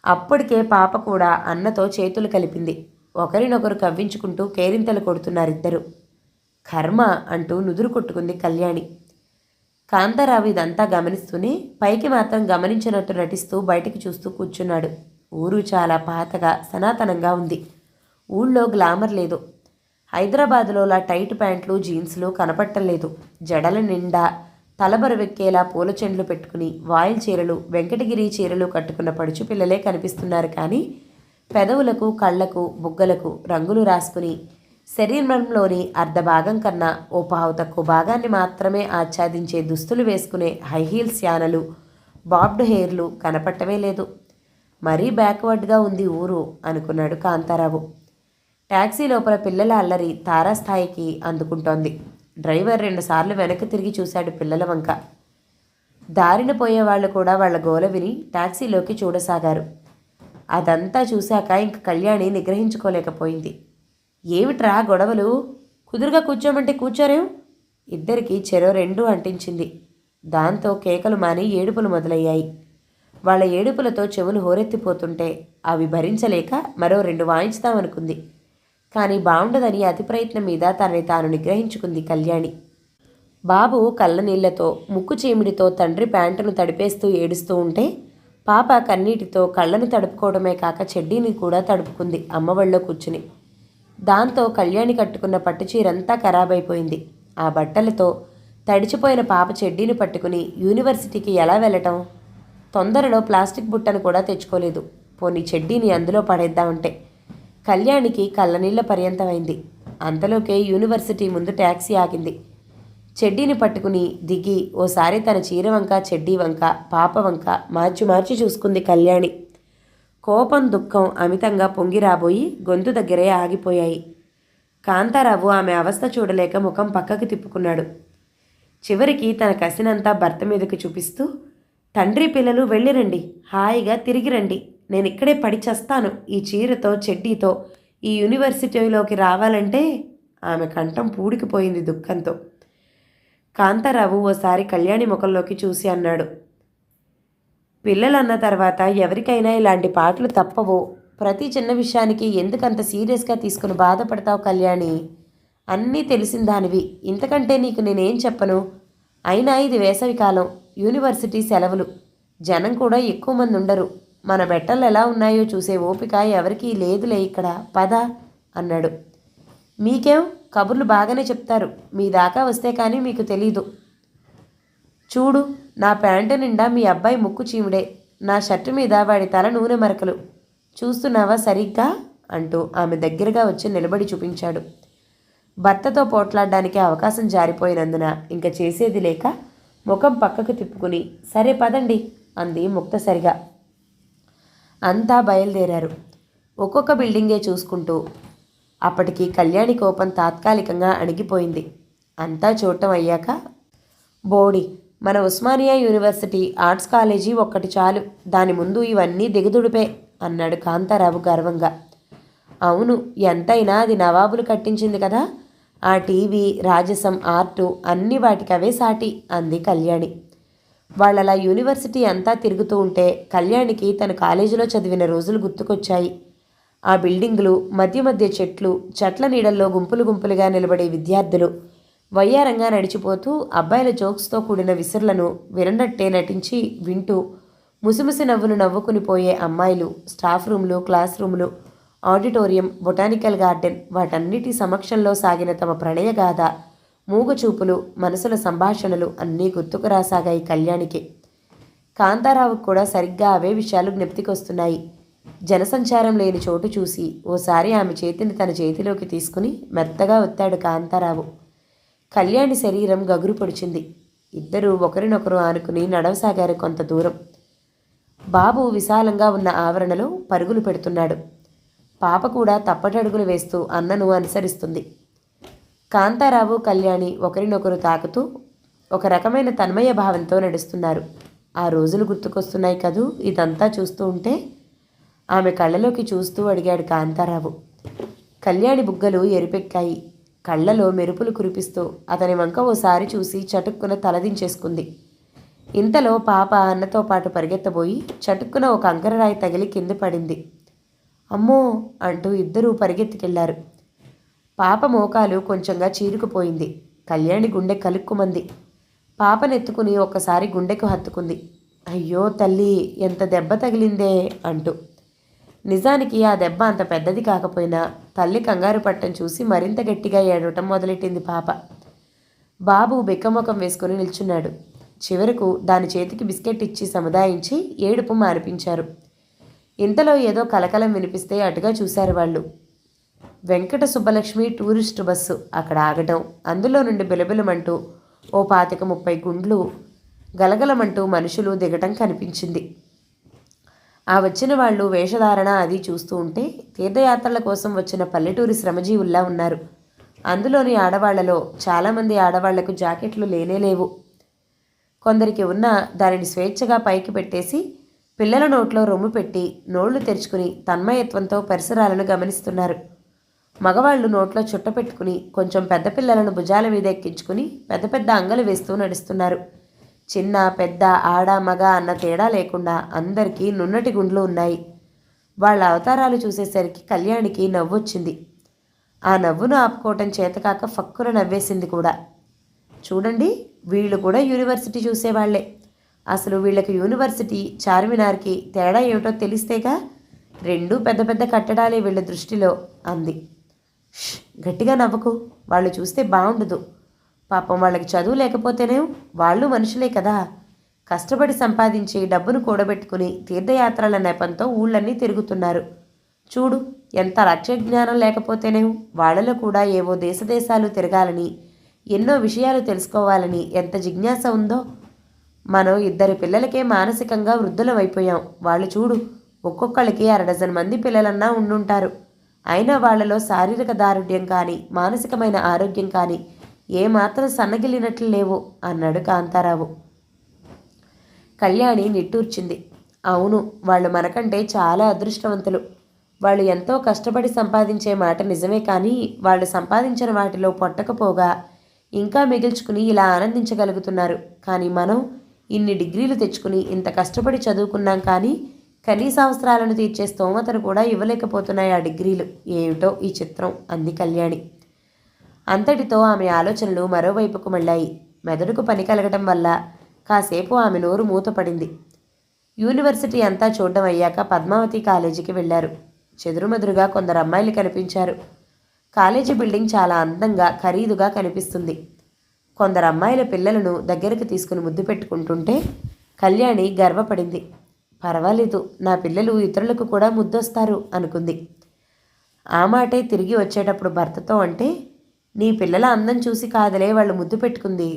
[SPEAKER 2] అప్పటికే పాప కూడా అన్నతో చేతులు కలిపింది. ఒకరినొకరు కవ్వించుకుంటూ కేరింతలు కొడుతున్నారిద్దరు. కర్మ అంటూ నుదురు కొట్టుకుంది కళ్యాణి. కాంతారావు ఇదంతా గమనిస్తూనే పైకి మాత్రం గమనించినట్టు నటిస్తూ బయటికి చూస్తూ కూర్చున్నాడు. ఊరు చాలా పాతగా సనాతనంగా ఉంది. ఊళ్ళో గ్లామర్ లేదు. హైదరాబాదులోలా టైట్ ప్యాంట్లు, జీన్స్లు కనపట్టలేదు. జడల నిండా తలబరువెక్కేలా పూల చెండ్లు పెట్టుకుని వాయిల్ చీరలు, వెంకటగిరి చీరలు కట్టుకున్న పడుచు పిల్లలే కనిపిస్తున్నారు. కానీ పెదవులకు, కళ్లకు, బుగ్గలకు రంగులు రాసుకుని శరీరంలోని అర్ధభాగం కన్నా ఓ పావు తక్కువ భాగాన్ని మాత్రమే ఆచ్ఛాదించే దుస్తులు వేసుకునే హైహీల్స్ యానలు, బాబ్డ్ హెయిర్లు కనపట్టవే లేదు. మరీ బ్యాక్వర్డ్గా ఉంది ఊరు అనుకున్నాడు కాంతారావు. ట్యాక్సీ లోపల పిల్లల అల్లరి తారాస్థాయికి అందుకుంటోంది. డ్రైవర్ 2 సార్లు వెనక్కి తిరిగి చూశాడు పిల్లల వంక. దారిన పోయేవాళ్లు కూడా వాళ్ల గోల విని ట్యాక్సీలోకి చూడసాగారు. అదంతా చూశాక ఇంక కళ్యాణి నిగ్రహించుకోలేకపోయింది. ఏమిట్రా గొడవలు? కుదురుగా కూర్చోమంటే కూర్చోరేం? ఇద్దరికీ చెరో రెండు అంటించింది. దాంతో కేకలు మాని ఏడుపులు మొదలయ్యాయి. వాళ్ళ ఏడుపులతో చెవులు హోరెత్తిపోతుంటే అవి భరించలేక మరో 2 వాయించుదామనుకుంది. కానీ బావుండదని అతి ప్రయత్నం మీద తనని తాను నిగ్రహించుకుంది కళ్యాణి. బాబు కళ్ళనీళ్లతో ముక్కు చీమిడితో తండ్రి ప్యాంటును తడిపేస్తూ ఏడుస్తూ ఉంటే పాప కన్నీటితో కళ్ళను తడుపుకోవడమే కాక చెడ్డీని కూడా తడుపుకుంది అమ్మఒళ్ళో కూర్చుని. దాంతో కళ్యాణి కట్టుకున్న పట్టుచీరంతా ఖరాబైపోయింది. ఆ బట్టలతో తడిచిపోయిన పాప చెడ్డీని పట్టుకుని యూనివర్సిటీకి ఎలా వెళ్ళటం? తొందరలో ప్లాస్టిక్ బుట్టను కూడా తెచ్చుకోలేదు. పోనీ చెడ్డీని అందులో పడేద్దామంటే కళ్యాణికి కళ్ళనీళ్ల పర్యంతమైంది. అంతలోకే యూనివర్సిటీ ముందు ట్యాక్సీ ఆగింది. చెడ్డీని పట్టుకుని దిగి ఓసారి తన చీర వంక చెడ్డీ వంక పాప వంక మార్చి మార్చి చూసుకుంది కళ్యాణి. కోపం దుఃఖం అమితంగా పొంగి రాబోయి గొంతు దగ్గరే ఆగిపోయాయి. కాంతారావు ఆమె అవస్థ చూడలేక ముఖం పక్కకి తిప్పుకున్నాడు. చివరికి తన కసినంతా భర్త మీదకి చూపిస్తూ, తండ్రి పిల్లలు వెళ్ళిరండి, హాయిగా తిరిగి రండి, నేనిక్కడే పడి చస్తాను ఈ చీరతో చెడ్డీతో ఈ యూనివర్సిటీలోకి రావాలంటే. ఆమె కంఠం పూడికిపోయింది దుఃఖంతో. కాంతారావు ఓసారి కళ్యాణి ముఖంలోకి చూసి అన్నాడు, పిల్లలన్న తర్వాత ఎవరికైనా ఇలాంటి పాటలు తప్పవో. ప్రతి చిన్న విషయానికి ఎందుకంత సీరియస్గా తీసుకుని బాధపడతావు కళ్యాణి? అన్నీ తెలిసిన దానివి, ఇంతకంటే నీకు నేనేం చెప్పను? అయినా ఇది వేసవికాలం, యూనివర్సిటీ సెలవులు, జనం కూడా ఎక్కువ మంది ఉండరు. మన బెట్టలు ఎలా ఉన్నాయో చూసే ఓపిక ఎవరికీ లేదులే ఇక్కడ, పద అన్నాడు. మీకేం కబుర్లు బాగానే చెప్తారు, మీ దాకా వస్తే కానీ మీకు తెలీదు. చూడు, నా ప్యాంటు నిండా మీ అబ్బాయి ముక్కు చీముడే, నా షర్టు మీద వాడి తల నూనె మరకలు, చూస్తున్నావా సరిగ్గా అంటూ ఆమె దగ్గరగా వచ్చి నిలబడి చూపించాడు. భర్తతో పోట్లాడడానికి అవకాశం జారిపోయినందున ఇంక చేసేది లేక ముఖం పక్కకు తిప్పుకుని సరే పదండి అంది ముక్తసరిగా. అంతా బయలుదేరారు. ఒక్కొక్క బిల్డింగే చూసుకుంటూ. అప్పటికి కళ్యాణి కోపం తాత్కాలికంగా అణిగిపోయింది. అంతా చూడటం అయ్యాక, బోడి, మన ఉస్మానియా యూనివర్సిటీ ఆర్ట్స్ కాలేజీ ఒక్కటి చాలు, దాని ముందు ఇవన్నీ దిగుదుడిపే అన్నాడు కాంతారావు గర్వంగా. అవును, ఎంతైనా అది నవాబులు కట్టించింది కదా, ఆ టీవీ రాజసం ఆర్టు అన్ని వాటికవే సాటి అంది కళ్యాణి. వాళ్ళలా యూనివర్సిటీ అంతా తిరుగుతూ ఉంటే కళ్యాణికి తన కాలేజీలో చదివిన రోజులు గుర్తుకొచ్చాయి. ఆ బిల్డింగులు, మధ్య మధ్య చెట్ల నీడల్లో గుంపులు గుంపులుగా నిలబడే విద్యార్థులు, వయ్యారంగా నడిచిపోతూ అబ్బాయిల జోక్స్తో కూడిన విసురులను విననట్టే నటించి వింటూ ముసిముసి నవ్వులు నవ్వుకుని పోయే అమ్మాయిలు, స్టాఫ్ రూమ్లు, క్లాస్ రూమ్లు, ఆడిటోరియం, బొటానికల్ గార్డెన్, వాటన్నిటి సమక్షంలో సాగిన తమ ప్రణయగాథ, మూగచూపులు, మనసుల సంభాషణలు అన్నీ గుర్తుకు రాసాగాయి కళ్యాణికి. కాంతారావుకు కూడా సరిగ్గా అవే విషయాలు జ్ఞప్తికొస్తున్నాయి. జనసంచారం లేని చోటు చూసి ఓసారి ఆమె చేతిని తన చేతిలోకి తీసుకుని మెత్తగా ఒత్తాడు కాంతారావు. కళ్యాణి శరీరం గగురు పొడిచింది. ఇద్దరూ ఒకరినొకరు ఆనుకుని నడవసాగారు కొంత దూరం. బాబు విశాలంగా ఉన్న ఆవరణలో పరుగులు పెడుతున్నాడు. పాప కూడా తప్పటడుగులు వేస్తూ అన్నను అనుసరిస్తుంది. కాంతారావు కళ్యాణి ఒకరినొకరు తాకుతూ ఒక రకమైన తన్మయ భావంతో నడుస్తున్నారు. ఆ రోజులు గుర్తుకొస్తున్నాయి కదూ ఇదంతా చూస్తూ ఉంటే. ఆమె కళ్ళలోకి చూస్తూ అడిగాడు కాంతారావు. కళ్యాణి బుగ్గలు ఎరుపెక్కాయి. కళ్ళలో మెరుపులు కురిపిస్తూ అతని వంక ఓసారి చూసి చటుక్కున తలదించేసుకుంది. ఇంతలో పాప అన్నతో పాటు పరిగెత్తబోయి చటుక్కున ఒక అంకరరాయి తగిలి కింద పడింది. అమ్మో అంటూ ఇద్దరూ పరిగెత్తికెళ్లారు. పాప మోకాలు కొంచెంగా చీరుకుపోయింది. కళ్యాణి గుండె కలుక్కుమంది. పాపనెత్తుకుని ఒక్కసారి గుండెకు హత్తుకుంది. అయ్యో తల్లి, ఎంత దెబ్బ తగిలిందే అంటూ. నిజానికి ఆ దెబ్బ అంత పెద్దది కాకపోయినా తల్లి కంగారు పట్టం చూసి మరింత గట్టిగా ఏడవటం మొదలెట్టింది పాప. బాబు బిక్కమొఖం వేసుకుని నిల్చున్నాడు. చివరకు దాని చేతికి బిస్కెట్ ఇచ్చి సముదాయించి ఏడుపు మానిపించారు. ఇంతలో ఏదో కలకలం వినిపిస్తే అటుగా చూశారు వాళ్ళు. వెంకట సుబ్బలక్ష్మి టూరిస్టు బస్సు అక్కడ ఆగటం, అందులో నుండి బిలబిలమంటూ ఓ 25-30 గుండ్లు గలగలమంటూ మనుషులు దిగటం కనిపించింది. ఆ వచ్చిన వాళ్ళు వేషధారణ అది చూస్తూ ఉంటే తీర్థయాత్రల కోసం వచ్చిన పల్లెటూరి శ్రమజీవుల్లా ఉన్నారు. అందులోని ఆడవాళ్లలో చాలామంది ఆడవాళ్లకు జాకెట్లు లేనేలేవు. కొందరికి ఉన్న దానిని స్వేచ్ఛగా పైకి పెట్టేసి పిల్లల నోట్లో రొమ్ము పెట్టి నోళ్లు తెరుచుకుని తన్మయత్వంతో పరిసరాలను గమనిస్తున్నారు. మగవాళ్ళు నోట్లో చుట్ట పెట్టుకుని కొంచెం పెద్ద పిల్లలను భుజాల మీద ఎక్కించుకుని పెద్ద పెద్ద అంగలు వేస్తూ నడుస్తున్నారు. చిన్న పెద్ద ఆడ మగ అన్న తేడా లేకుండా అందరికీ నున్నటి గుండ్లు ఉన్నాయి. వాళ్ళ అవతారాలు చూసేసరికి కళ్యాణికి నవ్వొచ్చింది. ఆ నవ్వును ఆపుకోవటం చేతకాక ఫక్కున నవ్వేసింది కూడా. చూడండి, వీళ్ళు కూడా యూనివర్సిటీ చూసేవాళ్లే. అసలు వీళ్ళకి యూనివర్సిటీ చార్మినార్కి తేడా ఏమిటో తెలిస్తేగా. రెండూ పెద్ద పెద్ద కట్టడాలే వీళ్ళ దృష్టిలో అంది. గట్టిగా నవ్వకు, వాళ్ళు చూస్తే బాగుండదు. పాపం వాళ్ళకి చదువు లేకపోతేనే వాళ్ళు మనుషులే కదా. కష్టపడి సంపాదించి డబ్బును కూడబెట్టుకుని తీర్థయాత్రల నెపంతో ఊళ్ళన్నీ తిరుగుతున్నారు. చూడు, ఎంత లక్ష్య జ్ఞానం లేకపోతేనే వాళ్ళలో కూడా ఏవో దేశాలు తిరగాలని, ఎన్నో విషయాలు తెలుసుకోవాలని ఎంత జిజ్ఞాస ఉందో. మనం 2 పిల్లలకే మానసికంగా వృద్ధులమైపోయాం. వాళ్ళు చూడు, ఒక్కొక్కళ్ళకి 1 డజన్ మంది పిల్లలన్నా ఉండుంటారు. అయినా వాళ్లలో శారీరక దారుఢ్యం కానీ మానసికమైన ఆరోగ్యం కానీ ఏమాత్రం సన్నగిల్లినట్లు లేవు అన్నాడు కాంతారావు. కళ్యాణి నిట్టూర్చింది. అవును, వాళ్ళు మనకంటే చాలా అదృష్టవంతులు. వాళ్ళు ఎంతో కష్టపడి సంపాదించే మాట నిజమే, కానీ వాళ్ళు సంపాదించిన వాటిలో పొట్టకపోగా ఇంకా మిగిల్చుకుని ఇలా ఆనందించగలుగుతున్నారు. కానీ మనం ఇన్ని డిగ్రీలు తెచ్చుకుని ఇంత కష్టపడి చదువుకున్నాం, కానీ కనీస అవసరాలను తీర్చే స్తోమతను కూడా ఇవ్వలేకపోతున్నాయి ఆ డిగ్రీలు. ఏమిటో ఈ చిత్రం అంది కళ్యాణి. అంతటితో ఆమె ఆలోచనలు మరోవైపుకు మళ్ళాయి. మెదడుకు పని కలగటం వల్ల కాసేపు ఆమె నోరు మూతపడింది. యూనివర్సిటీ అంతా చూడడం అయ్యాక పద్మావతి కాలేజీకి వెళ్లారు. చెదురుమదురుగా కొందరు అమ్మాయిలు కనిపించారు. కాలేజీ బిల్డింగ్ చాలా అందంగా ఖరీదుగా కనిపిస్తుంది. కొందరు అమ్మాయిల పిల్లలను దగ్గరకు తీసుకుని ముద్దు పెట్టుకుంటుంటే కళ్యాణి గర్వపడింది. పర్వాలేదు, నా పిల్లలు ఇతరులకు కూడా ముద్దొస్తారు అనుకుంది. ఆ మాటే తిరిగి వచ్చేటప్పుడు భర్తతో అంటే, నీ పిల్లల అందం చూసి కాదలే వాళ్ళు ముద్దు పెట్టుకుంది.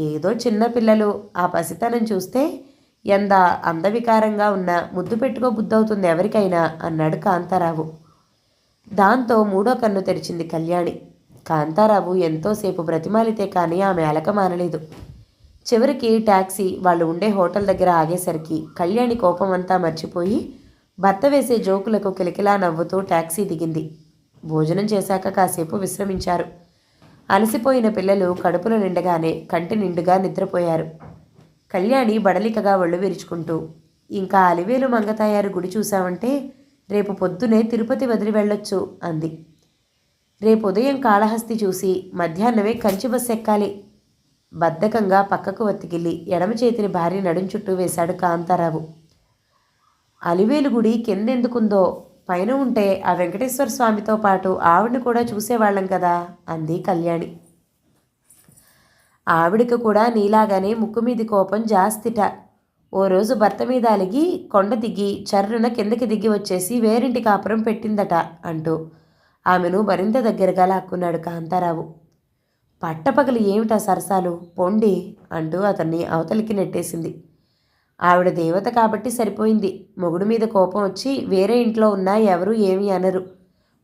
[SPEAKER 2] ఏదో చిన్న పిల్లలు, ఆ పసితనం చూస్తే ఎంత అందవికారంగా ఉన్నా ముద్దు పెట్టుకో బుద్ధవుతుంది ఎవరికైనా అన్నాడు కాంతారావు. దాంతో 3వ కన్ను తెరిచింది కళ్యాణి. కాంతారావు ఎంతోసేపు బ్రతిమాలితే కానీ ఆమె అలక మానలేదు. చివరికి టాక్సీ వాళ్ళు ఉండే హోటల్ దగ్గర ఆగేసరికి కళ్యాణి కోపం అంతా మర్చిపోయి భర్త వేసే జోకులకు కిలకిలా నవ్వుతూ టాక్సీ దిగింది. భోజనం చేశాక కాసేపు విశ్రమించారు. అలసిపోయిన పిల్లలు కడుపులో నిండగానే కంటి నిండుగా నిద్రపోయారు. కళ్యాణి బడలికగా ఒళ్ళు విరుచుకుంటూ, ఇంకా అలివేలు మంగతాయారు గుడి చూశామంటే రేపు పొద్దునే తిరుపతి వదిలి వెళ్ళొచ్చు అంది. రేపు ఉదయం కాళహస్తి చూసి మధ్యాహ్నమే కంచి బస్సు ఎక్కాలి. బద్ధకంగా పక్కకు వత్తికిల్లి ఎడమ చేతిని భార్య నడుం చుట్టూ వేశాడు కాంతారావు. అలివేలు గుడి కిందెందుకుందో, పైన ఉంటే ఆ వెంకటేశ్వర స్వామితో పాటు ఆవిడని కూడా చూసేవాళ్ళం కదా అంది కళ్యాణి. ఆవిడకు కూడా నీలాగానే ముక్కు మీది కోపం జాస్తిట. ఓ రోజు భర్త మీద అలిగి కొండ దిగి చర్రున కిందకి దిగి వచ్చేసి వేరింటి కాపురం పెట్టిందట అంటూ ఆమెను మరింత దగ్గరగా లాక్కున్నాడు కాంతారావు. పట్టపగలు ఏమిటా సరసాలు, పొండి అంటూ అతన్ని అవతలికి నెట్టేసింది. ఆవిడ దేవత కాబట్టి సరిపోయింది. మొగుడు మీద కోపం వచ్చి వేరే ఇంట్లో ఉన్నా ఎవరూ ఏమీ అనరు.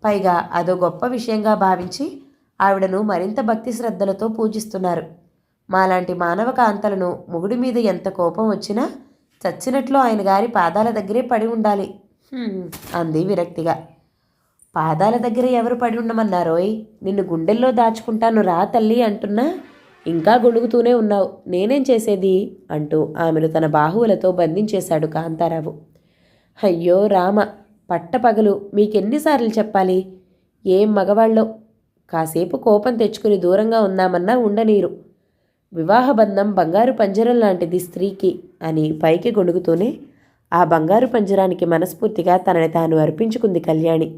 [SPEAKER 2] పైగా అదో గొప్ప విషయంగా భావించి ఆవిడను మరింత భక్తి శ్రద్ధలతో పూజిస్తున్నారు. మాలాంటి మానవ కాంతలను మొగుడి మీద ఎంత కోపం వచ్చినా చచ్చినట్లు ఆయన గారి పాదాల దగ్గరే పడి ఉండాలి అంది విరక్తిగా. పాదాల దగ్గర ఎవరు పడి ఉండమన్నారోయ్? నిన్ను గుండెల్లో దాచుకుంటాను రా తల్లి అంటున్నా ఇంకా గొణుగుతూనే ఉన్నావు. నేనేం చేసేది అంటూ ఆమెను తన బాహువులతో బంధించేశాడు కాంతారావు. అయ్యో రామ, పట్టపగలు మీకెన్నిసార్లు చెప్పాలి? ఏం మగవాళ్ళో, కాసేపు కోపం తెచ్చుకుని దూరంగా ఉందామన్నా ఉండనీరు. వివాహబంధం బంగారు పంజరం లాంటిది స్త్రీకి అని పైకి గొణుగుతూనే ఆ బంగారు పంజరానికి మనస్ఫూర్తిగా తనని తాను అర్పించుకుంది కళ్యాణి.